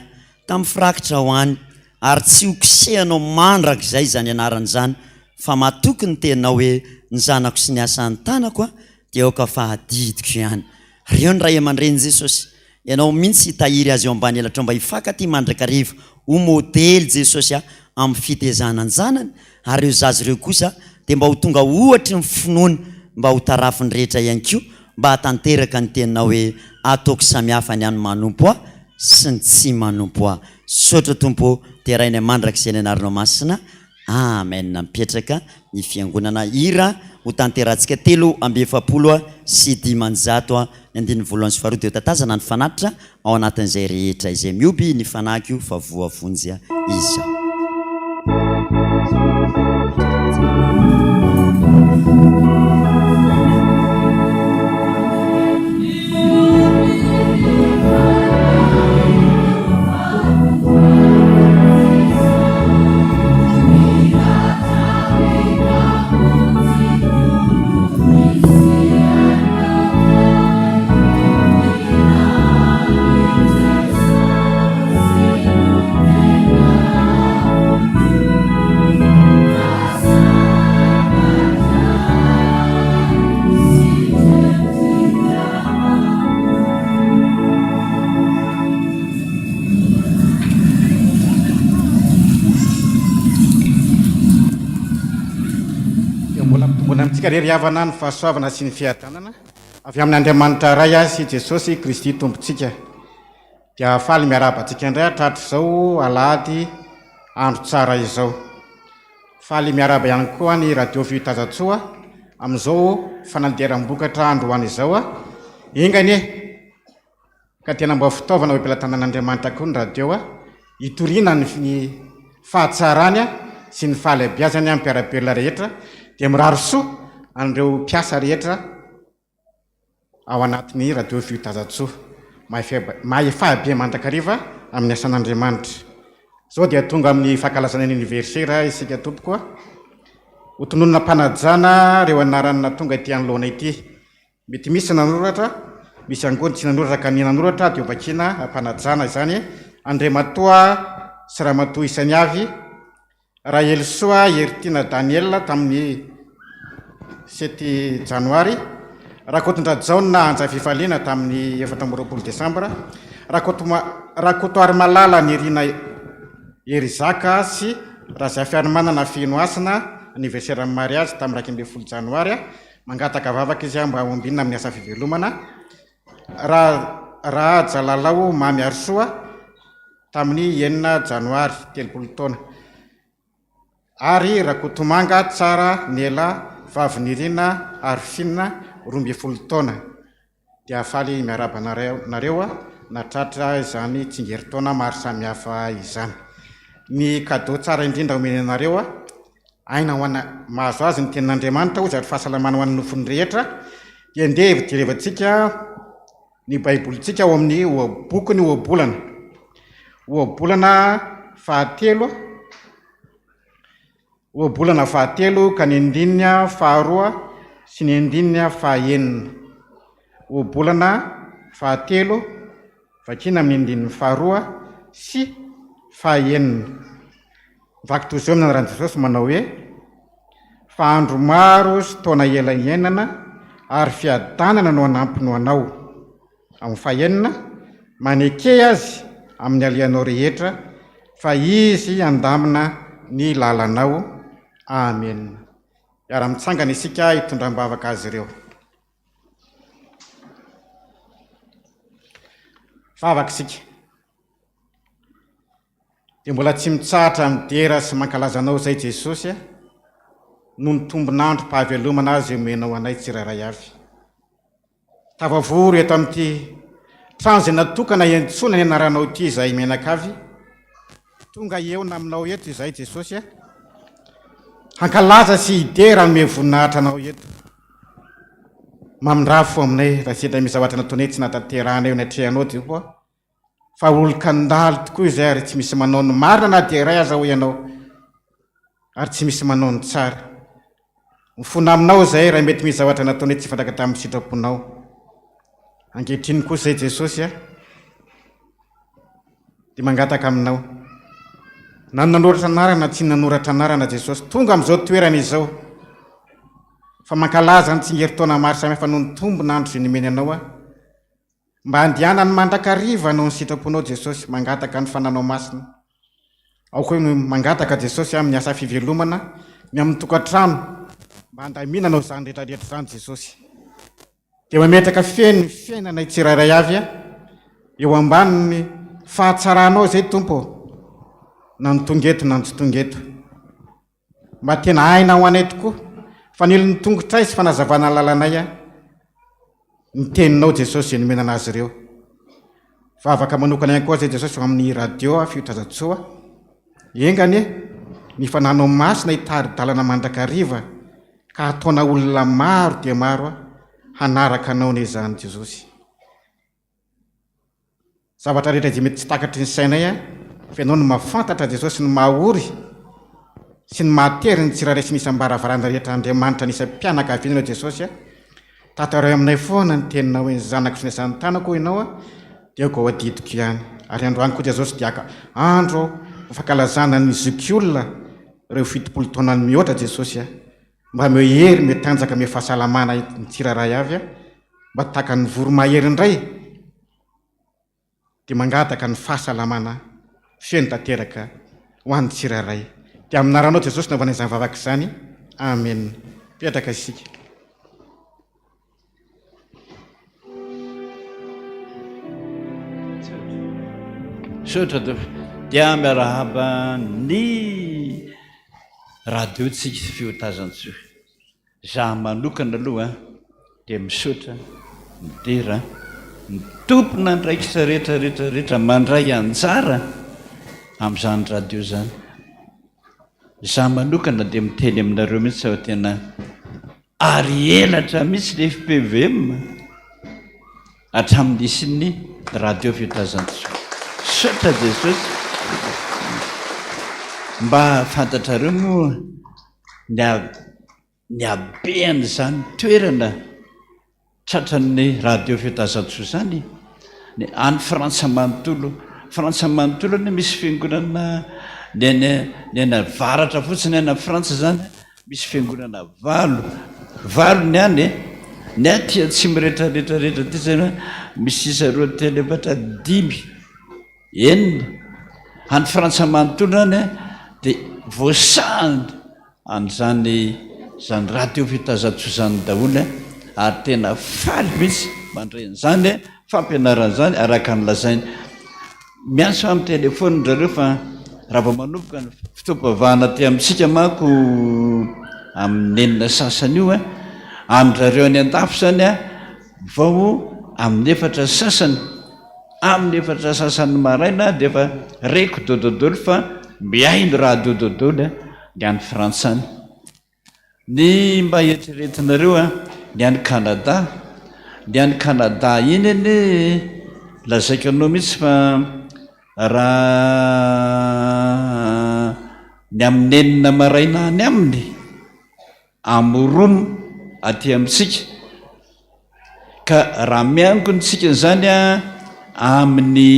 tamin'ny firakitra ho any ary tsy ho kisehanao mandraka izay zany anarana zany fa matoky ny tenao hoe ny zanako sy ny asan'ny tanako dia aoka fahadidiko ihany reo ny ray aman-dreny Jesosy ianao mihitsy hitahiry azy eo ambany elatra mba hifankaty mandrakariva ho modely Jesosy amin'ny fitezana ny zanany ary eo zazy ireo kosa dia mba ho tonga ohatry ny finoany mba ho tarafiny rehetra ihany koa mba hatanteraka ny tenao hoe ataoko samihafa ny any manompo sy ny tsy manompo sotra tompo dia rainy mandraka izay ny anaranao masina amen mipetraka ny fiangonana ira ho tanterantsika 3:70 sy 10 ny andininy voalohany sy faharoa dia tatazana ny fanatitra ao anatin'izay rehetra izay mioby ny fanaky fa voavonjy izy mbola mitsika rery havana ny fahasoavana sy ny fiadanana avy amin'ny Andriamanitra ray sy Jesosy Kristy tompontsika. Dia faly miarabantsika indray hatratra izao alahady andro tsara izao. Faly miaraba ihany koa ny radio Fitazatsoa amin'izao fananderam-bokatra androany izao ingany ka tena mba fitaovana oe-pilatanan'Andriamanitra koa ny radio hitoriana ny fahatsarany sy ny fahalebiazany amin'ny mpiarabelona rehetra dia miraro soa an'ireo mpiasa rehetra ao anatin'ny radio Fitazatsoa. Mahay fahabe mandrakariva amin'ny asan'Andriamanitra. Zao dia tonga amin'ny fankalazana ny aniversera isika tompoko hotononona mpanajana reo anarana tonga ity anoloana ity. Mety misy nanoratra, misy angony tsy nanoratra ka ny nanoratra dia vakina mpanajana izany Andriamatoa sy Ramatoa isany avy Rahelsoa Ertina Daniel tamin'ny 7 janoary, Rakotondra Jaona Anja Fifaliana tamin'ny 14 desambra, Rakotoary Malala ny Irina Erizaka sy Razafiarimanana Finoasina aniversera amin'ny mariazy tamin'ny 12 janoary, mangataka vavaka izy mba ombinina amin'ny asa fivelomana. Raha Jalalao Mamy Arsoa tamin'ny 9 janoary 30 taona. Ary Rakotomanga Tsara Nela Vavinirina Arfina 12 taona. Dia faly miaraba nareo natratra izany tsingeritaona maro samihafa izany. Ny kadô tsara indrindra omenareo aina hoana mahazo azy ny tenin'Andriamanitra ozy ary fahasalamana ho an'ny nofony rehetra dia ndeha jerevantsika ny baibolitsika ao amin'ny boky ny ohabolana fahatelo ka ny andininy faharoa sy ny andininy fahaenina. Ohabolana fahatelo vakina amin'ny andininy faharoa sy fahaenina. Vaky toy izao amin'ny anaran'i Jesosy manao hoe fa andro maro sy taona ela iainana ary fiadanana no anampino anao. Amin'ny fahaenina maneke azy amin'ny alianao rehetra fa izy andamina ny lalanao. Amen. Miara-mitsangana isika hitondram-bavaka azy ireo. Vavaka isika. Dia mbola tsy mitsahatra midera sy mankalazanao izay Jesosy noho ny tombonandro mpahavelomana azy omenao anay tsiraray avy. Tavavory eto amin'ity trano izay natokana hiantsona ny anaranao ity izay menakavy. Tonga eo naminao eto izay Jesosy hankalaza sy hidera ny voninahitra anao eto. Mamindrafo aminay raha sendra misy zavatra nataonay tsy natanterahana eo ny atrehanao dia koa fa olo-kandaly tokoa izay ary tsy misy manao ny marina na dia iray aza ho ianao ary tsy misy manao ny tsara. Mifona aminao izay raha mety misy zavatra nataonay tsy fantaka tamin'ny sitraponao. Ankehitriny kosa izay Jesosy dia mangataka aminao. Na nanoratra anarana tsy nanoratra anarana Jesosy tonga amin'izao toerana izao fa mankalaza ny tsingeritaona maro samihafa noho ny tombonandro izay nomeny anao mba handihana ny mandrakariva noho ny sitraponao Jesosy, mangataka ny fananao masina. Ao koa no mangataka Jesosy amin'ny asa fivelomana ny amin'ny tokantrano mba handaminanao izany rehetrarehetra izany Jesosy. Dia mametraka feno ny fiainana tsiraray avy eo ambanin'ny fahatsaranao izay Tompo, na ny tongeto na ny tsy tongeto. Mba tena aina ho anay tokoa fa nilo ny tongotray sy fanazavana lalanay ny teninao Jesosy nomenana azy ireo. Vavaka manokana ihany koa izay Jesosy amin'ny radio Fitazatsoa engany ny fananao masina hitari-dalana mandrakariva ka hataona olona maro dia maro hanaraka anao n'izany Jesosy. Zavatra rehetra izay mety tsy takatry ny sainay fa ianao no mahafantatra Jesosy ny mahaory sy ny mahatery ny tsiraray sy nisy ambaravarana rehetra Andriamanitra nisy mpianaka avinanao Jesosy. Tantarao aminay foana ny teninao hoe ny zanako sy ny asany tanako ianao dia ko adidiko ihany. Ary androany koa Jesosy dia andro fankalazana ny zokiolona ireo 70 taona ny mihoatra Jesosy mba mehery metanjaka me fahasalamana ny tsiraray avy mba taka ny voromahery indray dia mangataka ny fahasalamana feno tanteraka ho an'ny tsiraray. Dia aminaranao Jesosy naovanay izany vavaka izany. Amen. petraka isika. Sotra dia miarahaba ny radio tsika fiotazantsoa. Za manokana aloha dia misotra midera ny tompona ndraikitra rehetrarehetrarehetra mandray anjara amin'izany radio zany. Za manokana dia miteny aminareo mihitsy sao tena ary elatra mihitsy le FPVM hatramin'ny isin'ny radio fiotazantsoa. Sotra Jesosy mba fantatrareo moa ny abeany zany toerana tratran'ny radio fiotazantsoa zany ny any Frantsa manontolo ny misy fiangonana ny ana varatra fotsiny any Frantsa zany misy fiangonana valo ny any ny aty atsimo rehetrarehetrarehetra ty zany misy isa roa telo efatra dimy enina any Frantsa manontolo any dia voasahany an'zany radio fiotazantsoa zany daholo ary tena faly mihitsy mandray an'izany fampianaran'izany araka ny lazainy. Mianso amin'ny telefôny zareo fa raha vao manomboka ny fitoam-pavahana ty amintsika manko amin'ny enina sasany io amin'ndrareo any an-dafo zany vao amin'ny efatra sasany maraina dia efa reko dododolo fa miaino raha dododolo ny any Frantsany. Ny mba eritreretinareo ny any Canada iny any lazaiko anao mihitsy fa raha ny amin'ny enina maraina any aminy amoromo aty amintsika ka raha miangontsika zany amin'ny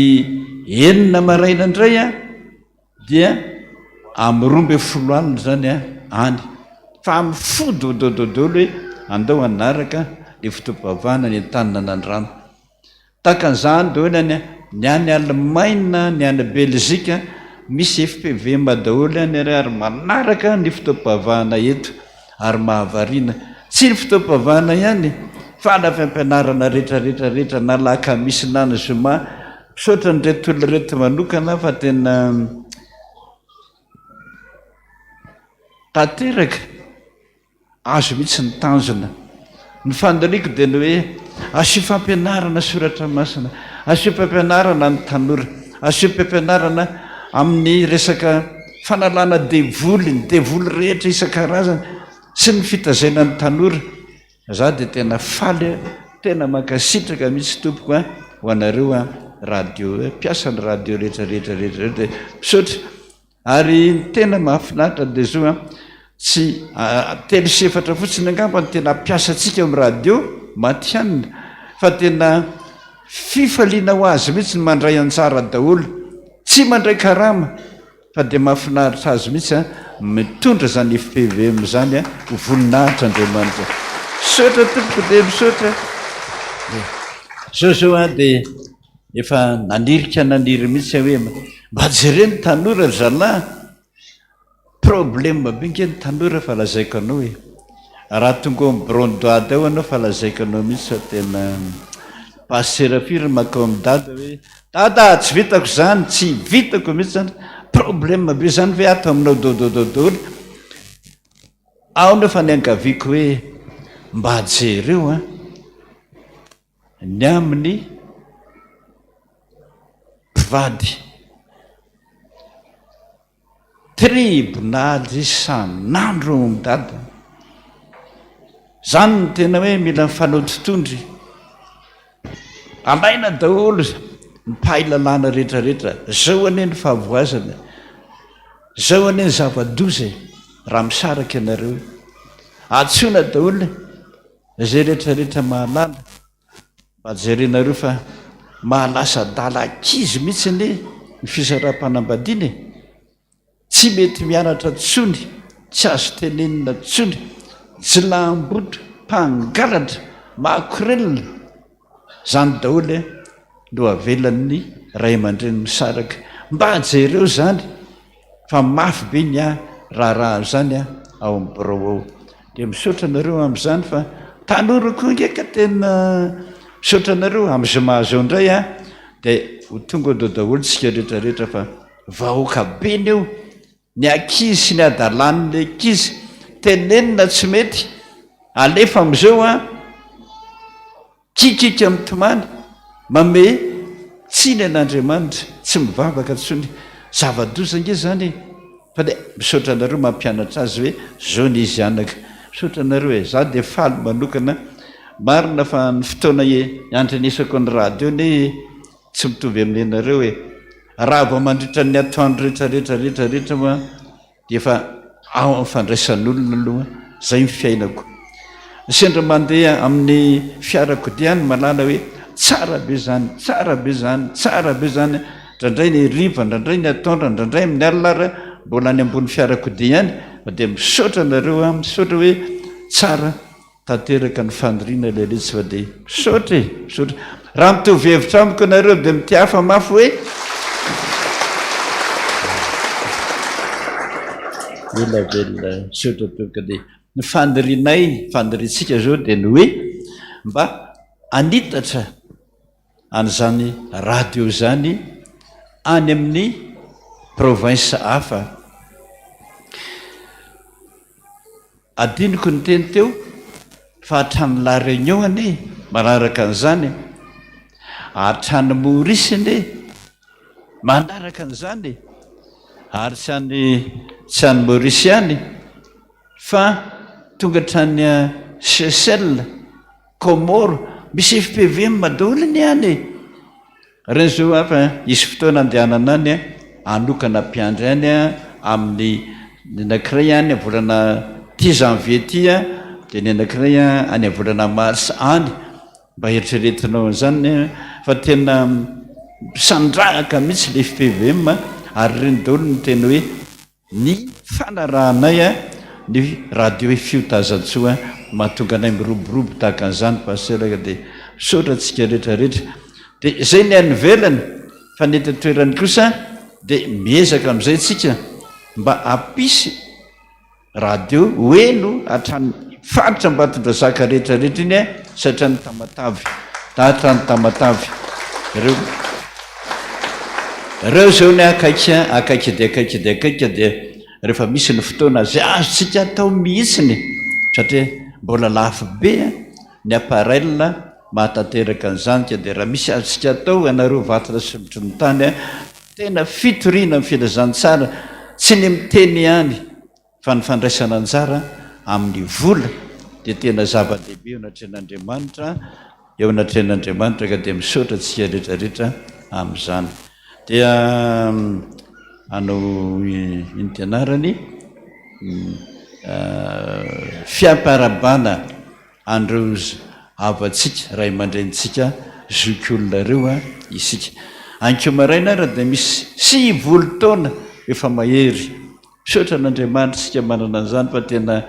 enina maraina indray dia amorombe folo alina zany any fa amin'ny fododododolo hoe andao anaraka le fotoam-pavahana ny tanina nandrano takan'izany daholo ny any Allemagne ny any Belzika misy FPVM daholo ary manaraka ny fotoam-pavahana eto ary mahavariana tsy ny fotoam-pavahana ihany fa na fampianarana rehetrarehetrarehetra nalaka misy nany zoma sotra ny retolo reto manokana fa tena tanteraka azo mihitsy ny tanjona. Ny fandariako dia ny hoe asio fampianarana soratra masina, asio fampianarana ny tanora, asio fampianarana amin'ny resaka fanalana devoly, ny devoly rehetra isan-karazany sy ny fitazaina ny tanora. Za dia tena faly tena mankasitraka mihitsy tompoko ho anareo radio mpiasa ny radio rehetrarehetrarehetra misaotra ary tena mahafinaritra dia zo tsy telo sy efatra fotsiny angamba ny tena mpiasantsika amin'ny radio matianina fa tena fifaliana ho azy mihitsy ny mandray anjara daholo tsy mandray karama fa dia mahafinaritra azy mihitsy mitondra zany FPVM zany ho voninahitra Andriamanitra. Misaotra tompoko dia misaotra zao dia efa naniry mihitsy hoe mba jereny tanora zalahy problème benke ny tanora fa lazaiko anao hoe raha tonga amin'ny brondoady ao anao fa lazaiko anao mihitsy fa tena paserafiry makao amin'ny dada hoe dada tsy vitako zany tsy vitako mihitsy zany problème be zany ve ato aminao dodododolo ao nefa ny angaviako hoe mba jereo ny amin'ny mpivady tribonaly isan'andro midada zany ny tena hoe mila mifanao totondry alaina daholo mpahay lalàna rehetrarehetra zao ane ny fahavoazana zao ane ny zava-doza raha misaraka ianareo atsona daholo zay rehetrarehetra mahalala mba jerenareo fa mahalasa dala akizy mihitsy ny fisaraha-panambadiana tsy mety mianatra tsony tsy azo tenenina tsony tsy lambotra mpangalatra makorelona zany daholo no avelan'ny ray aman-dreny misaraka mba jereo zany fa mafy be ny raharaha zany ao amin'ny birao ao dia misaotra nareo amin'izany fa tanora koa ngeka tena misaotra nareo amin'izay mahazo indray a dia ho tonga dao daholo tsika rehetrarehetra fa vahoaka beny eo ny ankizy sy ny adalan'le ankizy tenenina tsy mety alefa am'izao a kikika mitomany mame tsiny an'andriamanitra tsy mivavaka tsony zava-doza nge zany fa de misaotra anareo mampianatra azy hoe zao ny izy anaka misaotra anareo e za de faly manokana marina fa ny fotoana andrenesako ny radio ny tsy mitovy amin'ny anareo hoe raha vao mandritra ny atoandro rehetrarehetrarehetrarehetra moa de efa ao amin'ny fandraisan'olona aloha zay mifiainako sendra mandeha amin'ny fiarakodiany malala hoe tsara be zany tsara be zany tsara be zany ndraindray ny riva ndraindray ny ataondra ndraindray amin'ny alinara mbola any ambony fiarakodia ihany de misaotra nareo a misaotra hoe tsara tanteraka ny faniriana leletsy fa de misaotra e misaotra raha mitovy hevitra amiko nareo de mitiafa mafy hoe elavelona misaotra toka de ny fanirinay faniritsika zao de ny hoe mba anitatra an'izany radio zany any amin'ny province hafa adiniko ny teny teo fa hatrany la réunion ane manaraka an'izany hatrany morisiny manaraka an'izany ary tsy any Maurice any fa tonga trany Seychelles Comore misy FPVM daholo ny any reny zao afa isy fotoana andehanana any anokana mpiandry any amin'ny nankiray any volana 10 janvier ty de ny anankiray any volana mars any mba eritreretinao zany fa tena sandrahaka mihitsy le FPVM ary reny daholo ny tena hoe ny fanarahanay ny radio fiotazatsoa mahatonga anay miroborobo tahaka an'izany paselaka de misaotra atsika rehetrarehetra de zay ny any velany fa netitoerany kosa de miezaka am'izay tsika mba apisy radio hoeno hatrany faritra mba tondra zaka rehetrarehetra iny satria ny tamatavy hatrany tamatavy reo zao ny akaiky de rehefa misy ny fotoana zay azotsika atao mihitsiny satria mbola lafo be ny appareil mahatanteraka an'izany ka de raha misy azotsika atao anareo vatana solotry ny tany tena fitoriana amin'ny filazantsara tsy ny miteny ihany fa ny fandraisana anjara amin'ny vola de tena zava-dehibe eo anatren'Andriamanitra ka de misaotra tsika rehetrarehetra amin'izany dia anao intianarany fiamparabana andreo avatsika ray aman-drenitsika zokolonareo isika ankeo-maraina ara de misy 50 taona efa mahery misaotra an'Andriamanitra tsika manana an'izany fa tena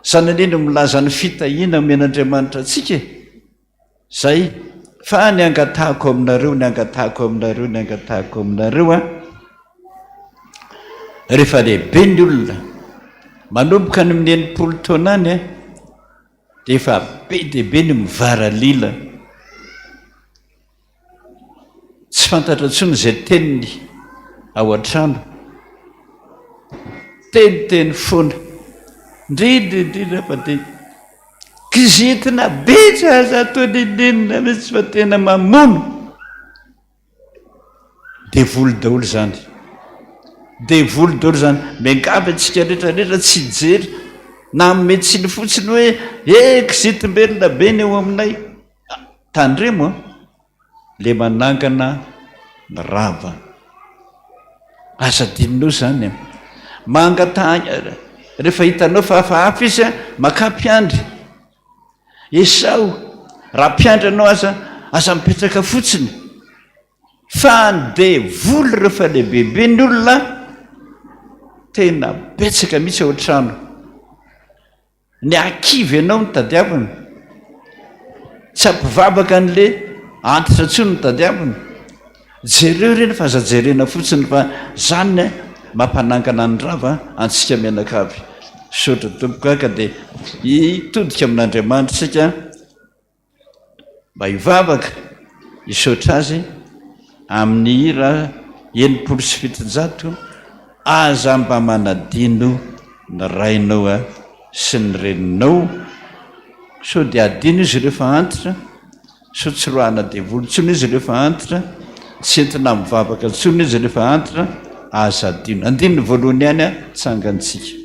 sananeno milaza ny fitahina amen'Andriamanitra atsika zay fa ny angatahako aminareo rehefa lehibe ny olona manomboka ny amin'ny 90 taona any de efa be dehibe ny mivaralila tsy fantatra tsony zay teniny ao an-trano teniteny foana ndrindrindrindra fa de kizitina betsa aza toninenina mihitsy fa tena mamono de voly daholo zany miangavy atsika rehetrarehetra tsy jery na metsiny fotsiny hoe kizitim-belona be ny eo aminay tandremo le manangana ny rava asa dininao zany mangatahany rehefa hitanao fa hafahafa izy makampiandry esao raha mpiandry anao aza mipetraka fotsiny fa de voly rehefa lehibebe ny olona tena betsaka mihitsy ao an-trano ny akivy ianao ny tadiavana tsy ampivavaka an'le antitra tsony ny tadiavana jereo reny fa aza jerena fotsiny fa zany mampanangana ny rava antsika mianakavy misaotra tompoka ka dia hitodika amin'Andriamanitra sika mba hivavaka hisaotra azy amin'ny hira 750 aza mba manadino ny rainao sy ny reninao so dia adino izy rehefa antitra so tsy roahana devoly ntsony izy rehefa antitra tsy entina mivavaka ntsony izy rehefa antitra aza adino andino ny voalohany ihany tsangantsika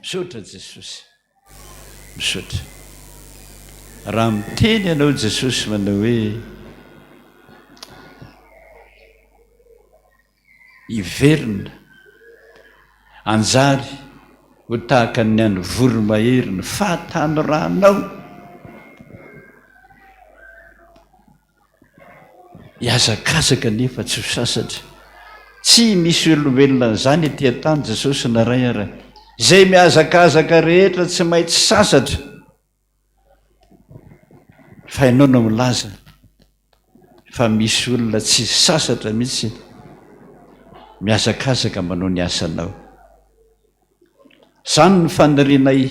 misaotra Jesosy misaotra raha miteny ianao Jesosy manao hoe iverina anjary ho tahaka ny any voromahery ny fahatany ranao hiazakazaka nefa tsy ho sasatra tsy misy olombelona n'izany etỳ an-tany Jesosy naray ara izay miazakazaka rehetra tsy maintsy sasatra fa ianao no milaza fa misy olona tsy sasatra mihitsy miazakazaka manao ny asanao zany ny fanirianay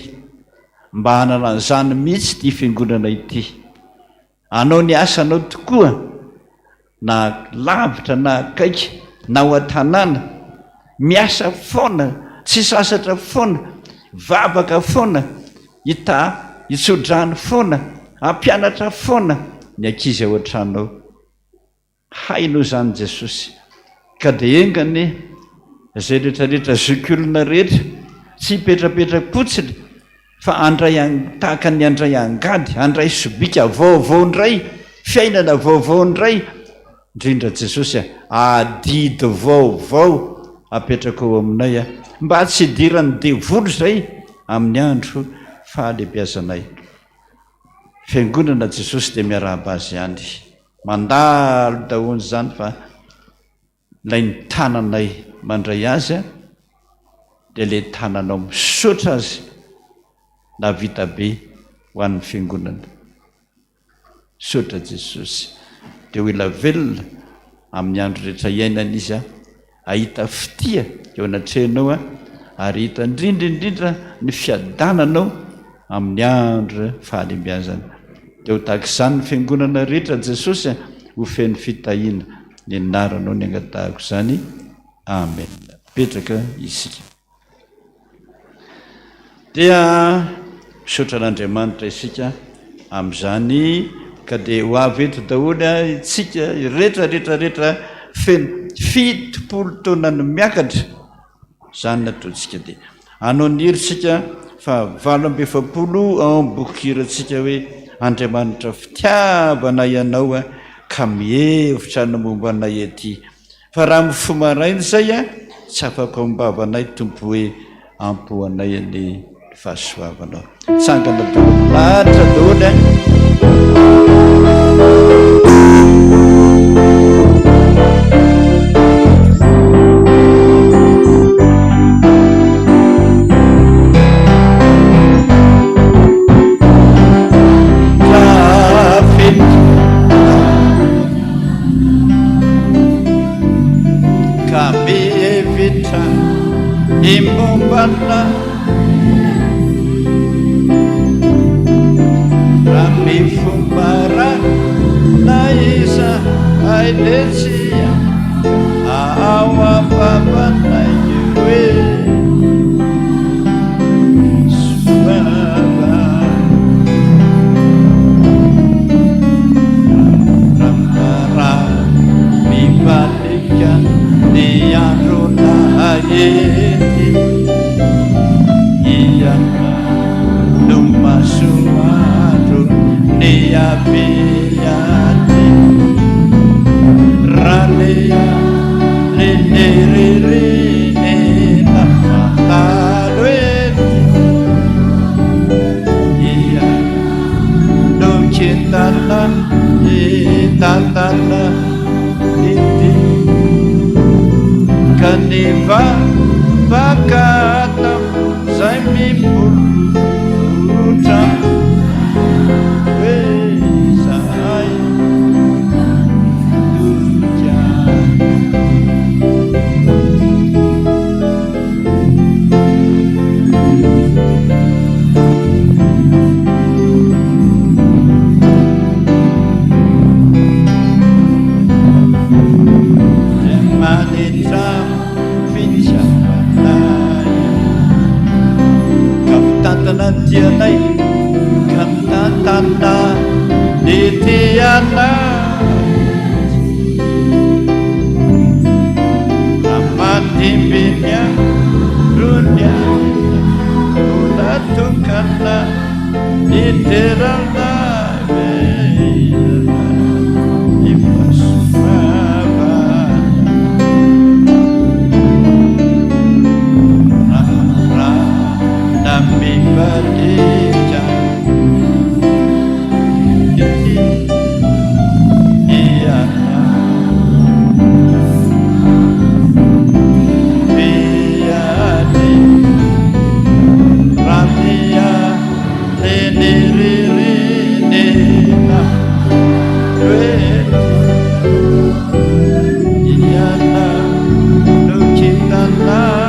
mba hanana an'izany mihitsy ty fiangonana ity anao ny asanao tokoa na lavitra na akaiky na ho an-tanàna miasa foana tsy sasatra foana vavaka foana hitsodrany foana ampianatra foana ny ankizy ao an-tranao hainao zany Jesosy ka dia engany izay rehetrarehetra zokiolona rehetra tsy hipetrapetraka potsiny fa andray tahaka ny andray angady andray sobika vaovao ndray fiainana vaovao ndray indrindra Jesosy adidy vaovao apetraka ao aminay mba tsy hidirany devoly zay amin'ny andro fahalebiazanay fiangonana Jesosy dia miarahaba azy ihany mandalo dahony zany fa lay ny tananay mandray azy dia le tananao misaotra azy na vita be ho an'ny fiangonana misaotra Jesosy dia ho ela velona amin'ny andro rehetra iainana izy ahita fitia eo anatrehanao ary hita indrindraindrindra ny fiadananao amin'ny andro fahalembiazana dia ho tahaka izany ny fiangonana rehetra Jesosy ho feno fitahiana ny anaranao ny angatahako izany amen petraka isika dia misaotra an'Andriamanitra isika amin'izany ka dia ho avy eto daholo itsika rehetrarehetrarehetra feno 70 taona no miakatra zany nataontsika dia anao ny herisika fa 7 ambokiratsika hoe Andriamanitra fitiavana ianao ka mihevitra ny mombanay ety fa raha mifomarainy zay tsy afaka ombavanay tompo hoe ampoanay ny fahasoavanao tsangana daholo lahatra daholo Aidesia awa papa na yue subaba ramara mibalikan niaruna ayeti iyana numasuaru niabiyati Ralea le na matalweti iya no chitana tatana iti kaniva bakata zaimi putra wesai Tianai kantana di tiana amati binya dunia udah tukana di terana ipas baba nami berija iya biadi ratia leniriri na iya na nukitana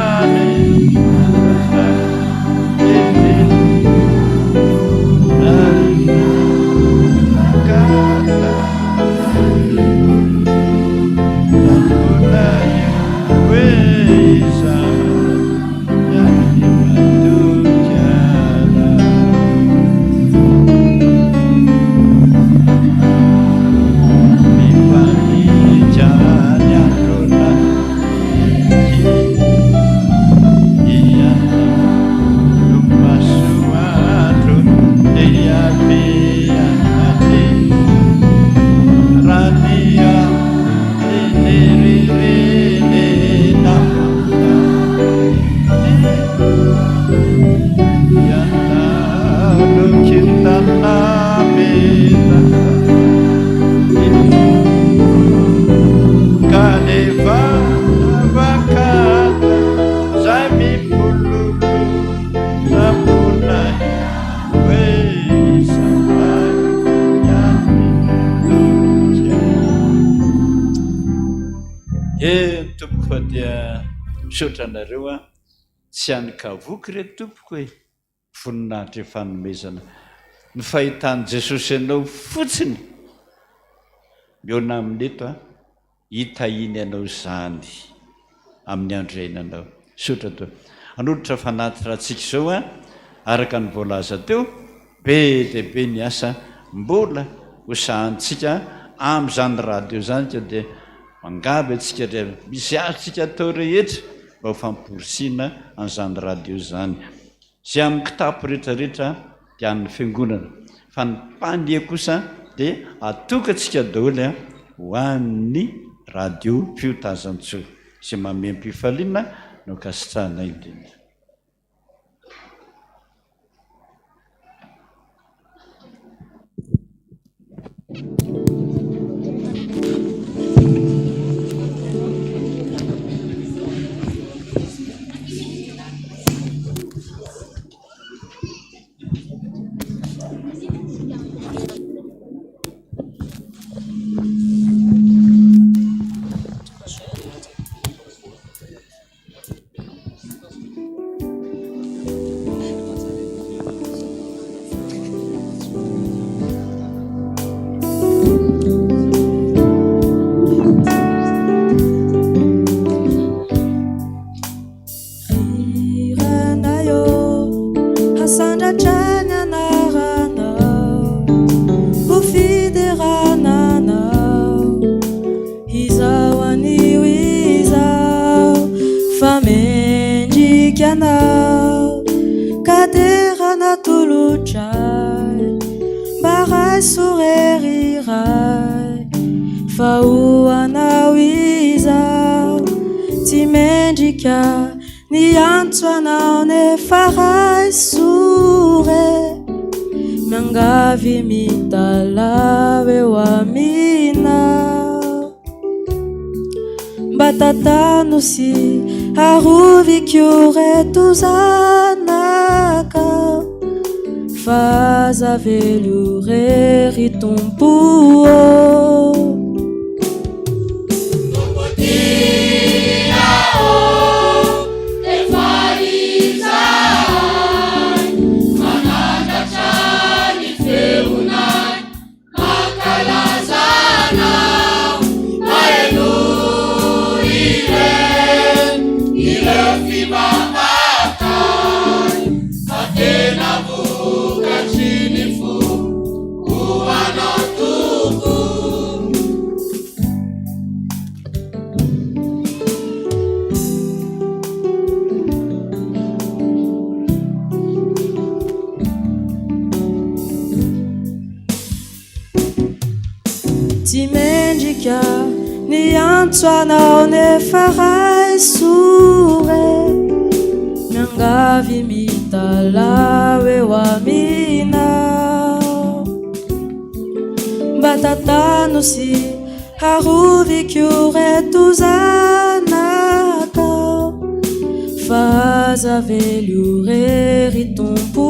tompoko dia misotranareo a tsy hanikavoky re tompoko hoe voninahitra fanomezana ny fahitany Jesosy ianao fotsiny miona amin'eto a hitahiny ianao zany amin'ny andro iainanao sotra to anoditra fanaty rahantsika izao a araka ny voalaza teo be dia be ny asa mbola hosahantsika amin'izany radio zany ka dia mangaba atsika rehetra misy azontsika atao rehetra mba ho famporisiana an'izany radio zany sy amin'ny kitapo rehetrarehetra dia amin'ny fiangonana fa ny mpania kosa dia atokantsika daholo a ho an'ny radio fiotazan-tsoa sy mamem-pifaliana no kasitrahana indrindra. sourire iray fa hoanao izao tsy mendrika ny antso anao nefa ray sore miangavy mitalao eo aminao mba tatano sy arovik'io reto zanakao faza velo rery tompo Niantso anao nefa ray sore miangavy mitalao eo aminao mba tatano sy arovik'io reto zanakao faza velo rery tompo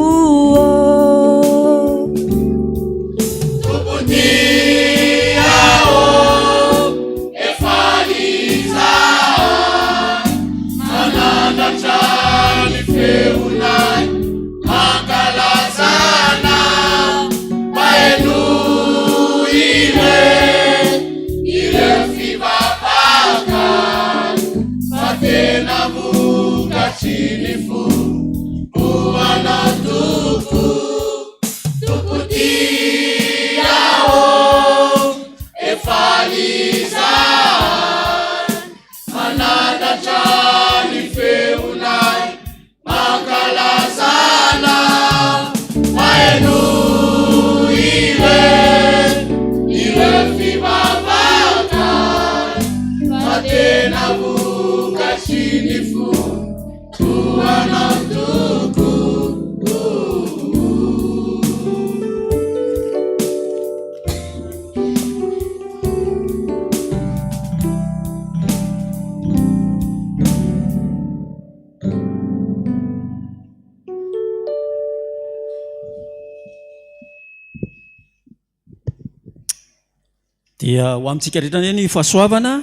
dia ho amintsika rehetra ny fahasoavana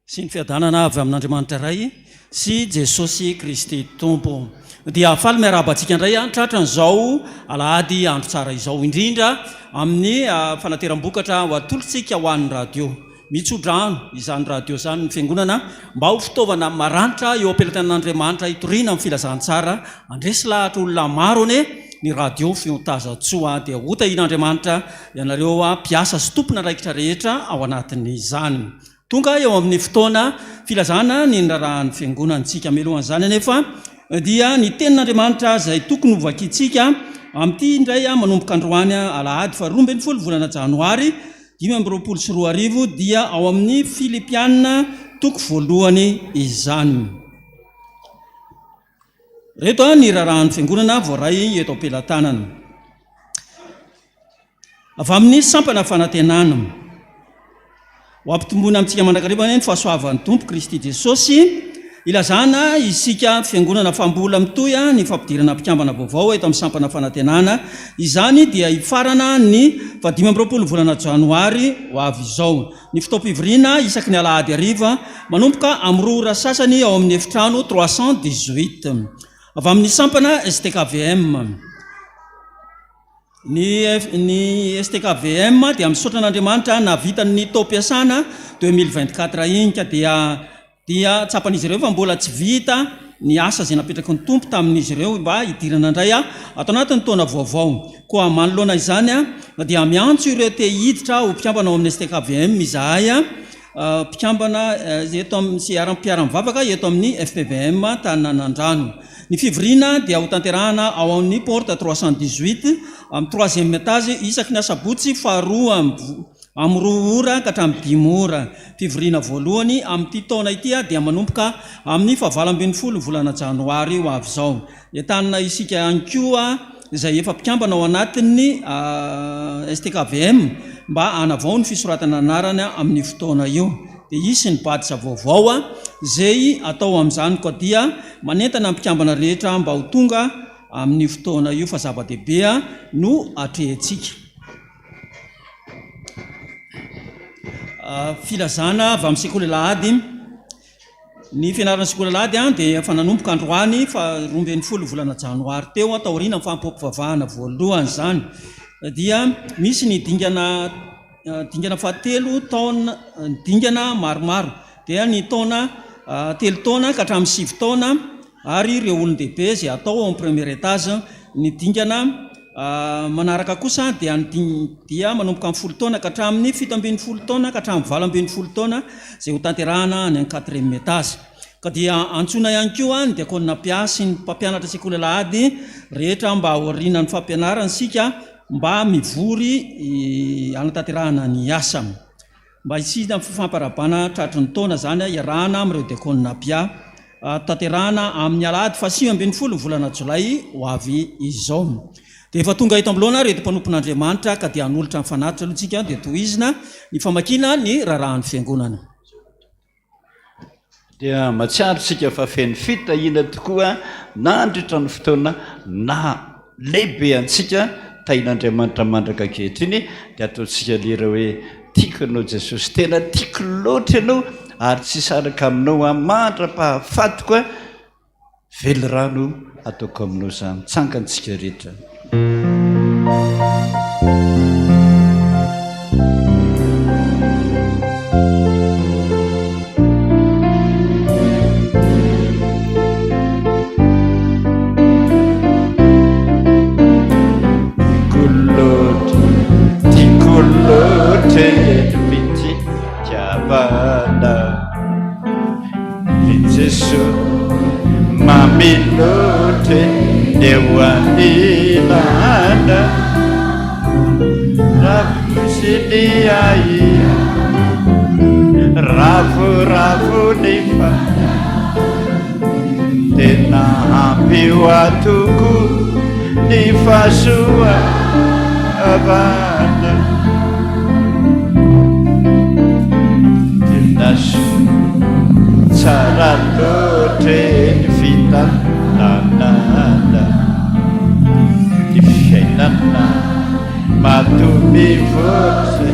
sy ny fiadanana avy amin'Andriamanitra ray sy Jesosy Kristy tompo dia faly miarabantsika indray tratran'izao alahady andro tsara izao indrindra amin'ny fanateram-bokatra ho atolotsika ho an'ny radio mitsodrano izany radio zany ny fiangonana mba ho fitaovana maranitra eo ampelantanan'Andriamanitra hitoriana amin'ny filazantsara andresy lahatra olona maro ane ny radio fiotazatsoa dia hotahin'Andriamanitra ianareo mpiasa sy tompona raikitra rehetra ao anatin'izany tonga eo amin'ny fotoana filazana ny nrarahan'ny fiangonantsika melohan'izany anefa dia ny tenin'Andriamanitra izay tokony hovakitsika amin'ity indray manomboka androany alahady fa 12 volana janoary 2024 dia ao amin'ny Filipiana toko voalohany izany reto ny rarahan'ny fiangonana voaray eto am-pelantanana avy amin'ny sampana fanantenana ho ampitombona amintsika mandrakariva ny fahasoavan'ny tompo Kristy Jesosy ilazana isika fiangonana fambola mitoya ny fampidirana mpikambana vaovao eto amin'ny sampana fanantenana izany dia ifarana ny 15 volana janoary ho avy izao ny fitaom-pivoriana isaky ny alahady ariva manomboka amrora sasany ao amin'ny efitrano 318 avy amin'ny sampana STKVM ny STKVM dia misaotra an'Andriamanitra navitany ny tao-piasana 2024 inyka dia tsapan'izy ireo fa mbola tsy vita ny asa izay napetraky ny tompo tamin'izy ireo mba hidirana indray atao anatin'ny taona vaovao koa manoloana izany dia miantso ireo te hiditra ho mpikambana ao amin'ny STKVM izahay mpikambana eto amin'ny mpiara-mivavaka eto amin'ny FPVM Taninanandrano Ny fivoriana dia ho tanterahana ao amin'ny porte 318 amin'ny 3e étage isaky ny asabotsy faharoa amin'ny 2 ora ka hatramin'ny 5 ora. Fivoriana voalohany amin'ity taona ity dia manomboka amin'ny 7 volana janoary ho avy izao. Entanina isika ihany koa izay efa mpikambana ao anatin'ny STKVM mba hanavao ny fisoratana anarana amin'ny fotoana io. Dia isy ny badisa vaovao izay atao amin'izany koa dia manentana mpikambana rehetra mba ho tonga amin'ny fotoana io fa zava-dehibe no atrehintsika. Filazana avy amin'ny sekoly lahady. Ny fianarana sekoly lahady dia efa nanomboka androany fa 12 volana janoary teo taoriana amin'ny fampiompivavahana voalohany zany. Dia misy ny dingana fahatelo taona, dingana maromaro. Dia ny taona 3 taona ka hatramin'ny 7 taona ary ireo olon-dehibe izay atao amin'ny premier étage. Ny dingana manaraka kosa dia manomboka amin'ny 10 taona ka hatramin'ny 17 taona ka hatramin'ny 12 taona izay ho tanterahana ny 4e étage. Ka dia antsoina ihany koa ny diakona mpiasy ny mpampianatra sekoly lahady rehetra mba aoriana ny fampianarana sika mba mivory anatanterahana ny asa. Mba isina famparabana tratry ny taona zany iarahana amin'ireo diakona pia tanterahana amin'ny alahady 15 volana jolay ho avy izao. Dia efa tonga eto ambiloana reto mpanompon'Andriamanitra ka dia hanolotra ny fanatitra aloha tsika dia tohizina ny famakiana ny rarahan'ny fiangonana. Dia matsiaro sika fa feno fitahina tokoa na andritra ny fotoana na lehibe antsika tain'Andriamanitra mandraka ankehitriny dia ataontsika lera hoe tiako anao Jesosy, tena tiako loatra ianao ary tsy saraka aminao mandra-pahafatoka velorano ataoko aminao zany. Tsangantsika rehetra. Mamilote dewanilanda rafusidiai rafu nifa tena hapi watuku nifasua abada nasu saralote vita nanada difiainana matumivose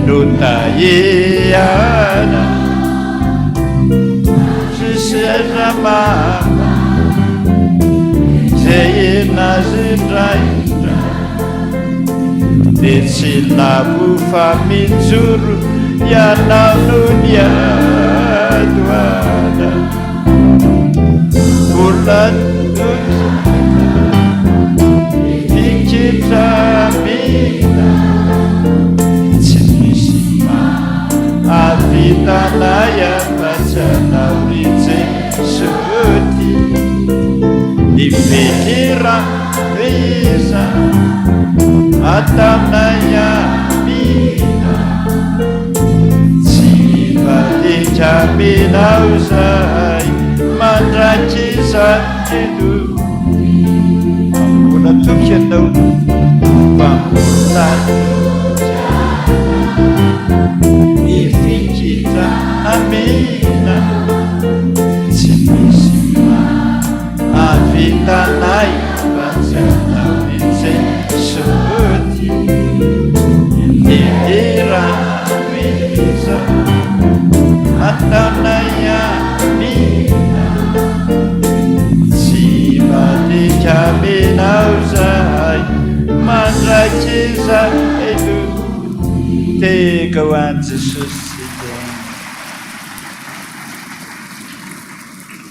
nutaiana siseramama zeyinazindraindra detsilabu famijuru yananuniaduada bulan fikitamina cinisima avitanaya bacanaurice suti difikira bisa atamnaya mina sifati caminausai mandracisan hidup untuk yenau bangunan ifikita amina cinisima avitanai bacanaurice suti dikira bisa atamnaya mina sifati caminausai mandracisan hidup tegawan Yesus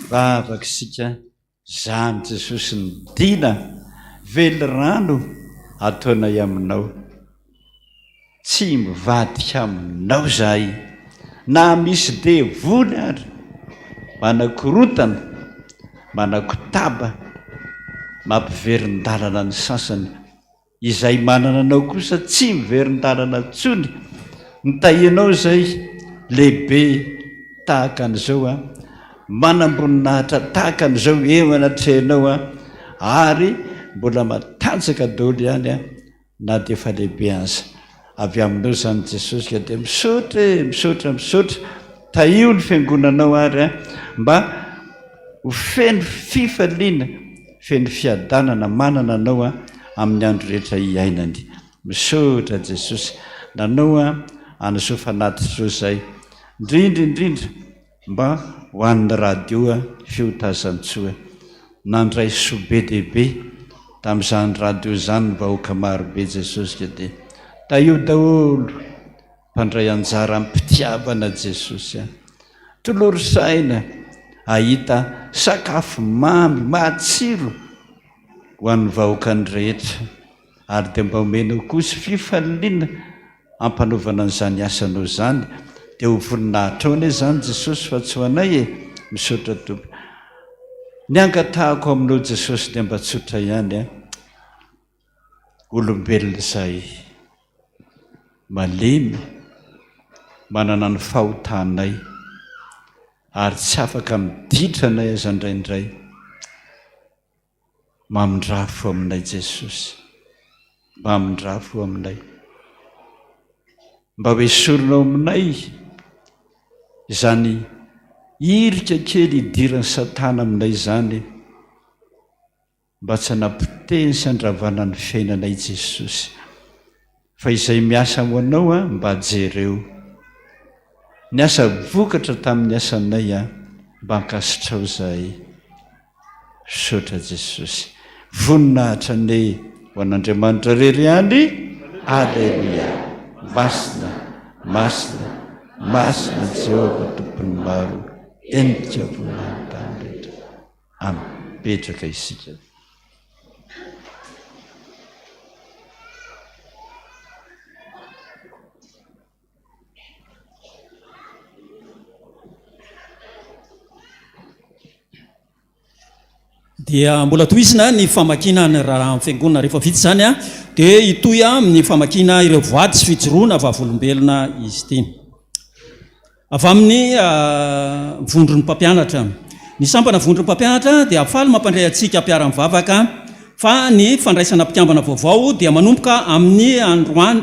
vavaka sika zany Jesosy ny dina velorano ataonay aminao, tsy mivadika aminao zahay na misy devoly ary manakorotana manakotaba mampiverin-dalana ny sasany izay manana anao kosa tsy miverin-dalana tsony nitahianao zay lehibe tahaka an'izao a manamboninahitra tahaka an'izao emanatrehanao a ary mbola matanjaka daholo ihany a na de efa lehibe aza avy aminao zany Jesosy ka de misaotra tahio ny fiangonanao ary a mba ho feno fifaliana feno fiadanana manana anao a amin'ny andro rehetra iainany. Misaotra Jesosy nanao a anasofa anaty zao zay indrindra mba ho an'ny radio a fiotazantsoa nandray sobe dehibe tamin'izany radio zany ny vahoaka marobe Jesosy ka de tahio daholo mpandray anjara mpitiavana Jesosy a tolorosaina ahita sakafo mamy matsiro ho an'ny vahoakany rehetra ary de mba omenao kosa fifaliana ampanaovana an'izany asanao zany de ho voninahitra ao ane zany Jesosy fa tsy ho anay e. Misaotra Tompo ny angatahako aminao Jesosy de mba tsotra ihany a olombelona izay malemy manana ny fahotanay ary tsy afaka miditra anay aza indraindray mamindrafo aminay Jesosy mamindrafo aminay mba hoesorinao aminay izany irika kely idiran'ny Satana aminay zany mba tsy hanapoteny sy handravana ny fiainanay Jesosy fa izay miasa ho anao a mba jereo ny asa vokatra tamin'ny asanay a mba hankasitrao zahay. Misaotra Jesosy voninahitra ne ho an'Andriamanitra rery ihany. Alleluia. Masina Jehova tompony maro endrika voninahitra rehetra. Amen. Petraka isika. dia mbola toizina ny famakina ny raha fiangonana rehefa vita zany a dia itoy amin'ny famakina ireo voady sy fijoroana vavolombelona izy ity avy amin'ny vondron'ny mpampianatra. Ny sampana vondron'ny mpampianatra dia afaly mampandray antsika mpiara-mivavaka fa ny fandraisana mpikambana vaovao dia manomboka amin'ny androany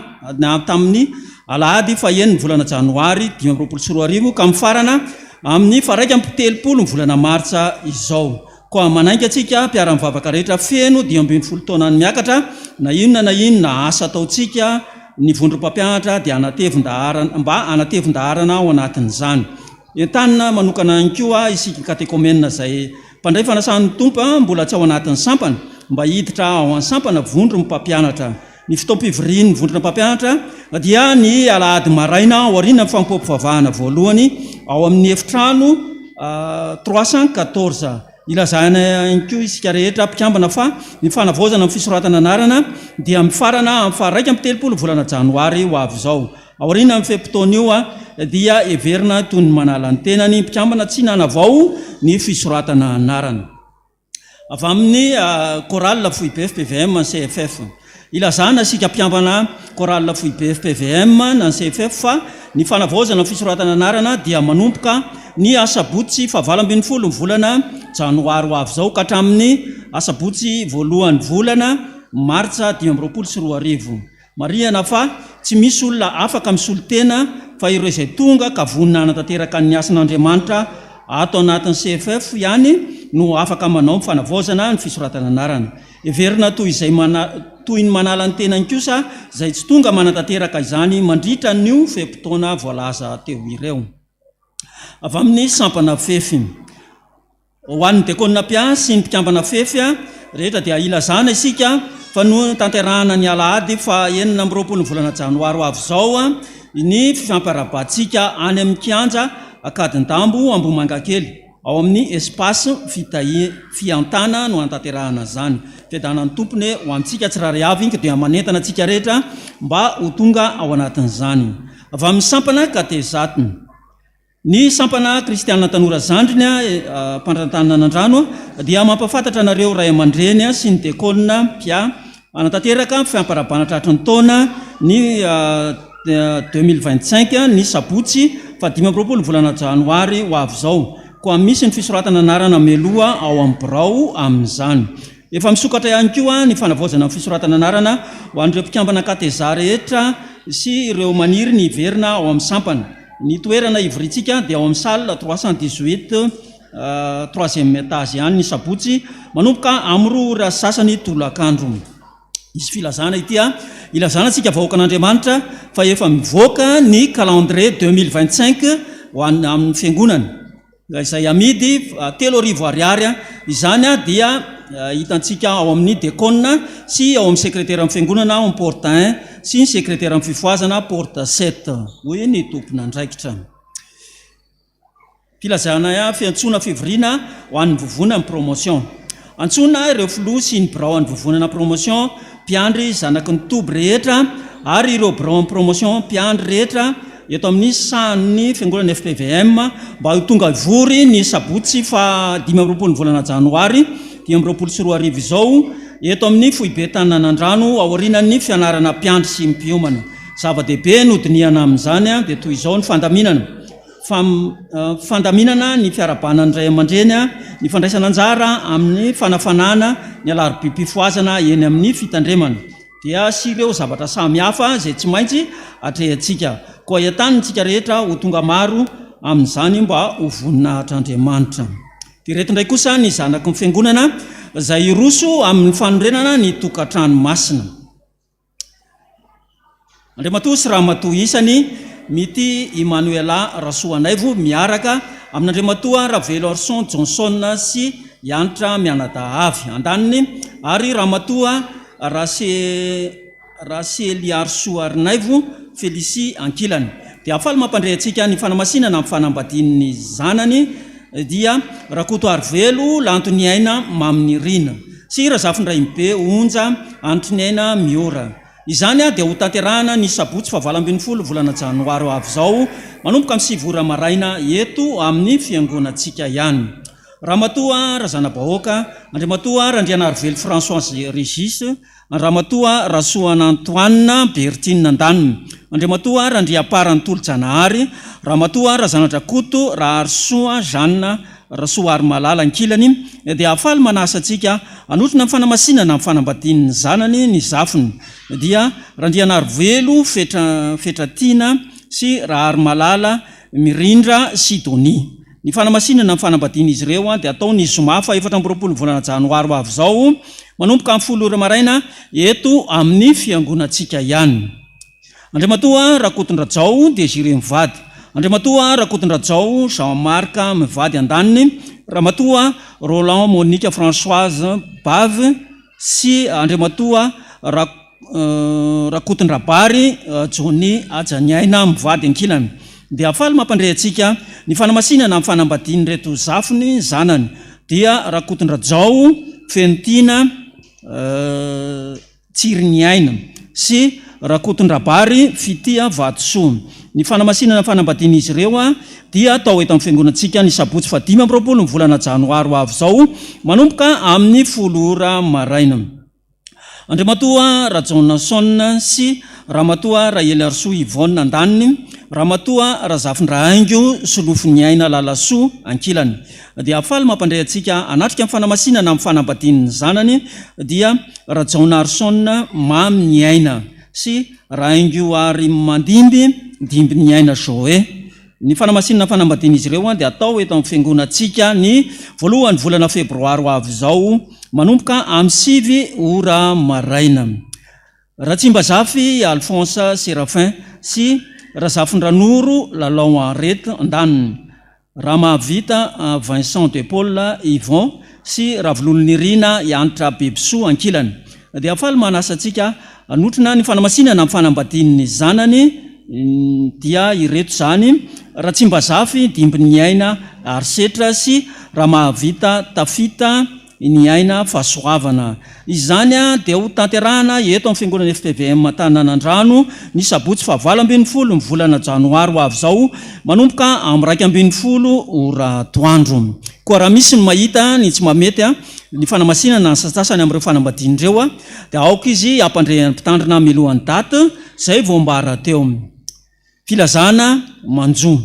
tamin'ny alahady fa 9 ny volana janoary 2024 ka mifarana amin'ny faraika amby 30 ny volana martsa izao. Koa manainga atsika mpiara-mivavaka rehetra feno 12 taona ny miakatra na inona asa ataotsika ny vondrom-pampianatra dia mba anatevin-daharana ao anatin'izany. Entanina manokana ihany koa isika katekomena zay mpandray fanasan'ny tompo mbola tsy ao anatin'ny sampana mba hiditra ao an'ny sampana vondrom-pampianatra. Ny fitaom-pivorian'ny vondrom-pampianatra dia ny alahady maraina aoriana ny fampompivavahana voalohany ao amin'ny efitrano 314 ilazana inko isika rehetra mpikambana fa ny fanavozana amin'ny fisoratana anarana dia mifarana amin'ny faraika amby 30 volana janoary ho avy izao. Aoriana amin'ny fepitona io dia everina toy ny manala ny tenany mpikambana tsy nanavao ny fisoratana anarana. Avy amin'ny chorale FOIBF PVM ny CFF ilazana isika mpikambana chorale FOIBF PVM na CFF fa ny fanavozana amin'ny fisoratana anarana dia manomboka ny asabotsy fa 20 volana janoary ho avy izao ka hatramin'ny asabotsy voalohan'ny volana martsa 2024. Mariana fa tsy misy olona afaka misolo tena fa ireo izay tonga ka vonina anatanteraka ny asan'Andriamanitra ato anatin'ny CFF ihany no afaka manao mifanavozana ny fisoratana anarana. Everina toy ny manala ny tena kosa izay tsy tonga manatanteraka izany mandritra nio fepitona voalaza teo ireo. Avy amin'ny sampana fefy ho an'ny dekona pia sy ny mpikambana fefy rehetra dia ilazana isika fa no tanterahana ny alahady fa 9 volana janoary ho avy izao ny fifamparabatsika any amin'ny kianja Akadindambo Ambomangakely ao amin'ny espace fiantana no antanterahana zany. Fiadanan'ny tompony ho amintsika tsirary avy dia manentana antsika rehetra mba ho tonga ao anatin'izany. Avy amin'ny sampana katezatiny Ny sampana kristianina tanora zandriny mpandrantananandrano dia mampafantatra anareo ray aman-dreny sy ny dekolina pia anatanteraka fiamparabana tratry ny taona ny 2025 ny sabotsy fa 5 volana janoary ho avy zao, koa misy ny fisoratana anarana meloa ao amin'ny birao amin'izany. Efa misokatra ihany koa ny fanavaozana amin'ny fisoratana anarana ho an'ireo mpikambana kateza rehetra sy ireo maniry ny iverina ao amin'ny sampana. Ny toerana ivorintsika dia ao amin'ny salle 318 troisième étage ihany ny sabotsy manomboka amin'ny 2 ora sasany tolakandro. Izy filazana itya ilazana antsika vahoaka an'Andriamanitra fa efa mivoaka ny calendrier 2025 ho amin'ny fiangonana izay amidy 3,000 ariary. Izany dia hitantsika ao amin'ny dekona sy ao amin'ny sekretera amin'ny fiangonana amin'ny porte 1 sy ny sekretera amin'ny fifoazana porte 7 hoe ny tompona andraikitra. Filazana fiantsona fivoriana ho an'ny vovona amin'ny promotion. Antsona ireo filoha sy ny birao an'ny vovonana promotion mpiandry zanaky ny toby rehetra ary ireo birao amin'ny promotion mpiandry rehetra eto amin'ny sahan'ny fiangonana FPVM mba ho tonga ivory ny sabotsy fa 15 volana janoary 2024 izao eto amin'ny foibe tanànandrano aorinan'ny fianarana mpiandry sy mpiomana. Zava-dehibe nodiniana amin'izany dia toy izao ny fandaminana ny fiarabana ny ray aman-dreny, ny fandraisana anjara amin'ny fanafanana ny alarobim-pifoazana eny amin'ny fitandremana dia sy ireo zavatra samihafa izay tsy maintsy atrehantsika koa entanitsika rehetra ho tonga maro amin'izany mba ho voninahitr'Andriamanitra. Dia reto indray kosa ny zanaky ny fiangonana izay roso amin'ny fanorenana ny tokantrano masina. Andriamatoa sy Ramatoa isany mity Emmanuela Rasoanaivo miaraka amin'Andriamatoa Ravelo Arson Johnson sy Yantra Mianadahavy andaniny ary Ramatoa Raseliarsoarnaivo Felicie Ankilany. Dia afaly mampandray antsika ny fanamasinana amin'ny fanambadian'ny zanany dia Rakoto Arvelo Lantony Aina Maminirina sy Razafindraimbe Onja Antony Aina Miora. Izany dia ho tanterahana ny sabotsy fa 20 volana janoary avy zao manomboka amin'ny 7 ora maraina eto amin'ny fiangonantsika ihany. Ramatoa Razanabahoaka, Andriamatoa Randriana Arvelo Françoise Régis, Ramatoa Rasoana Antoine Bertine Nandaniny, Andriamatoa Randriaparany Tolo-Janahary, Ramatoa Razanadrakoto Raharsoa Jeanne Rasoary Malala Ankilany dia afaly manasa antsika anotrina amin'ny fanamasinana amin'ny fanambadian'ny zanany ny zafiny dia Randriana Arvelo Fetratiana sy Rahary Malala Mirindra Sidonie. Ny fanamasinana amin'ny fanambadian'izy ireo dia ataony zoma fa 14 volana janoary ho avy zao manomboka amin'ny 10 ora maraina eto amin'ny fiangonantsika ihany. Andriamatoa Rakotondrajao Désiré mivady, Andriamatoa Rakotondrajao Jean-Marc mivady andaniny, Ramatoa Roland Monique Françoise Bave sy Andriamatoa Rakotondrabary Johnny Ajaniaina mivady ankilany. Dia afaly mampandray antsika ny fanamasinana amin'ny fanambadiany reto zafiny zanany dia Rakotondrajao Fentina Tsiriniaina sy Rakotondrabary Fitia Vatosoa. Ny fanamasinana fanambadian'izy ireo dia atao eto amin'ny fiangonantsika ny sabotsy fa 15 volana janoary ho avy zao manomboka amin'ny 10 ora maraina. Andriamatoa Rajonnason sy Ramatoa Raely Arsoa Yvonne andaniny, Ramatoa Razafindrahaingo Solofiny Aina Lalasoa Ankilany. Dia afaly mampandray antsika anatrika amin'ny fanamasinana amin'ny fanambadian'ny zanany dia Rajonnason Mamy Aina sy Rahaingo Ary Mandimby Dimbiny Aina Joe. Ny fanamasinana fanambadian'izy ireo dia atao eto amin'ny fiangonantsika ny voalohany volana febroary ho avy zao manomboka amin'ny 7 ora maraina. Ratsimbazafy Alphonse Séraphin sy Razafindranoro Lalao Arety andaniny, Ramavita Vincent de Paul Yvon sy Ravololonirina Yantra Bebisoa Ankilany. Dia afaly manasa antsika anotrina ny fanamasinana amin'ny fanambadian'ny zanany dia ireto zany Ratsimbazafy Dimbiny Aina Arsetra sy Ramavita Tafita ny aina fahasoavana. Izany a dia ho tanterahana eto amin'ny fiangonana FPVM Tanànandrano ny sabotsy 27 ny volana janoary ho avy izao manomboka amin'ny 20 ora toandro. Koa raha misy ny mahita ny tsy mamety a ny fanamasinana ny sasasany amin'ireo fanambadian'ireo a dia aoka izy ampandrehan'ny mpitandrina milohan'ny daty izay voambara teo. Filazana manjo.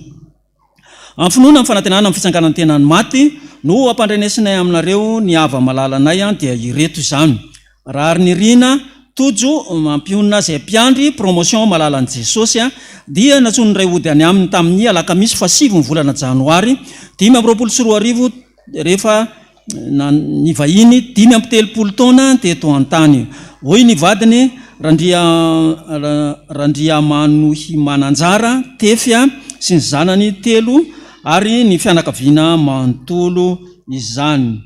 Amin'ny finoana amin'ny fanantenana amin'ny fitsanganany tenany maty no ampandrenesinay aminareo ny ava malalanay dia ireto izany. Raha ny rina tojo mampionina izay mpiandry promotion malalan'i Jesosy dia natsony ray ody any aminy tamin'ny alakamisy 7 volana janoary 2024 rehefa ny vahiny 5 taona teto an-tany. Hoy ny vadiny Randria Manohy Mananjara Tefya sy ny zanany 3 ary ny fianakaviana manontolo izany.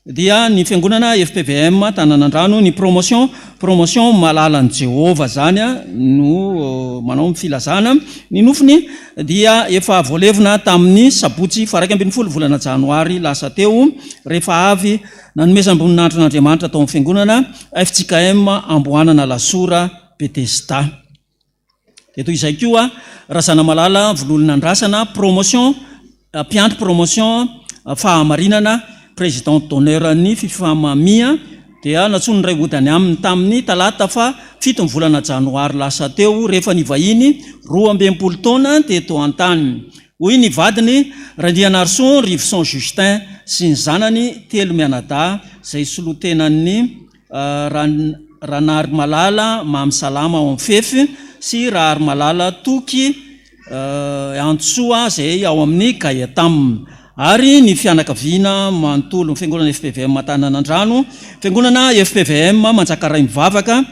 Dia ny fiangonana FPVM Tanànandrano ny promotion malalan'i Jehova zany no manao filazana. Ny nofiny dia efa voalevina tamin'ny sabotsy 21 volana janoary lasa teo rehefa avy nanomezam-boninahitran'Andriamanitra tao amin'ny fiangonana FJKM Amboanana Lasora Betesda. Eto izay koa Razana Malala vololona andrasana promotion mpiandry promotion fahamarinana président d'honneur ny fifamamia dia natsony ray ody any aminy tamin'ny talata 7 volana janoary lasa teo rehefa ny vahiny 12 taona teto an-tany. Hoy ny vadiny Randrianarson Rivson Justin sy ny zanany 3 mianada izay solotenan'ny Ranary Malala Mamy Salama ao Amfefy sy Rary Malala Toky Antsoa izay ao amin'ny Gayatam. Ary ny fianakaviana manontolo ny fiangonana FPVM Tanànandrano, fiangonana FPVM Manjakaray Mivavaka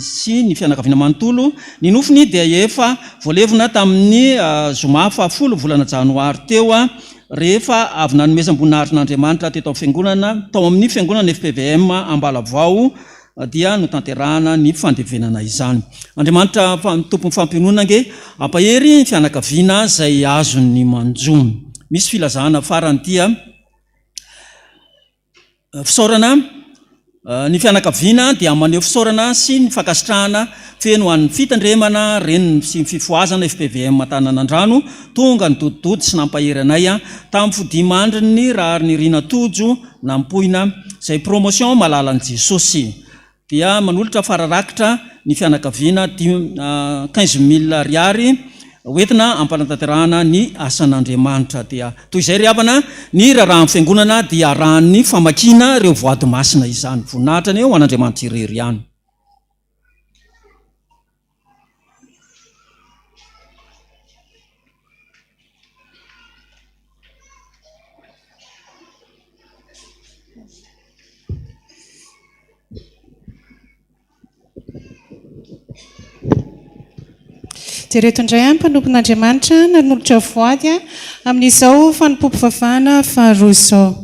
sy ny fianakaviana manontolo. Ny nofiny dia efa voalevina tamin'ny zoma 10 volana janoary teo rehefa avy nanomezam-boninahitran'Andriamanitra teto amin'ny fiangonana tao amin'ny fiangonana FPVM Ambalavao dia no tanterahana ny fandevenana izany. Andriamanitra tompon'ny fampionona nge ampahery ny fianakaviana izay azony manjo. Misy filazana farany dia fisaorana ny fianakaviana dia maneho fisaorana sy ny fankasitrahana feno an'ny fitandremana reniny sy ny fifoazana FPVM Tanànandrano tonga ny dodidody sy nampahery anay tamin'ny fodimandriny raha ny rina tojo nampoina izay promotion malalan'i Jesosy. Dia manolotra fararakitra ny fianakaviana 15,000 ariary hoentina ampanatanterahana ny asan'Andriamanitra. Dia toy izay ry havana ny rarahan'ny fiangonana dia arahan'ny famakina ireo voady masina izany. Voninahitra ny eo an'Andriamanitra irery ihany. Jereto indray mpanompon'Andriamanitra nanolotra voady amin'izao fanompom-pivavahana faharoa izao.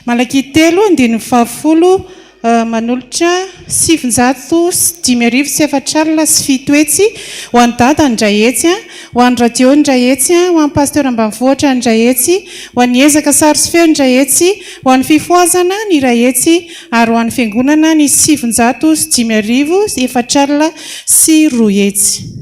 Malaky 3:20 manolotra 7,500 sy 7 hetsy ho an'ny dada indray hetsy, ho an'ny radio indray hetsy, ho an'ny pasteur ambanivohitra indray hetsy, ho an'ny ezaka sary sy feo indray hetsy, ho an'ny fifoazana ny iray hetsy, ary ho an'ny fiangonana ny 7,500 sy 2 hetsy.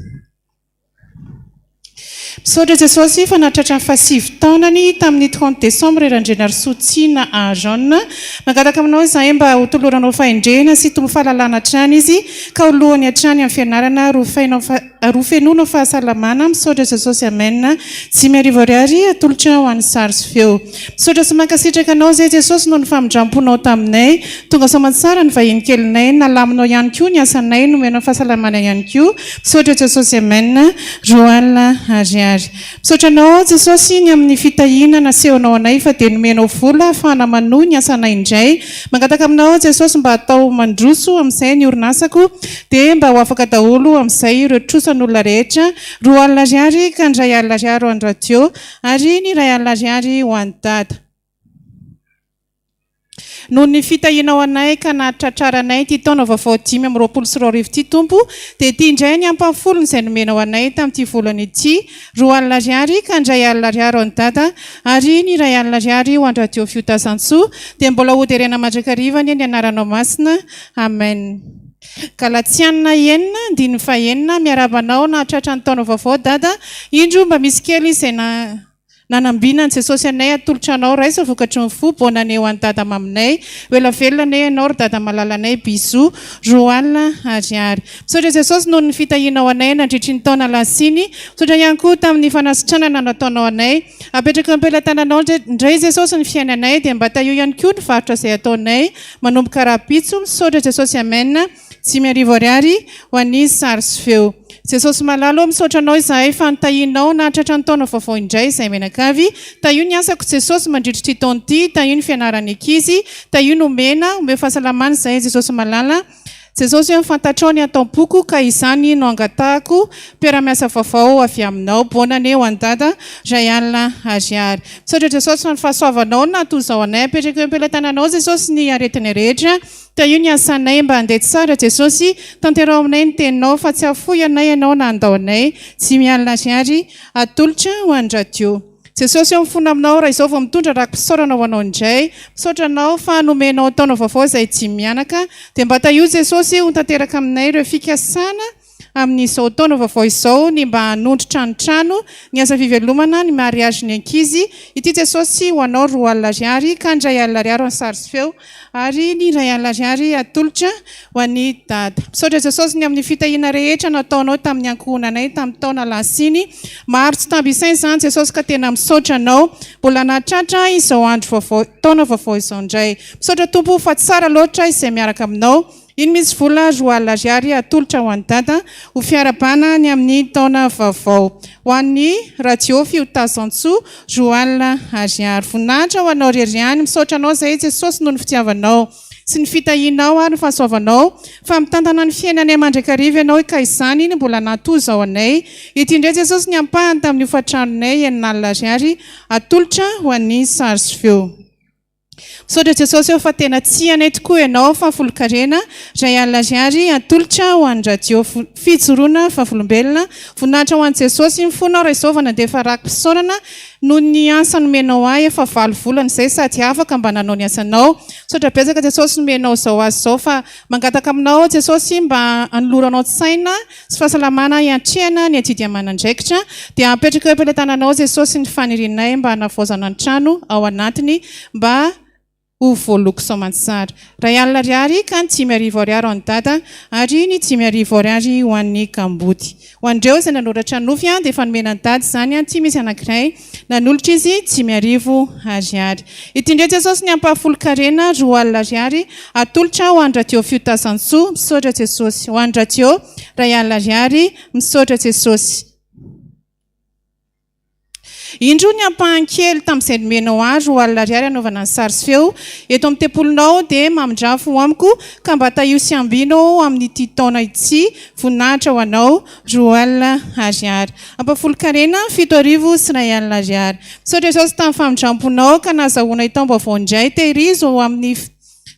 Misaotra Jesosy fa nahatratra ny 7 taonany tamin'ny 30 décembre Erandrenary Sotsina a Jaune. Mangataka aminao izahay mba hotoloranao fahendrena sy tombo fahalalana hatrany izy ka ho lohany hatrany amin'ny fianarana rofenonao fahasalamana. Misaotra Jesosy amen. Dimy arivo ariary atolotra ho an'ny sary sy feo. Misaotra sy mankasitraka anao izay Jesosy noho ny famindramponao taminay. Tonga soamantsara ny vahiny kelinay, nalaminao ihany koa ny asanay, nomenao fahasalamana ihany koa. Misaotra Jesosy amen. Roal ariary. Misaotra anao Jesosy ny amin'ny fitahina nasehonao anay fa dia nomenao vola afahana manohy ny asanay indray. Mangataka aminao Jesosy mba hatao mandroso amin'izay ny orinasako dia mba ho afaka daholo amin'izay ireo trosan'olona rehetra. 2 alina ariary ka ny 2 alina ariary ho an'ny radio ary ny 2 alina ariary ho an'ny dada. noho ny fitahinao anay ka nahatratraranay ty taona vaovao 5 ty tompo dia ty indray ny ampamfolony izay nomenao anay tamin'ity volana ity 2 alina ariary ka ndray alina ariary ny dada ary ny ray alina ariary ho andradio fiotazantsoa dia mbola hoderena mandrakarivany ny anaranao masina amen. Galatsianina 9:9 miarabanao nahatratra ny taona vaovao dada indro mba misy kely izay nanambina ny Jesosy anay atolotra anao raisa vokatry ny fo bonaneo any dada maminay oela velona anay ianao ry dada malala anay biso roalina ariary misaotra Jesosy noho ny fitahinao anay nandritry ny taona lasiny misaotra ihany koa tamin'ny fanasitranana nataonao anay apetraka ampelantananao indray Jesosy ny fiainanay dia mba taio ihany koa ny varotra izay ataonay manomboka raha-pitso misaotra Jesosy amen. 5 ariary ho an'ny sary sy feo Jesosy malalo misaotra anao izahay fa nitahinao nahatratra ny taona vaovao indray izay menakavy taio ny asako Jesosy mandritry ty taona ity taio ny fianarany ankizy taio no omena fahasalamana izay Jesosy malala Jesosy eo fantatrao ny ataom-poko ka izany no angatahako mpiara-miasa vaovao avy aminao bonaneo andada ray alina ariary misaotra Jesosy fa ny fahasoavanao natozao anay apetraka eo ampelantananao Jesosy ny aretiny rehetra taio ny asanay mba handeha tsara Jesosy tanterao aminay ny teninao fa tsy afoy anay ianao na andao anay 5 alina ariary atolotra ho andradio Jesosy eo mifona aminao raha izao vao mitondra raha-pisaorana ho anao indray misaotra anao fa nomenao taona vaovao izay tsy mianaka dia mba taio Jesosy ho tanteraka aminay ireo fikasana amin'izao taona vaovao izao ny mba hanondro tranotrano ny asa fivelomana ny mariage ny ankizy ity Jesosy ho anao 2 alina ariary ka ndray alina ariary ho sary sy feo ary ny ray alina ariary atolotra ho an'ny dada misaotra Jesosy ny amin'ny fitahina rehetra nataonao tamin'ny ankohonanay tamin'ny taona lasiny maro tsy tambisainy izany Jesosy ka tena misaotra anao mbola nahatratra izao andro vaovao taona vaovao izao indray misaotra tompo fa tsara loatra izay miaraka aminao iny misy vola 2 alina ariary atolotra ho an'ny dada ho fiarabana ny amin'ny taona vaovao ho an'ny radio fiotazantsoa 2 alina ariary voninahitra ho anao riariany misaotra anao izay Jesosy noho ny fitiavanao sy ny fitahinao ary ny fahasoavanao fa mitantana ny fiainanay mandrakariva ianao ka izany iny mbola natoza ao anay ity indray Jesosy ny ampahany tamin'ny hofatranonay 9 alina ariary atolotra ho an'ny sary sy feo misaotra Jesosy eo fa tena tsy anay tokoa ianao fa folo-karena ray alina ariary atolotra ho an'ny radio fijoroana vavolombelona voninahitra ho an'i Jesosy mifonao raha izao vao nandefa rakim-pisaorana noho ny asa nomenao ahy efa 9 volana izay sady afaka mba nanao ny asanao misaotra betsaka Jesosy nomenao izao azy izao fa mangataka aminao Jesosy mba anoloranao saina sy fahasalamana hiantrehana ny adidy aman'andraikitra dia apetraka eo ampelantananao Jesosy ny fanirinay mba hanavaozana ny trano ao anatiny mba ho voaloko soamantsara ray alina ariary ka ny 5 ariary ho an'ny dada ary ny 5 ariary ho an'ny kambody ho andreo izay nanoratra nofy dia efa nomena ny dada izany tsy misy anankiray nanolotra izy 5 ariary ity indray Jesosy ny ampahafolo-karena 2 alina ariary atolotra ho an'ny radio fiotazantsoa misaotra Jesosy ho an'ny radio ray alina ariary misaotra Jesosy indro ny ampahankely tamin'izay nomenao azy 2 alina ariary anaovana ny sary sy feo eto amin'ny tempolinao dia mamindrafo ho amiko ka mba taio sy ambinao amin'ity taona ity voninahitra ho anao 2 alina ariary ampahafolo-karena 7 arivo sy ray alina ariary misaotra Jesosy tamin'ny famindramponao ka nazahoana itao vaovao indray tehirizo amin'ny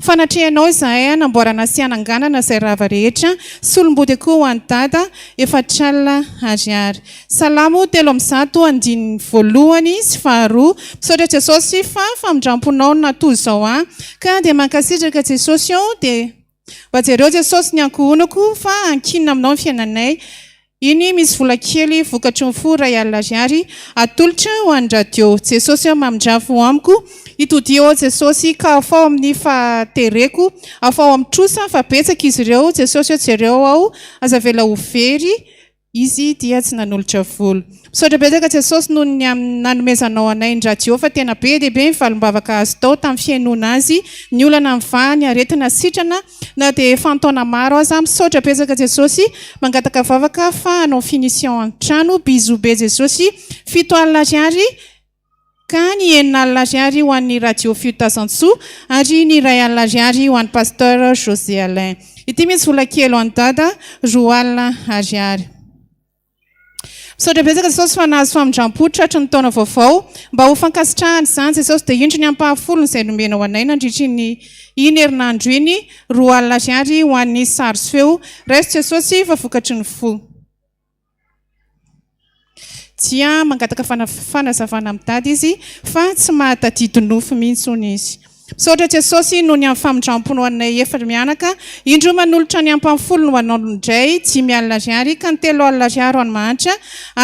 fanatrehanao izahay namboarana sy hananganana izay rava rehetra sy olombody koa ho an'ny dada 4 alina ariary salamo 3 andiny voalohany sy 2 misaotra Jesosy fa famindramponao natoy izao ka dia mankasitraka Jesosy eo dia mba jereo Jesosy ny ankohonako fa ankinina aminao ny fiainanay iny misy vola kely vokatry ny fo ray alina ariary atolotra ho an'ny radio Jesosy eo mamindrafo ho amiko itodio ao Jesosy ka afao amin'ny fahatereko afao amin'ny trosa fa betsaka izy ireo Jesosy eo jereo ao aza vela ho very izy dia tsy nanolotra vola misaotra betsaka Jesosy noho ny nanomezanao anay ny radio fa tena be dia be mivalombavaka azy tao tamin'ny fiainona azy ny olana miva ny aretina sitrana na dia fantaona maro aza misaotra betsaka Jesosy mangataka vavaka fa hanao finition an-trano bizo be Jesosy 7 alina ariary ka ny 9 alina ariary ho an'ny radio fiotazantsoa ary ny ray alina ariary ho an'ny pasteur José Alain ity misy vola kely ho an'ny dada 2 alina ariary misaotra betsaka jesosy fa nahazo famindram-potra hatry ny taona vaovao mba ho fankasitrahany izany jesosy dia indro ny ampahafolony izay nomenao anay nandritra ny iny herinandro iny 2 alina ariary ho an'ny sary sy feo resto jesosy fa vokatry ny fo dia mangataka fanazavana amin'ny dady izy fa tsy mahatadidy nofo mihitsy hony izy misaotra jesosy noho ny amin'ny famindram-pony ho anay efatra mianaka indro manolotra ny ampamfolony ho anao indray 5 alina ariary ka ny 3 alina ariary ho any mahantra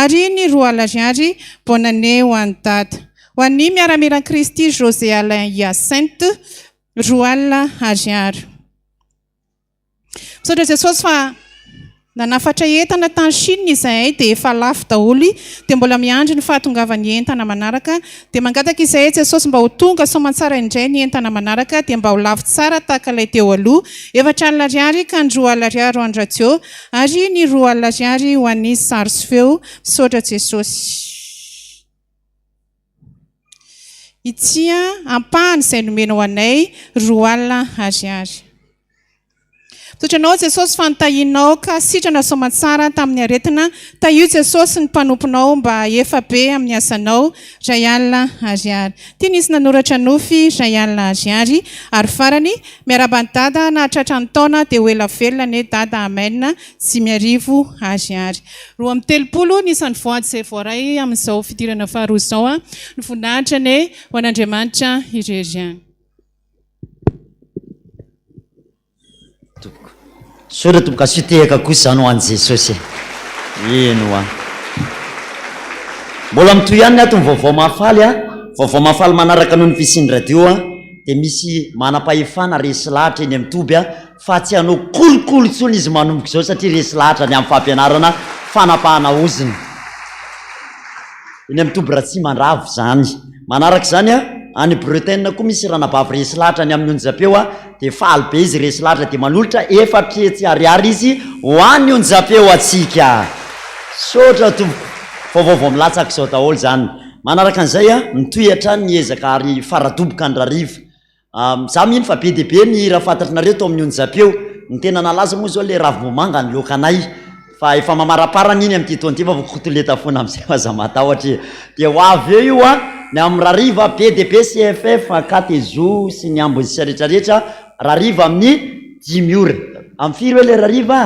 ary ny 2 alina ariary bonane ho any dada ho an'ny miaramiran Kristy José Alain Hyacinthe 2 alina ariary misaotra jesosy fa nanafatra entana tany Chine izahay dia efa lafo daholo dia mbola miandry ny fahatongavany entana manaraka dia mangataka izahay jesosy mba ho tonga soamantsara indray ny entana manaraka dia mba ho lafo tsara tahaka ilay teo aloha 4 alina ariary ka ny 2 alina ariary ho any radio ary ny 2 alina ariary ho an'ny sary sy feo misaotra jesosy itsia ampahany izay nomenao anay 2 alina ariary Sotranao jesosy fantahinao ka sitrana soamantsara tamin'ny aretina taio jesosy ny mpanomponao mba efa be amin'ny asanao 2 alina ariary tia nisy nanoratra nofy 2 alina ariary ary farany miarabany dada nahatratra ny taona dia ho ela velona ne dada amen 5 ariary 3 nisan'ny voady izay voaray amin'izao fidirana faharoa izao ny voninahitra ne ho an'Andriamanitra irery Sora tomboka sitehaka kosa zany ho an'i Jesosy ino a mbola mitoy ihany ny ato ny vaovao mahafaly vaovao mahafaly manaraka noho ny fisiany radio dia misy manam-pahefana resy lahatra eny amin'ny toby fa tsy hanao kolokolo tsony izy manomboka izao satria resy lahatra ny amin'ny fampianarana fanapahana oziny eny amin'ny toby raha tsy mandravo zany manaraka izany any Bretagne koa misy ranabavy resy lahatra ny amin'ny onjapeo dia faly be izy resy lahatra dia manolotra 4 ariary izy ho an'ny onjapeo atsika sotra tompoko vaovaovao milatsaka izao daholo zany manaraka an'izay mitoy hatrany ny ezaka ary faradoboka ny rariva za mihino fa be dia be ny raha fantatrinareo tao amin'ny onjapeo ny tena nalaza moa zao le ravim-bomanga ny lokanay fa efa mamaraparana iny amin'ny titoanty fa vokotoleta foana amin'izay maza matahotra dia ho avy eo io ny amin'ny rariva PDP CFF Katezo sy ny ambony sy rehetrarehetra rariva amin'ny 10 ora amin'ny firy hoe le rariva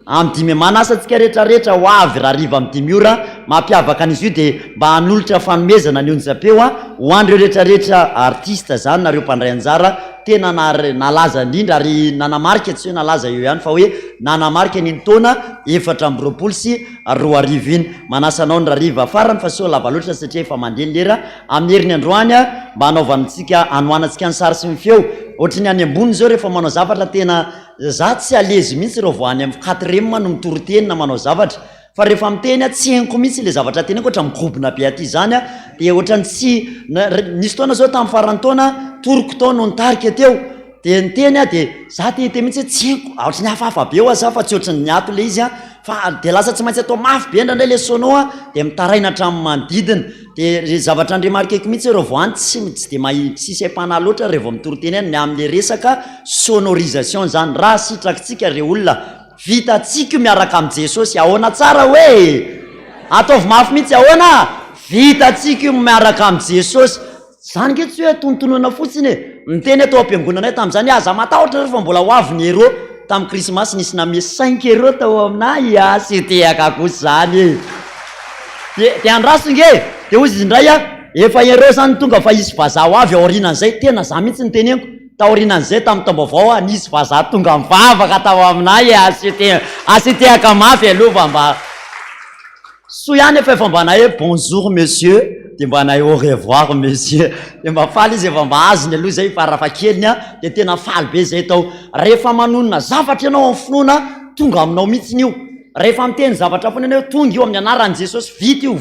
amin'ny 5 manasantsika rehetrarehetra ho avy rariva amin'ny 10 ora mampiavaka an'izy io dia mba hanolotra fanomezana ny onjapeo ho andreo rehetrarehetra artista zany nareo mpandray anjara tena nalaza indrindra ary nanamarika tsy hoe nalaza eo ihany fa hoe nanamarika niny taona 4 sy 2 arivo iny manasanao ny rariva farany fa so lava loatra satria efa mandeha ny lera amin'ny herin'ny androany mba hanaovantsika anoanantsika ny sary sy ny feo ohatra ny any ambony zao rehefa manao zavatra tena za tsy alezy mihitsy reo vo any amin'ny 4 no mitoro-teny na manao zavatra fa rehefa miteny tsy henoko mihitsy le zavatra teny ohatra mikobona be aty zany dia ohatra ny tsy nisy taona zao tamin'ny farany taona toroko tao no nitarika teo dia niteny dia za te mihitsy tsy henoko ohatra ny hafahafa be eo za fa tsy ohatra ny ato le izy fa dia lasa tsy maintsy atao mafy be ndrandray le sonao dia mitaraina hatramin'ny manodidina dia zavatra andremarikeko mihitsy reo vo any tsy dia mahitsisy ampana loatra rehefa mitoro-teny any ny amin'le resaka sonorisation zany raha sitrakitsika re olona vitatsika io miaraka amin'ny Jesosy ahoana tsara hoe ataovy mafy mihitsy ahoana vitatsika io miaraka amin'ny Jesosy zany ke tsy hoe tonontonoana fotsiny miteny atao am-piangonanay tamin'izany aza matahotra rehefa mbola ho avy ny ero tamin'ny krismasy nisy name 5 ero tao aminay sy tehaka kosa zany dia andrasonge dia ozy izy indray efa ero zany tonga fa isy vazaha ho avy aorinan'izay tena za mihitsy ny teneniko taorinan'izay tamin'ny taom-baovao nisy vazaha tonga mivavaka tao aminay asitehaka mafy alova mba so ihany efa mba nahe bonjour monsieur dia mba nahe au revoir monsieur dia mba faly izy efa mba azony aloha zay fa rafa keliny dia tena faly be zay tao rehefa manonona zavatra ianao amin'ny finoana tonga aminao mihitsy io rehefa miteny zavatra foana ianao tonga io amin'ny anaran'i Jesosy vita io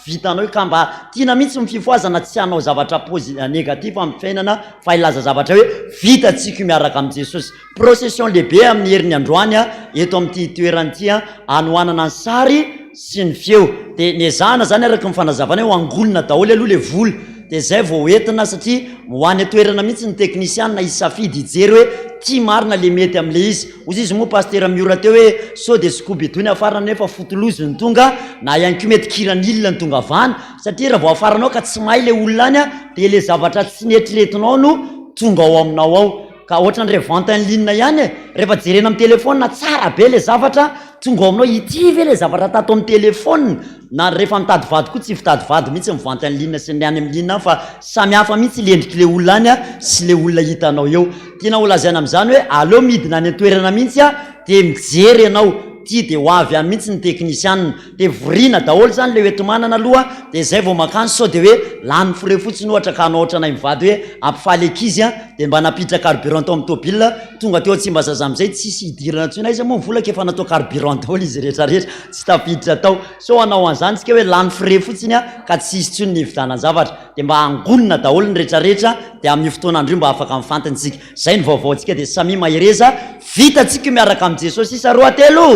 vitanao ka mba tiana mihitsy mififoazana tsy hanao zavatra negativa amin'ny fiainana fa ilaza zavatra hoe vitatsika io miaraka amin'ny Jesosy procession lehibe amin'ny herin'ny androany eto amin'ity toeranyity anoanana ny sary sy ny feo dia ny ezahana zany araka mifanazavana hoe angolona daholo aloha le vola dia zay vao entina satria ho any toerana mihitsy ny teknisianina isafidy ijery hoe tia marina le mety am'le izy ozy izy moa paster miora teo hoe sao de skobetony afarana nefa fotolozy ny tonga na ihany ko mety kiran'ilona ny tonga avana satria raha vao afaranao ka tsy mahay le olona any a de le zavatra tsy netretinao no tonga ao aminao ao ka ohatrany re vente en ligne ihany rehefa jerena amin'ny telefona tsara be le zavatra tonga ao aminao ity ve le zavatra tato amin'ny telefona na rehefa mitady vady koa tsy fitady vady mihitsy my vente en ligne sy ny any amin'ny ligne fa samy hafa mihitsy lendriky le olona any a sy le olona hitanao eo tiana olazaina amin'izany hoe aleo midina any antoerana mihitsy a de mijery ianao ty de ho avy any mihitsy ny teknisianina de vorina daholo zany le oetimanana aloha de zay vao makany sao de hoe lany fore fotsiny ohatra ka anao ohatranay mivady hoe ampifaly ekizy a de mba napiditra carburant tao amin'ny tobile tonga teo tsy mba zaza am'izay tsisy hidirana ntsona izy moa mivolaka efa natao carburant daholo izy rehetrarehetra tsy tafiditra tao so anao an'izany tsika hoe lany fore fotsiny a ka tsisy tsony ny vidanany zavatra de mba angonina daholo ny rehetrarehetra de amin'ny fotoanandro io mba afaka mifantantsika zay ny vaovaontsika de samy mahereza vitatsika io miaraka am' jesosy isa roa telo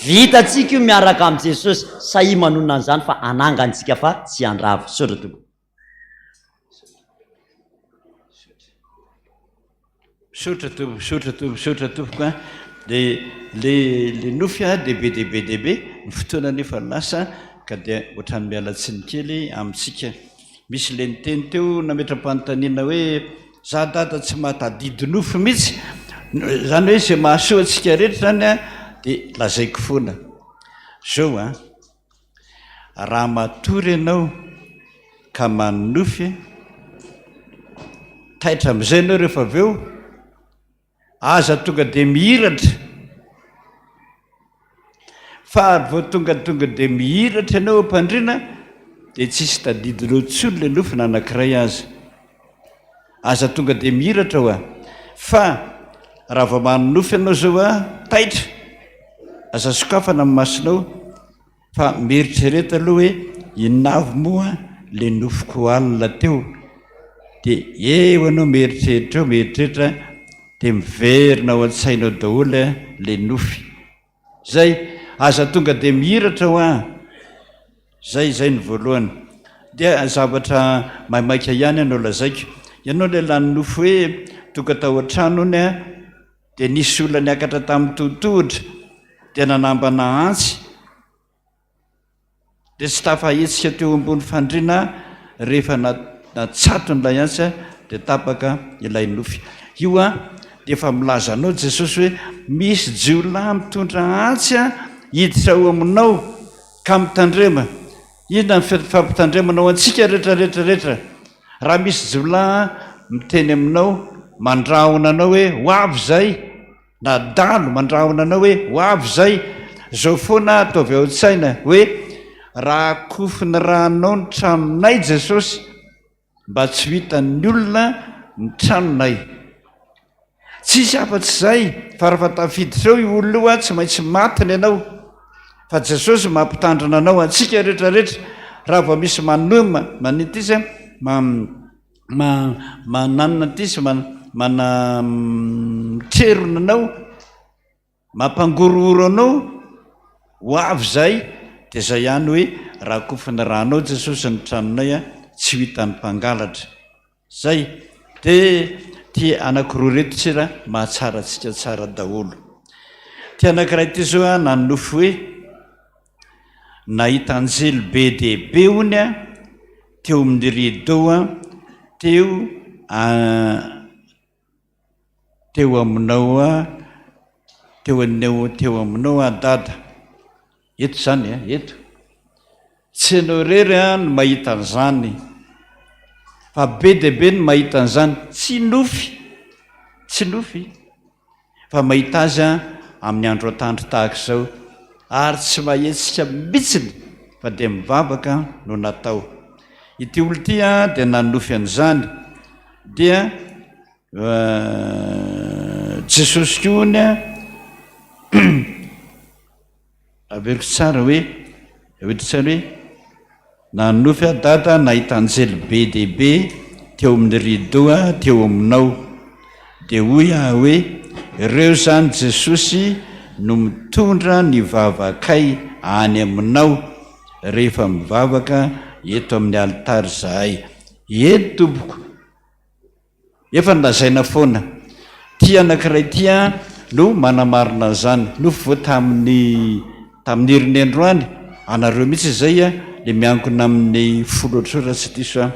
vitatsika io miaraka am' jesosy sahi manonona an'izany fa anangantsika fa tsy andrava sotra toko sotra tompoka de le nofy a debe ny fotoana nefa lasa ka de ohatrany mialatsiny kely amitsika misy le nyteny teo nametra-panontaniana hoe za data tsy mahatadidy nofo mihitsy zany hoe zay mahasoa atsika rehetra zany a de lazaiko foana zao a raha matory ianao ka manofy taitra am'izay anao rehefa aveo aza tonga de mihiratra fa vao tonga de mihiratra ianao ampandrina de tsisy tadidinao tsony le nofo na anankiray aza tonga de mihiratra ho a fa raha vao manonofy ianao zao a taitra aza sokafana amin'ny masinao fa mieritrereta aloha hoe inavy moa le nofoko alina teo de eo anao mieritreritra de miverina ao an-tsainao daholo le nofy zay aza tonga de mihiratra ho a zay ny voalohany dia zavatra maimaika ihany anao lazaiko ianao le lany nofo hoe tonga tao an-trano ony a de nisy olona niakatra tamin'ny totohitra de nanambana antsy de tsy tafahetsika teo ambony fandriana rehefa natsatonyilay antsy a de tapaka ilay nofy io a de efa milaza anao jesosy hoe misy jiolahy mitondra antsy a hiditra ao aminao ka mitandrema inona ny fampitandremanao antsika rehetrarehetrarehetra raha misy jiolahy miteny aminao mandrahona anao hoe ho avy zay na dalo mandrahona anao hoe ho avy zay zao foana ataovy ao an-tsaina hoe raha kofiny rahanao ny tranonay jesosy mba tsy hitan'ny olona ny tranonay tsisy afa-tsy zay fa raha fa tafiditra eo io olona io a tsy maintsy matiny ianao fa jesosy mampitandrina anao antsika rehetrarehetra raha vao misy manoma manitisa mananina tisy mana mitrerona anao mampangororo anao ho avy zay de zay ihany hoe raha kofiny rahanao jesosy ny tranonay a tsy ho hitan'ny mpangalatra zay de ty anankiroa reto tsira mahatsara atsika tsara daholo ty anankiray ty zao a nanofo hoe nahita anjely be dehibe ony a teo amin'ny rideau a teo aminao a teo aminao a dada eto zany a eto tsy anao rery a ny mahita an'izany fa be dehibe ny mahita an'izany tsy nofy fa mahita azy a amin'ny andro atandro tahaka izao ary tsy mahetsika mihitsiny fa de mivavaka no natao ity olo ty a de nanofy an'izany dia jesosy koony a averiko tsara hoe oetry tsara hoe nanofy a dada nahita anjely be dehibe teo amin'ny rideau a teo aminao de hoy a hoe ireo zany jesosy no mitondra ny vavakay any aminao rehefa mivavaka eto amin'ny alitary zahay eto tompoko efa nolazaina foana tia anankiray tia no manamarina zany no vo tamin'ny herinandroany anareo mihitsy zay a le miankona amin'ny folotrora tsy diso a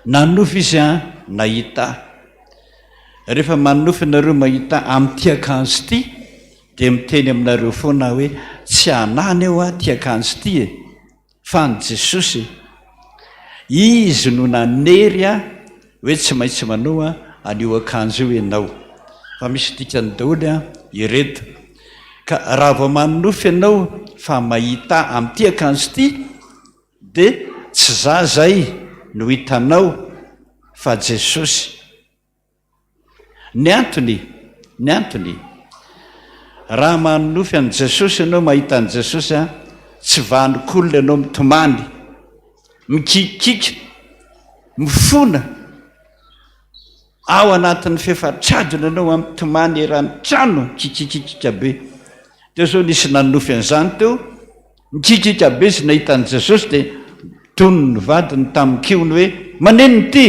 nanofy izy a nahita rehefa manofy anareo mahita amin'ny tiakanjo ty de miteny aminareo foana hoe tsy anany eo a tiakanjo ty e fa ny Jesosy izy no nanery a hoe tsy maintsy manao a anio akanjo io ianao fa misy dikany daholy a ireto ka raha vao manofy ianao fa mahita amin'ity akanjo ty de tsy za zay no hitanao fa Jesosy. Ny antony raha manofy an' Jesosy ianao mahita an' Jesosy a tsy vanik'olona ianao mitomany mikikikika mifona ao anatin'ny fefatradona ianao amitomany erany trano kikikikika be teo zao nisy nanofy an'izany teo mikikika be sy nahita an' Jesosy de tony ny vadiny tamin'ny kiony hoe manenony ty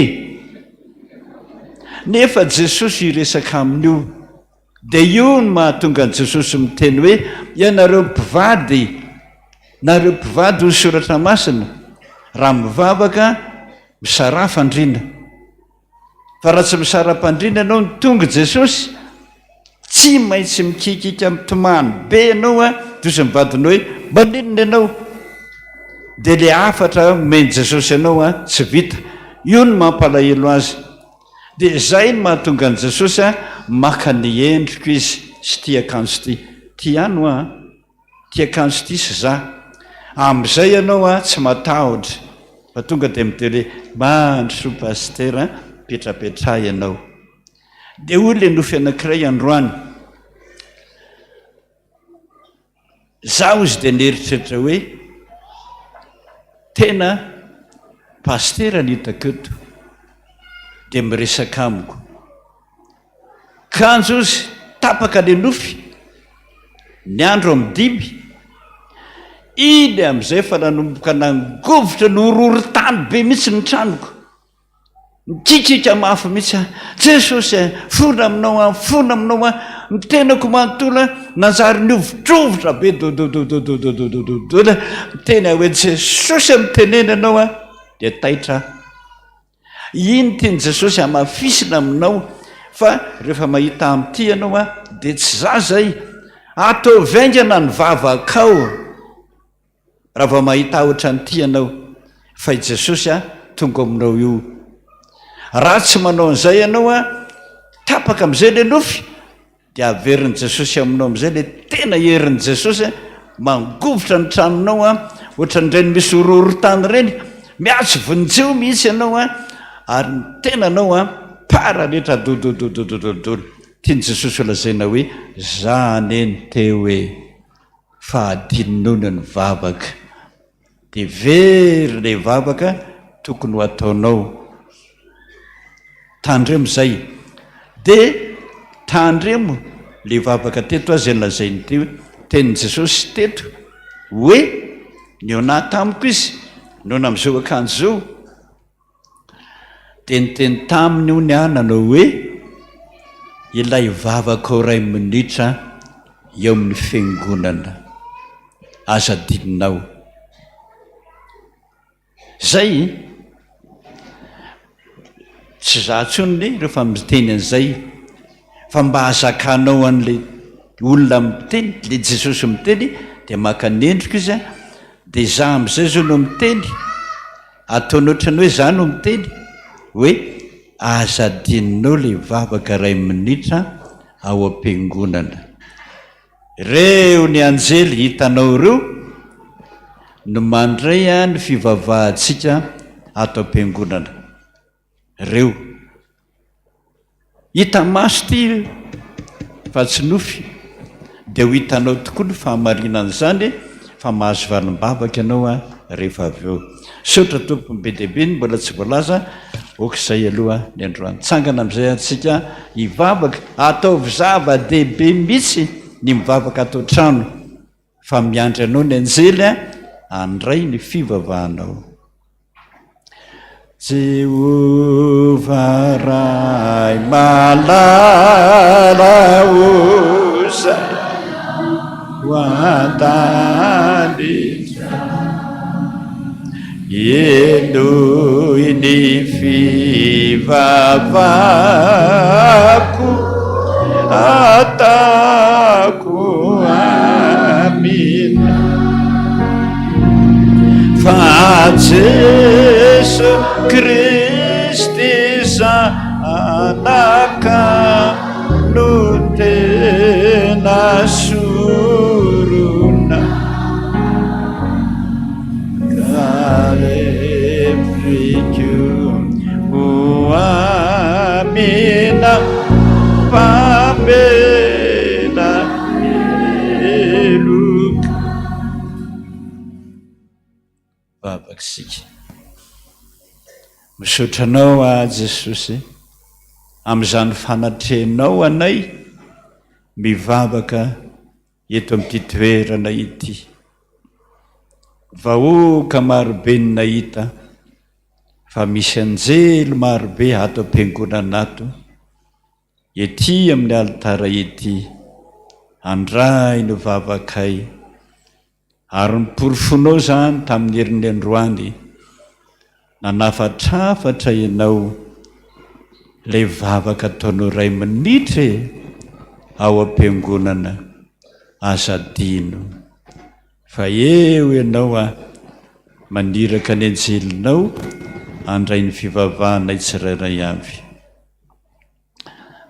nefa Jesosy iresaka amin'io de io no mahatonga an' Jesosy miteny hoe ianareo mpivady nareo mpivady ho soratra masina raha mivavaka misarafandrina fa raha tsy misara-pandrina ianao ny tonga Jesosy tsy maintsy mikikika mitomany be ianao a dosy mivadina hoe maninona ianao de le afatra meny Jesosy ianao a tsy vita io no mampalahelo azy de zay no mahatonga an' Jesosy a maka ny endriko izy sy tiakanjo ty tiano a tiakanjo ty sy za am'izay ianao a tsy matahotra fa tonga de mitele mandry so pastera petrapetra ianao de hoy le nofy anankiray androany zaho izy de neritreritra hoe tena pastera nitako eto de miresaka amiko kanjo izy tapaka le nofy ny andro amin'ny dimy iny am'izay fa nanomboka nangovotra nororo tany be mihitsy ny tranoko mikikika mafy mihitsy a Jesosy a fona aminao a fona aminao a ny tenako manontolo nanjary niovitrovotra be dododododododododola miteny hoe Jesosy mitenena anao a de taitra iny tiany Jesosy amafisina aminao fa rehefa mahita amin'ity ianao a de tsy za zay atao vaingana ny vavakao raha vao mahita ohatra nyity ianao fa i Jesosy a tonga aminao io raha tsy manao an'izay ianao a tapaka am'izay le nofy de averin'i Jesosy aminao am'izay le tena herin'i Jesosy mangovotra ny tranonao a ohatra nyreny misy ororotany reny miatso vonjeo mihitsy ianao a ary ny tenanao a para rehetra dodododododolo tiany Jesosy olazaina hoe zany eny teo hoe fahadinonona ny vavaka de very le vavaka tokony ho ataonao tandremo zay de tandremo le vavaka teto azy lazainy teo tenin Jesosy teto hoe ny ona tamiko izy nona am'izao akanjo zao de nyteny taminy io ny ananao hoe ilay vavaka ray minitra eo amin'ny fiangonana aza dininao zay tsy zatsonny rehefa miteny an'izay fa mba hazakanao an'le olona miteny le Jesosy miteny de maka nendriko izy a de za am'izay zao no miteny ataonao ohatrany hoe za no miteny hoe azadininao le vavaka ray minitra ao am-piangonana reo ny anjely hitanao reo no mandray a ny fivavahantsika ato am-piangonana reo hita maso ty fa tsy nofy de ho hitanao tokoa ny fahamarinan'izany fa mahazo valim-bavaka ianao a rehefa avy eo sotra tompony be dehibe ny mbola tsy voalaza ok'izay aloha ny androany tsangana am'izay atsika hivavaka ataovy zava-dehibe mihitsy ny mivavaka atao trano fa miandry anao ny anjely a andray ny fivavahanao Jehovah ray malala ozay ho an-danitra enoy ny fivavako atako amina fa Jesu Kristy zanaka no tena sorona karefriko ho amina pamela eloka babakisika misotranao a Jesosy amin'izany fanatrenao anay mivavaka eto amin'ity toerana ity vahoaka marobe ny nahita fa misy anjely marobe ato am-piangonana ety amin'ny alitara ety andray no vavakay ary niporofonao zany tamin'ny herin'ny androany nanafatrafatra ianao lay vavaka ataonao ray minitra ao am-piangonana azadino fa eo ianao maniraka ny anjelinao andray ny fivavahana tsirairay avy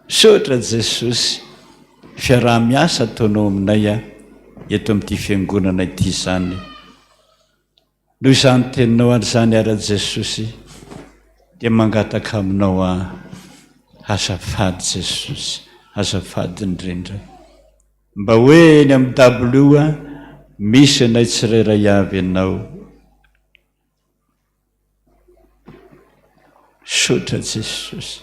sotra Jesosy fiaraha-miasa ataonao aminay eto amin'ity fiangonana ity zany noho izany teninao an'izany ara Jesosy dia mangataka aminao azafady Jesosy azafady indrindra mba hoe ny amin'ny dabloa misy anay tsirairay avy ianao sotra Jesosy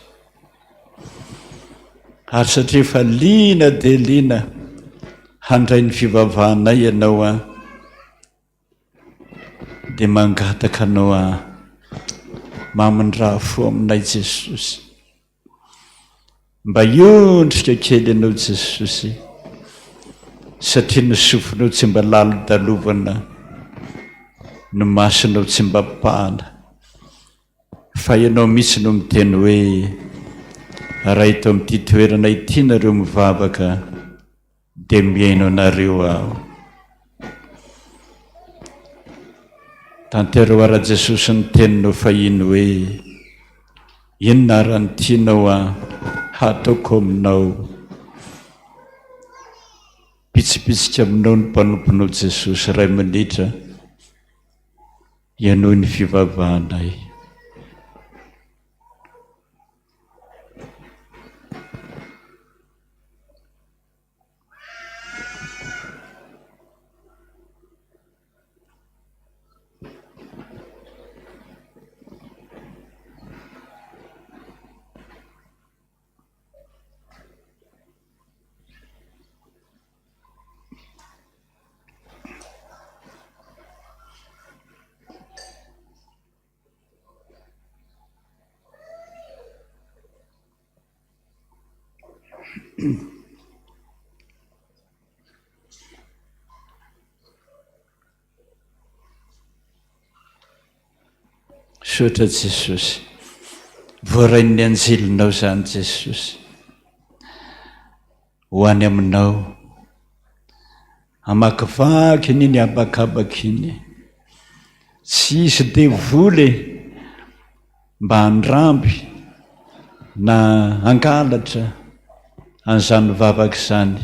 ary satria fa liana dia liana handray ny fivavahanay ianao dia mangataka anao mamindraha fo aminay Jesosy mba iondrika kely ianao Jesosy satria ny sofinao tsy mba lalo-dalovana ny masonao tsy mba pahana fa ianao mihitsy no miteny hoe raha ito amin'ity toerana ity nareo mivavaka dia miaino anareo aho tanterao ara Jesosy ny teninao fahiny hoe inona arany tianao hataoko aminao pitsipitsika aminao ny mpanomponao Jesosy ray minitra ianao ny fivavahanay sotra Jesosy voarain'ny anjelinao zany Jesosy ho any aminao amakivaky niny abakabaka iny tsisy dia voly mba handramby na angalatra an'izany vavaka izany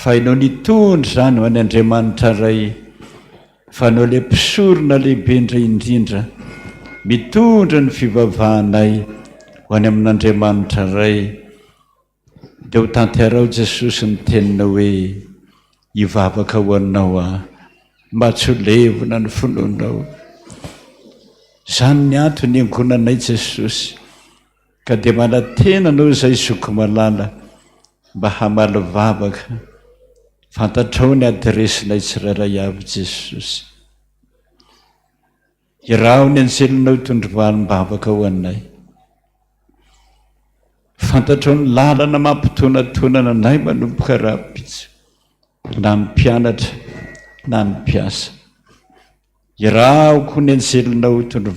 fa ianao nitondry zany ho any Andriamanitra ray fa anao le mpisorona lehibe indray indrindra mitondra ny fivavahanay ho any amin'Andriamanitra ray dia ho tanterao Jesosy ny tenina hoe hivavaka ho anao mba tsy ho levona ny finoanao zany ny antony angonanay Jesosy ka dia manantena anao izay zoko malala mba hamaly vavaka fantatrao ny adresinay tsirairay avy Jesosy iraho ny anselinao hitondry valim-bavaka ho anay fantatro ny lalana mampitonatonana anay manomboka raha-pitso na ny mpianatra na ny mpiasa iraho koa ny anselinao hitondry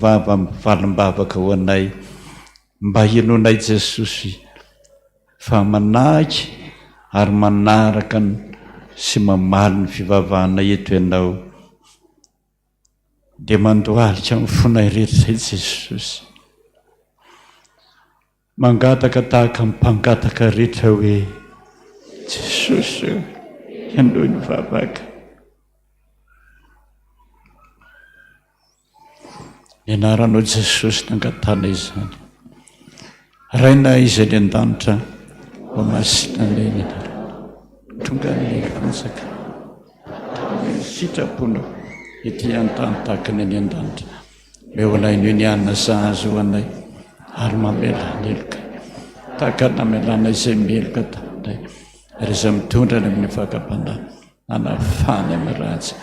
valim-bavaka ho anay mba hinonay Jesosy fa manaky ary manaraka sy mamaly ny fivavahana eto ianao dia mandohalika amin'ny fonay rehetra izay Jesosy mangataka tahaka mpangataka rehetra hoe Jesosy ianao ny vavaka ny anaranao Jesosy nangatana izany raina izay ny an-danitra ho masinanay ny anarana tonga ny fansaka sitraponao ety an-tany tahaka ny any an-danitra meo anay ny nianina sahazo ho anay ary mamelana eloka tahaka namelana izay meloka taminay ary izay mitondrana amin'ny fakam-panahy anafany amin'ny ratsy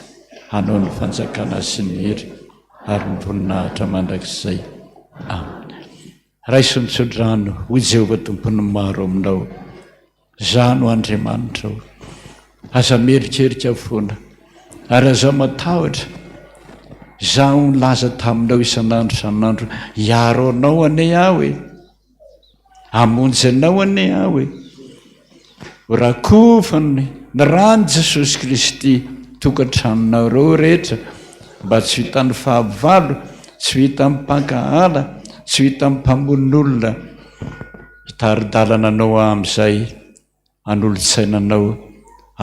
hanao ny fanjakana sy ny hery ary ny voninahitra mandrakizay aminy raisontsondrano hoy Jehovah tompony maro aminao za no Andriamanitra aza merikerika foana ary aza matahotra za ho nilaza taminao isan'andro san'andro hiaro anao anay aho e hamonjy anao anay aho e rakofany ny rany Jesosy Kristy tokantranonao reo rehetra mba tsy hitan'ny fahavalo tsy hitan'ny mpankahala tsy hitan'ny mpamon'olona hitari-dalananao amin'izay anolo-tsainanao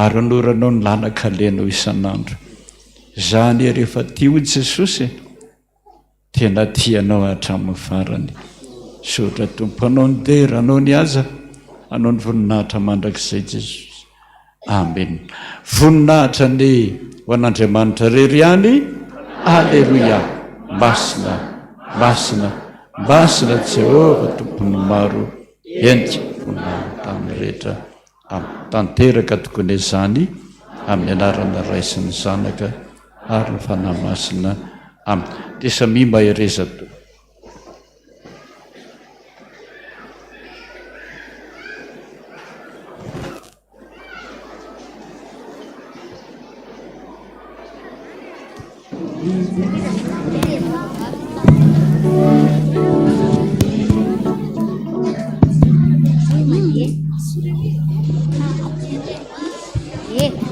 ary anoranao ny lalakalenao isan'andro zany rehefa tio Jesosy tena tianao hatramin'ny farany sotra tompo anao ny dera anao ny aza anao ny voninahitra mandrakizay Jesosy amen voninahitra ny ho an'Andriamanitra rery ihany alleluia mbasina mbasina mbasina Jehovah tompony maro endrika voninahitra amin'ny rehetra tanteraka tokony izany amin'ny anarana ray sy ny zanaka ary ny fanahy masina aminy tesa mimba ereza to Yeah.